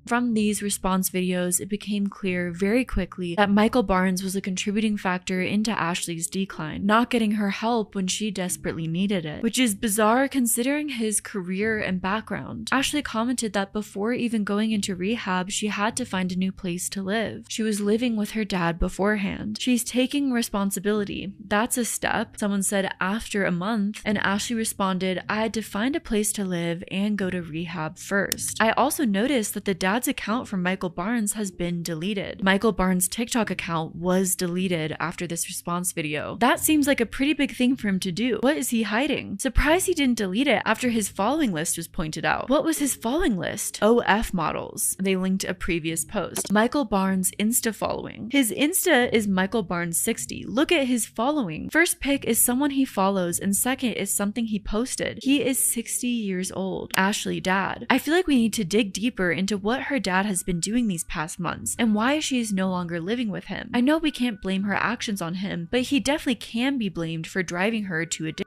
H: From these response videos, it became clear very quickly that Michael Barnes was a contributing factor into Ashley's decline, not getting her help when she desperately needed it, which is bizarre considering his career and background. Ashley commented that before even going into rehab, she had to find a new place to live. She was living with her dad beforehand. She's taking responsibility. That's a step. Someone said after a month, and Ashley responded, I had to find a place to live and go to rehab first. I also noticed that the dad's account from Michael Barnes has been deleted. Michael Barnes' TikTok account was deleted after this response video. That seems like a pretty big thing for him to do. What is he hiding? Surprised he didn't delete it after his following list was pointed out. What was his following list? OF models. They linked a previous post. Michael Barnes Insta following. His Insta is Michael Barnes 60. Look at his following. First pick is someone he follows, and second is something he posted. He is 60 years old. Ashley dad. I feel like we need to dig deeper into what her dad has been doing these past months and why she is no longer living with him. I know we can't blame her actions on him, but he definitely can be blamed for driving her to addiction.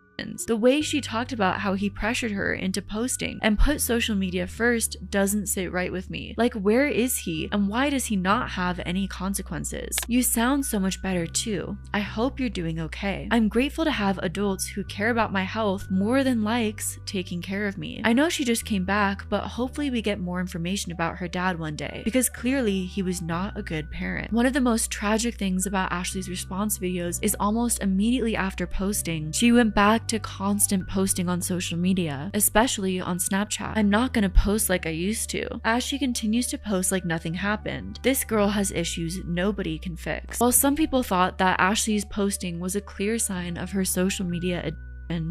H: The way she talked about how he pressured her into posting and put social media first doesn't sit right with me. Like, where is he and why does he not have any consequences? You sound so much better too. I hope you're doing okay. I'm grateful to have adults who care about my health more than likes taking care of me. I know she just came back, but hopefully we get more information about her dad one day, because clearly he was not a good parent. One of the most tragic things about Ashley's response videos is almost immediately after posting, she went back to constant posting on social media, especially on Snapchat. I'm not gonna post like I used to, as she continues to post like nothing happened. This girl has issues nobody can fix. While some people thought that Ashley's posting was a clear sign of her social media addiction,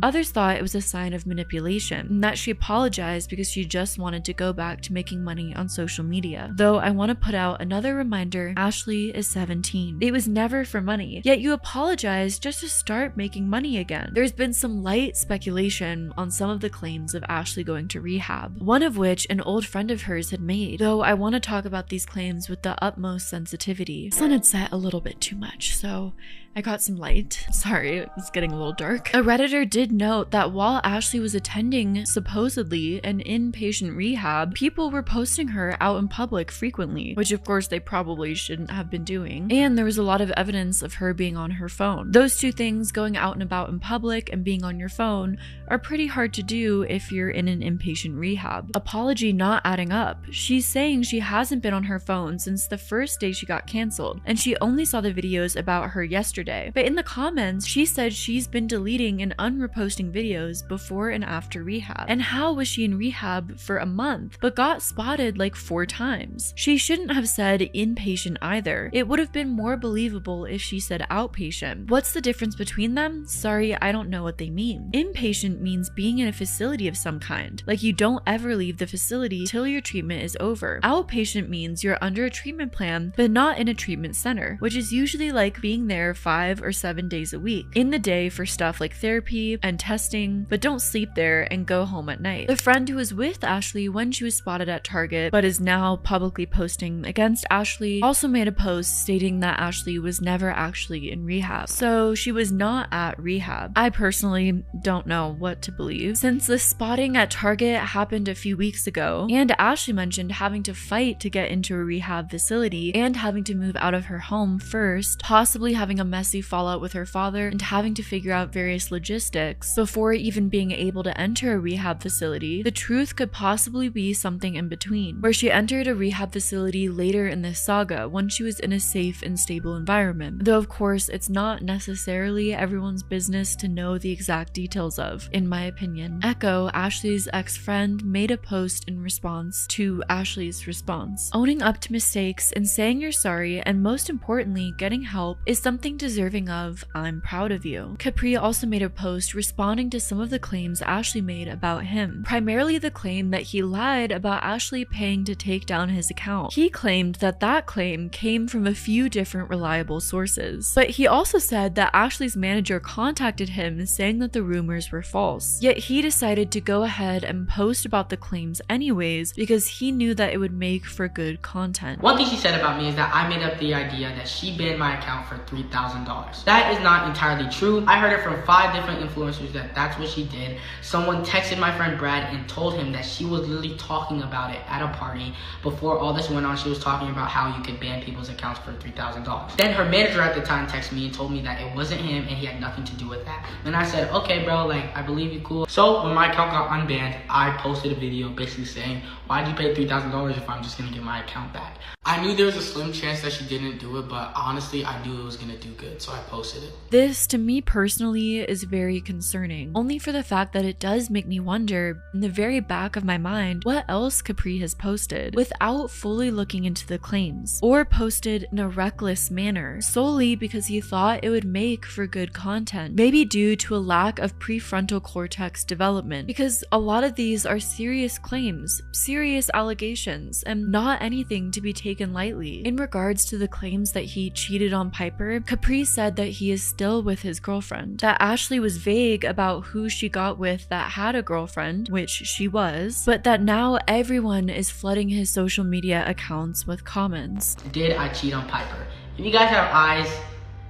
H: others thought it was a sign of manipulation, and that she apologized because she just wanted to go back to making money on social media. Though I want to put out another reminder, Ashley is 17. It was never for money, yet you apologized just to start making money again. There's been some light speculation on some of the claims of Ashley going to rehab, one of which an old friend of hers had made, though I want to talk about these claims with the utmost sensitivity. The sun had set a little bit too much, so I got some light. Sorry, it's getting a little dark. A Redditor did note that while Ashley was attending supposedly an inpatient rehab, people were posting her out in public frequently, which of course they probably shouldn't have been doing. And there was a lot of evidence of her being on her phone. Those two things, going out and about in public and being on your phone, are pretty hard to do if you're in an inpatient rehab. Apology not adding up. She's saying she hasn't been on her phone since the first day she got canceled, and she only saw the videos about her yesterday. But in the comments, she said she's been deleting an everyone were posting videos before and after rehab. And how was she in rehab for a month, but got spotted like 4 times? She shouldn't have said inpatient either. It would have been more believable if she said outpatient. What's the difference between them? Sorry, I don't know what they mean. Inpatient means being in a facility of some kind, like you don't ever leave the facility till your treatment is over. Outpatient means you're under a treatment plan, but not in a treatment center, which is usually like being there 5 or 7 days a week in the day for stuff like therapy and testing, but don't sleep there and go home at night. The friend who was with Ashley when she was spotted at Target, but is now publicly posting against Ashley, also made a post stating that Ashley was never actually in rehab. So she was not at rehab. I personally don't know what to believe, since the spotting at Target happened a few weeks ago, and Ashley mentioned having to fight to get into a rehab facility and having to move out of her home first, possibly having a messy fallout with her father and having to figure out various logistics before even being able to enter a rehab facility. The truth could possibly be something in between, where she entered a rehab facility later in this saga when she was in a safe and stable environment, though of course it's not necessarily everyone's business to know the exact details of, in my opinion. Echo, Ashley's ex-friend, made a post in response to Ashley's response. Owning up to mistakes and saying you're sorry, and most importantly getting help, is something deserving of "I'm proud of you." Capri also made a post responding to some of the claims Ashley made about him, primarily the claim that he lied about Ashley paying to take down his account. He claimed that that claim came from a few different reliable sources, but he also said that Ashley's manager contacted him saying that the rumors were false. Yet he decided to go ahead and post about the claims anyways because he knew that it would make for good content.
L: One thing she said about me is that I made up the idea that she banned my account for $3,000. That is not entirely true. I heard it from 5 different influencers that that's what she did. Someone texted my friend Brad and told him that she was literally talking about it at a party. Before all this went on, she was talking about how you could ban people's accounts for $3,000. Then her manager at the time texted me and told me that it wasn't him and he had nothing to do with that. And I said, okay bro, like I believe you, cool. So when my account got unbanned, I posted a video basically saying, why'd you pay $3,000 if I'm just gonna get my account back? I knew there was a slim chance that she didn't do it, but honestly I knew it was gonna do good, so I posted it.
H: This, to me personally, is very concerning, only for the fact that it does make me wonder, in the very back of my mind, what else Capri has posted, without fully looking into the claims, or posted in a reckless manner, solely because he thought it would make for good content, maybe due to a lack of prefrontal cortex development, because a lot of these are serious claims, serious allegations, and not anything to be taken lightly. In regards to the claims that he cheated on Piper, Capri said that he is still with his girlfriend, that Ashley was vague about who she got with that had a girlfriend, which she was, but that now everyone is flooding his social media accounts with comments.
L: Did I cheat on Piper? If you guys have eyes,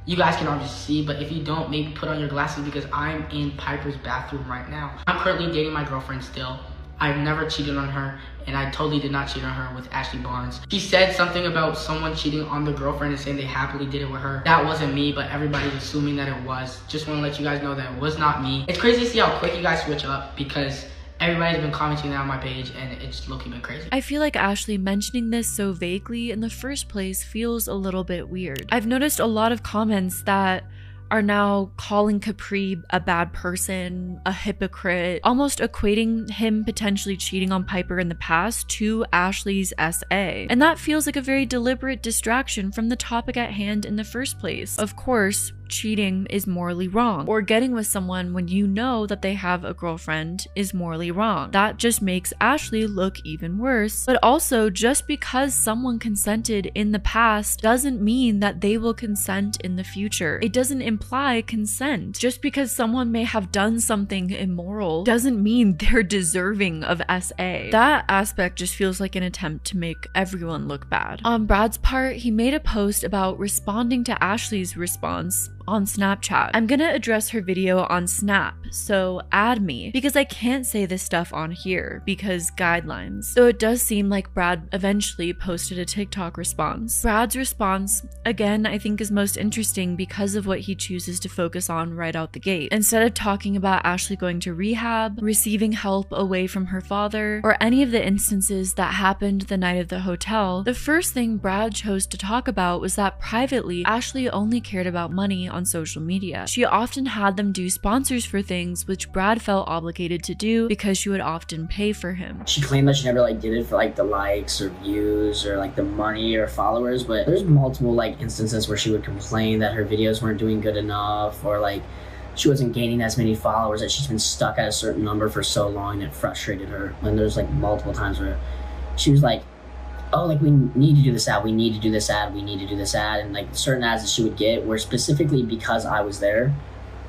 L: you guys can obviously see, but if you don't, maybe put on your glasses because I'm in Piper's bathroom right now. I'm currently dating my girlfriend still. I've never cheated on her, and I totally did not cheat on her with Ashley Barnes. She said something about someone cheating on the girlfriend and saying they happily did it with her. That wasn't me, but everybody's assuming that it was. Just want to let you guys know that it was not me. It's crazy to see how quick you guys switch up because everybody's been commenting that on my page and it's looking been crazy.
H: I feel like Ashley mentioning this so vaguely in the first place feels a little bit weird. I've noticed a lot of comments that are now calling Capri a bad person, a hypocrite, almost equating him potentially cheating on Piper in the past to Ashley's SA. And that feels like a very deliberate distraction from the topic at hand in the first place. Of course, cheating is morally wrong, or getting with someone when you know that they have a girlfriend is morally wrong. That just makes Ashley look even worse. But also, just because someone consented in the past doesn't mean that they will consent in the future. It doesn't imply consent. Just because someone may have done something immoral doesn't mean they're deserving of SA. That aspect just feels like an attempt to make everyone look bad. On Brad's part, he made a post about responding to Ashley's response on Snapchat. I'm gonna address her video on Snap, so add me, because I can't say this stuff on here because guidelines. So it does seem like Brad eventually posted a TikTok response. Brad's response, again, I think is most interesting because of what he chooses to focus on right out the gate. Instead of talking about Ashley going to rehab, receiving help away from her father, or any of the instances that happened the night of the hotel, the first thing Brad chose to talk about was that privately, Ashley only cared about money on on social media. She often had them do sponsors for things which Brad felt obligated to do because she would often pay for him.
F: She claimed that she never like did it for like the likes or views or like the money or followers, but there's multiple like instances where she would complain that her videos weren't doing good enough, or like she wasn't gaining as many followers, that she's been stuck at a certain number for so long that frustrated her. And there's like multiple times where she was like, oh, like we need to do this ad, we need to do this ad, we need to do this ad, and like certain ads that she would get were specifically because I was there.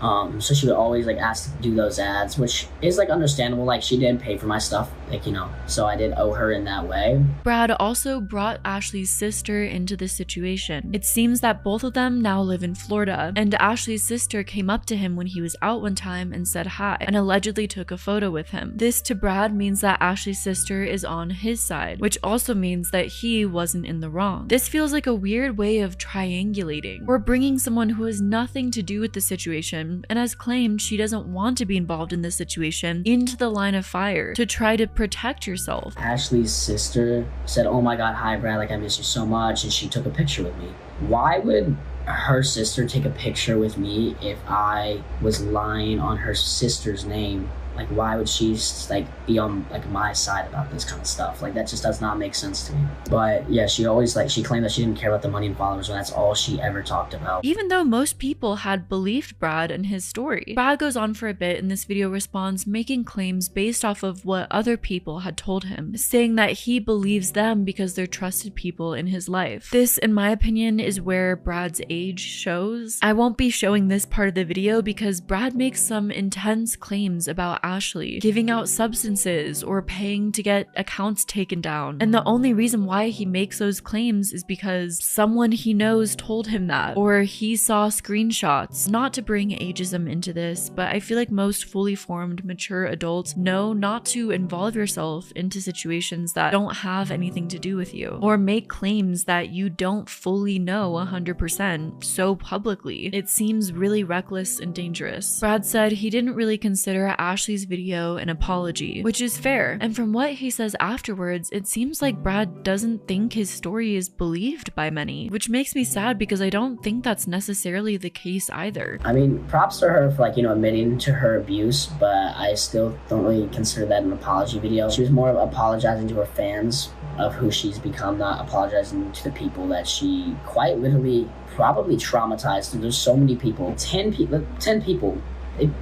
F: So she would always like ask to do those ads, which is like understandable. Like she did pay for my stuff, like, you know, so I did owe her in that way.
H: Brad also brought Ashley's sister into the situation. It seems that both of them now live in Florida, and Ashley's sister came up to him when he was out one time and said hi, and allegedly took a photo with him. This to Brad means that Ashley's sister is on his side, which also means that he wasn't in the wrong. This feels like a weird way of triangulating, or bringing someone who has nothing to do with the situation and has claimed she doesn't want to be involved in this situation into the line of fire to try to protect yourself.
F: Ashley's sister said, oh my god, hi Brad, like I miss you so much, and she took a picture with me. Why would her sister take a picture with me if I was lying on her sister's name? Like, why would she like be on like my side about this kind of stuff? Like, that just does not make sense to me. But yeah, she always like, she claimed that she didn't care about the money and followers, and that's all she ever talked about.
H: Even though most people had believed Brad and his story. Brad goes on for a bit in this video response, making claims based off of what other people had told him, saying that he believes them because they're trusted people in his life. This, in my opinion, is where Brad's age shows. I won't be showing this part of the video because Brad makes some intense claims about Ashley giving out substances or paying to get accounts taken down, and the only reason why he makes those claims is because someone he knows told him that, or he saw screenshots. Not to bring ageism into this, but I feel like most fully formed mature adults know not to involve yourself into situations that don't have anything to do with you, or make claims that you don't fully know 100% so publicly. It seems really reckless and dangerous. Brad said he didn't really consider Ashley's video an apology, which is fair, and from what he says afterwards, it seems like Brad doesn't think his story is believed by many, which makes me sad because I don't think that's necessarily the case either.
F: I mean, props to her for like, you know, admitting to her abuse, but I still don't really consider that an apology video. She was more of apologizing to her fans of who she's become, not apologizing to the people that she quite literally probably traumatized. And there's so many people, 10 people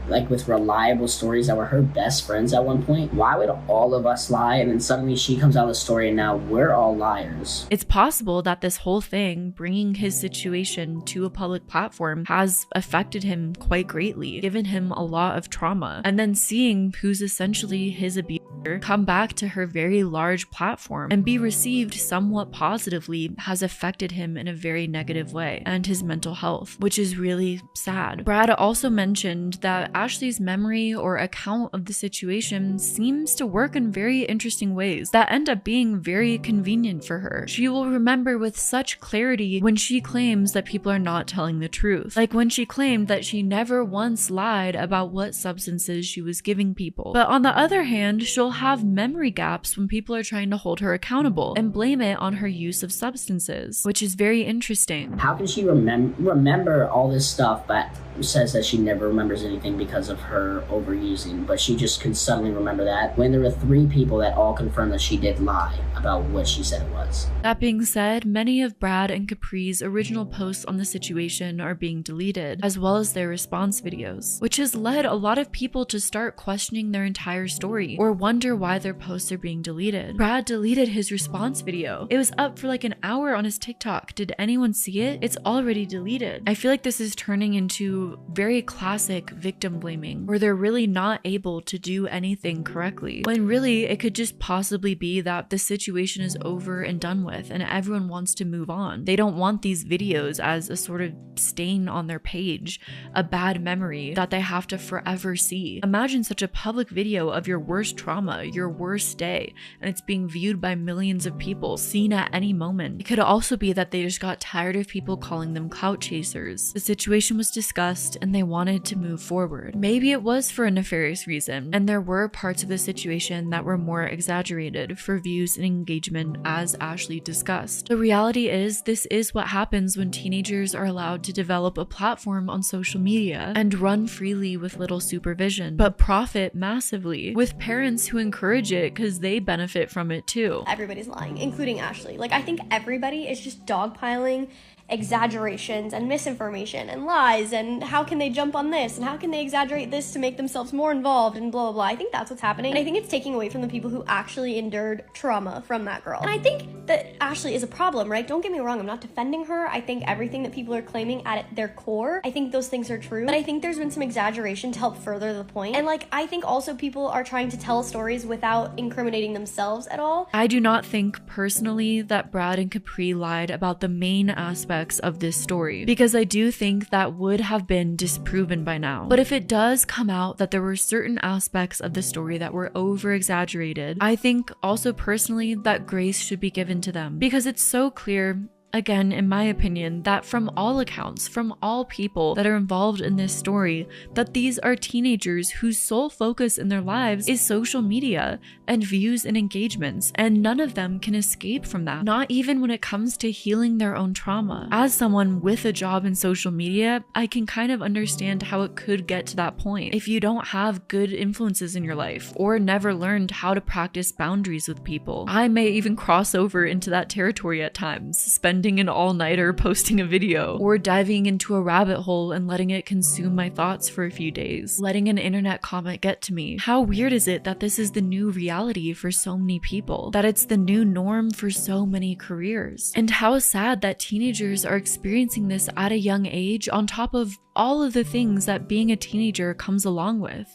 F: like with reliable stories that were her best friends at one point. Why would all of us lie, and then suddenly she comes out of the story and now we're all liars?
H: It's possible that this whole thing, bringing his situation to a public platform, has affected him quite greatly, given him a lot of trauma, and then seeing who's essentially his abuser come back to her very large platform and be received somewhat positively has affected him in a very negative way, and his mental health, which is really sad. Brad also mentioned that Ashley's memory or account of the situation seems to work in very interesting ways that end up being very convenient for her. She will remember with such clarity when she claims that people are not telling the truth. Like when she claimed that she never once lied about what substances she was giving people. But on the other hand, she'll have memory gaps when people are trying to hold her accountable and blame it on her use of substances, which is very interesting.
F: How can she remember all this stuff but says that she never remembers anything because of her overusing, but she just can suddenly remember that when there were 3 people that all confirmed that she did lie about what she said it was?
H: That being said, many of Brad and Capri's original posts on the situation are being deleted, as well as their response videos, which has led a lot of people to start questioning their entire story or wonder why their posts are being deleted. Brad deleted his response video. It was up for like an hour on his TikTok. Did anyone see it? It's already deleted. I feel like this is turning into very classic victim blaming, where they're really not able to do anything correctly, when really it could just possibly be that the situation is over and done with and everyone wants to move on. They don't want these videos as a sort of stain on their page, a bad memory that they have to forever see. Imagine such a public video of your worst trauma, your worst day, and it's being viewed by millions of people, seen at any moment. It could also be that they just got tired of people calling them clout chasers. The situation was discussed and they wanted to move forward. Maybe it was for a nefarious reason, and there were parts of the situation that were more exaggerated for views and engagement, as Ashley discussed. The reality is, this is what happens when teenagers are allowed to develop a platform on social media and run freely with little supervision, but profit massively, with parents who encourage it because they benefit from it too.
M: Everybody's lying, including Ashley. Like, I think everybody is just dogpiling exaggerations and misinformation and lies, and how can they jump on this and how can they exaggerate this to make themselves more involved and blah blah blah. I think that's what's happening, and I think it's taking away from the people who actually endured trauma from that girl. And I think that Ashley is a problem, right? Don't get me wrong, I'm not defending her. I think everything that people are claiming at their core, I think those things are true, but I think there's been some exaggeration to help further the point. And like, I think also people are trying to tell stories without incriminating themselves at all.
H: I do not think personally that Brad and Capri lied about the main aspect of this story, because I do think that would have been disproven by now. But if it does come out that there were certain aspects of the story that were over exaggerated, I think also personally that grace should be given to them, because it's so clear, again, in my opinion, that from all accounts, from all people that are involved in this story, that these are teenagers whose sole focus in their lives is social media and views and engagements, and none of them can escape from that, not even when it comes to healing their own trauma. As someone with a job in social media, I can kind of understand how it could get to that point. If you don't have good influences in your life, or never learned how to practice boundaries with people, I may even cross over into that territory at times, spending an all-nighter posting a video, or diving into a rabbit hole and letting it consume my thoughts for a few days, letting an internet comment get to me. How weird is it that this is the new reality for so many people, that it's the new norm for so many careers? And how sad that teenagers are experiencing this at a young age, on top of all of the things that being a teenager comes along with.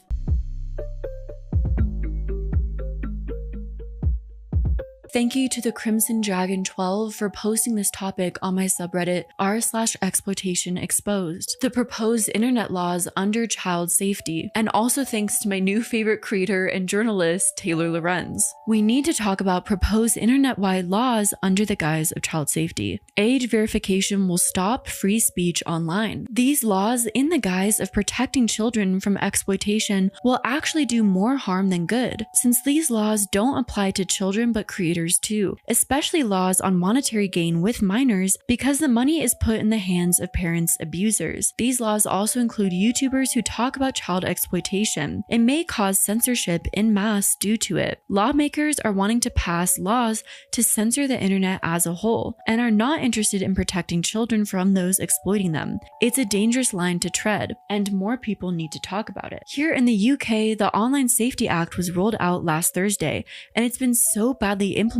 H: Thank you to the Crimson Dragon 12 for posting this topic on my subreddit r/exploitation exposed, the proposed internet laws under child safety, and also thanks to my new favorite creator and journalist, Taylor Lorenz. We need to talk about proposed internet-wide laws under the guise of child safety. Age verification will stop free speech online. These laws, in the guise of protecting children from exploitation, will actually do more harm than good, since these laws don't apply to children but creators too, especially laws on monetary gain with minors, because the money is put in the hands of parents' abusers. These laws also include YouTubers who talk about child exploitation. It may cause censorship en masse due to it. Lawmakers are wanting to pass laws to censor the internet as a whole, and are not interested in protecting children from those exploiting them. It's a dangerous line to tread, and more people need to talk about it. Here in the UK, the Online Safety Act was rolled out last Thursday, and it's been so badly implemented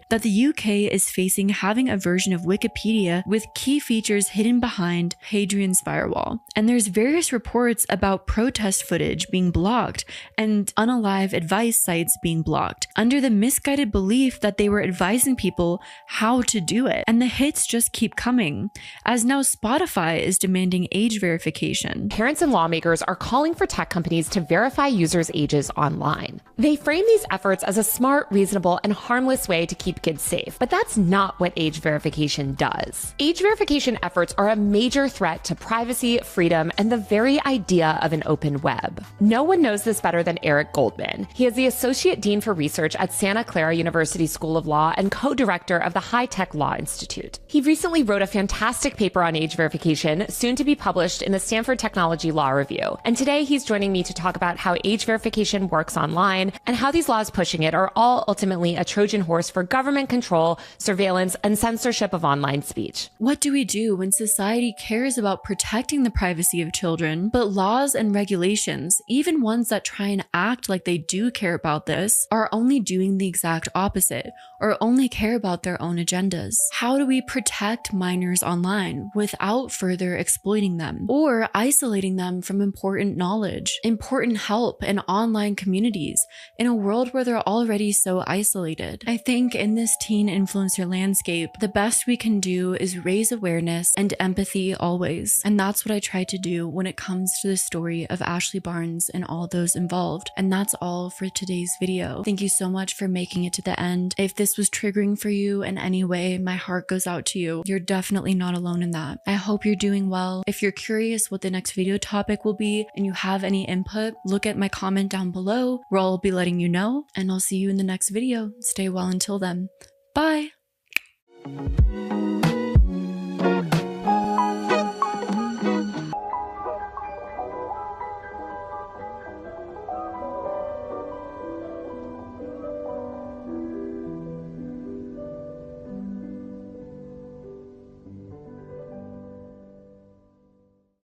H: that the UK is facing having a version of Wikipedia with key features hidden behind Hadrian's firewall. And there's various reports about protest footage being blocked and unalive advice sites being blocked, under the misguided belief that they were advising people how to do it. And the hits just keep coming, as now Spotify is demanding age verification.
P: Parents and lawmakers are calling for tech companies to verify users' ages online. They frame these efforts as a smart, reasonable, and harmless way to keep kids safe, but that's not what age verification does. Age verification efforts are a major threat to privacy, freedom, and the very idea of an open web. No one knows this better than Eric Goldman. He is the Associate Dean for Research at Santa Clara University School of Law and co-director of the High Tech Law Institute. He recently wrote a fantastic paper on age verification, soon to be published in the Stanford Technology Law Review. And today he's joining me to talk about how age verification works online and how these laws pushing it are all ultimately a Trojan horse for government control, surveillance, and censorship of online speech.
H: What do we do when society cares about protecting the privacy of children, but laws and regulations, even ones that try and act like they do care about this, are only doing the exact opposite, or only care about their own agendas? How do we protect minors online without further exploiting them, or isolating them from important knowledge, important help, and online communities in a world where they're already so isolated? I think in this teen influencer landscape, the best we can do is raise awareness and empathy always. And that's what I try to do when it comes to the story of Ashley Barnes and all those involved. And that's all for today's video. Thank you so much for making it to the end. If this was triggering for you in any way, my heart goes out to you. You're definitely not alone in that. I hope you're doing well. If you're curious what the next video topic will be and you have any input, look at my comment down below where I'll be letting you know, and I'll see you in the next video. Stay well until then. Bye!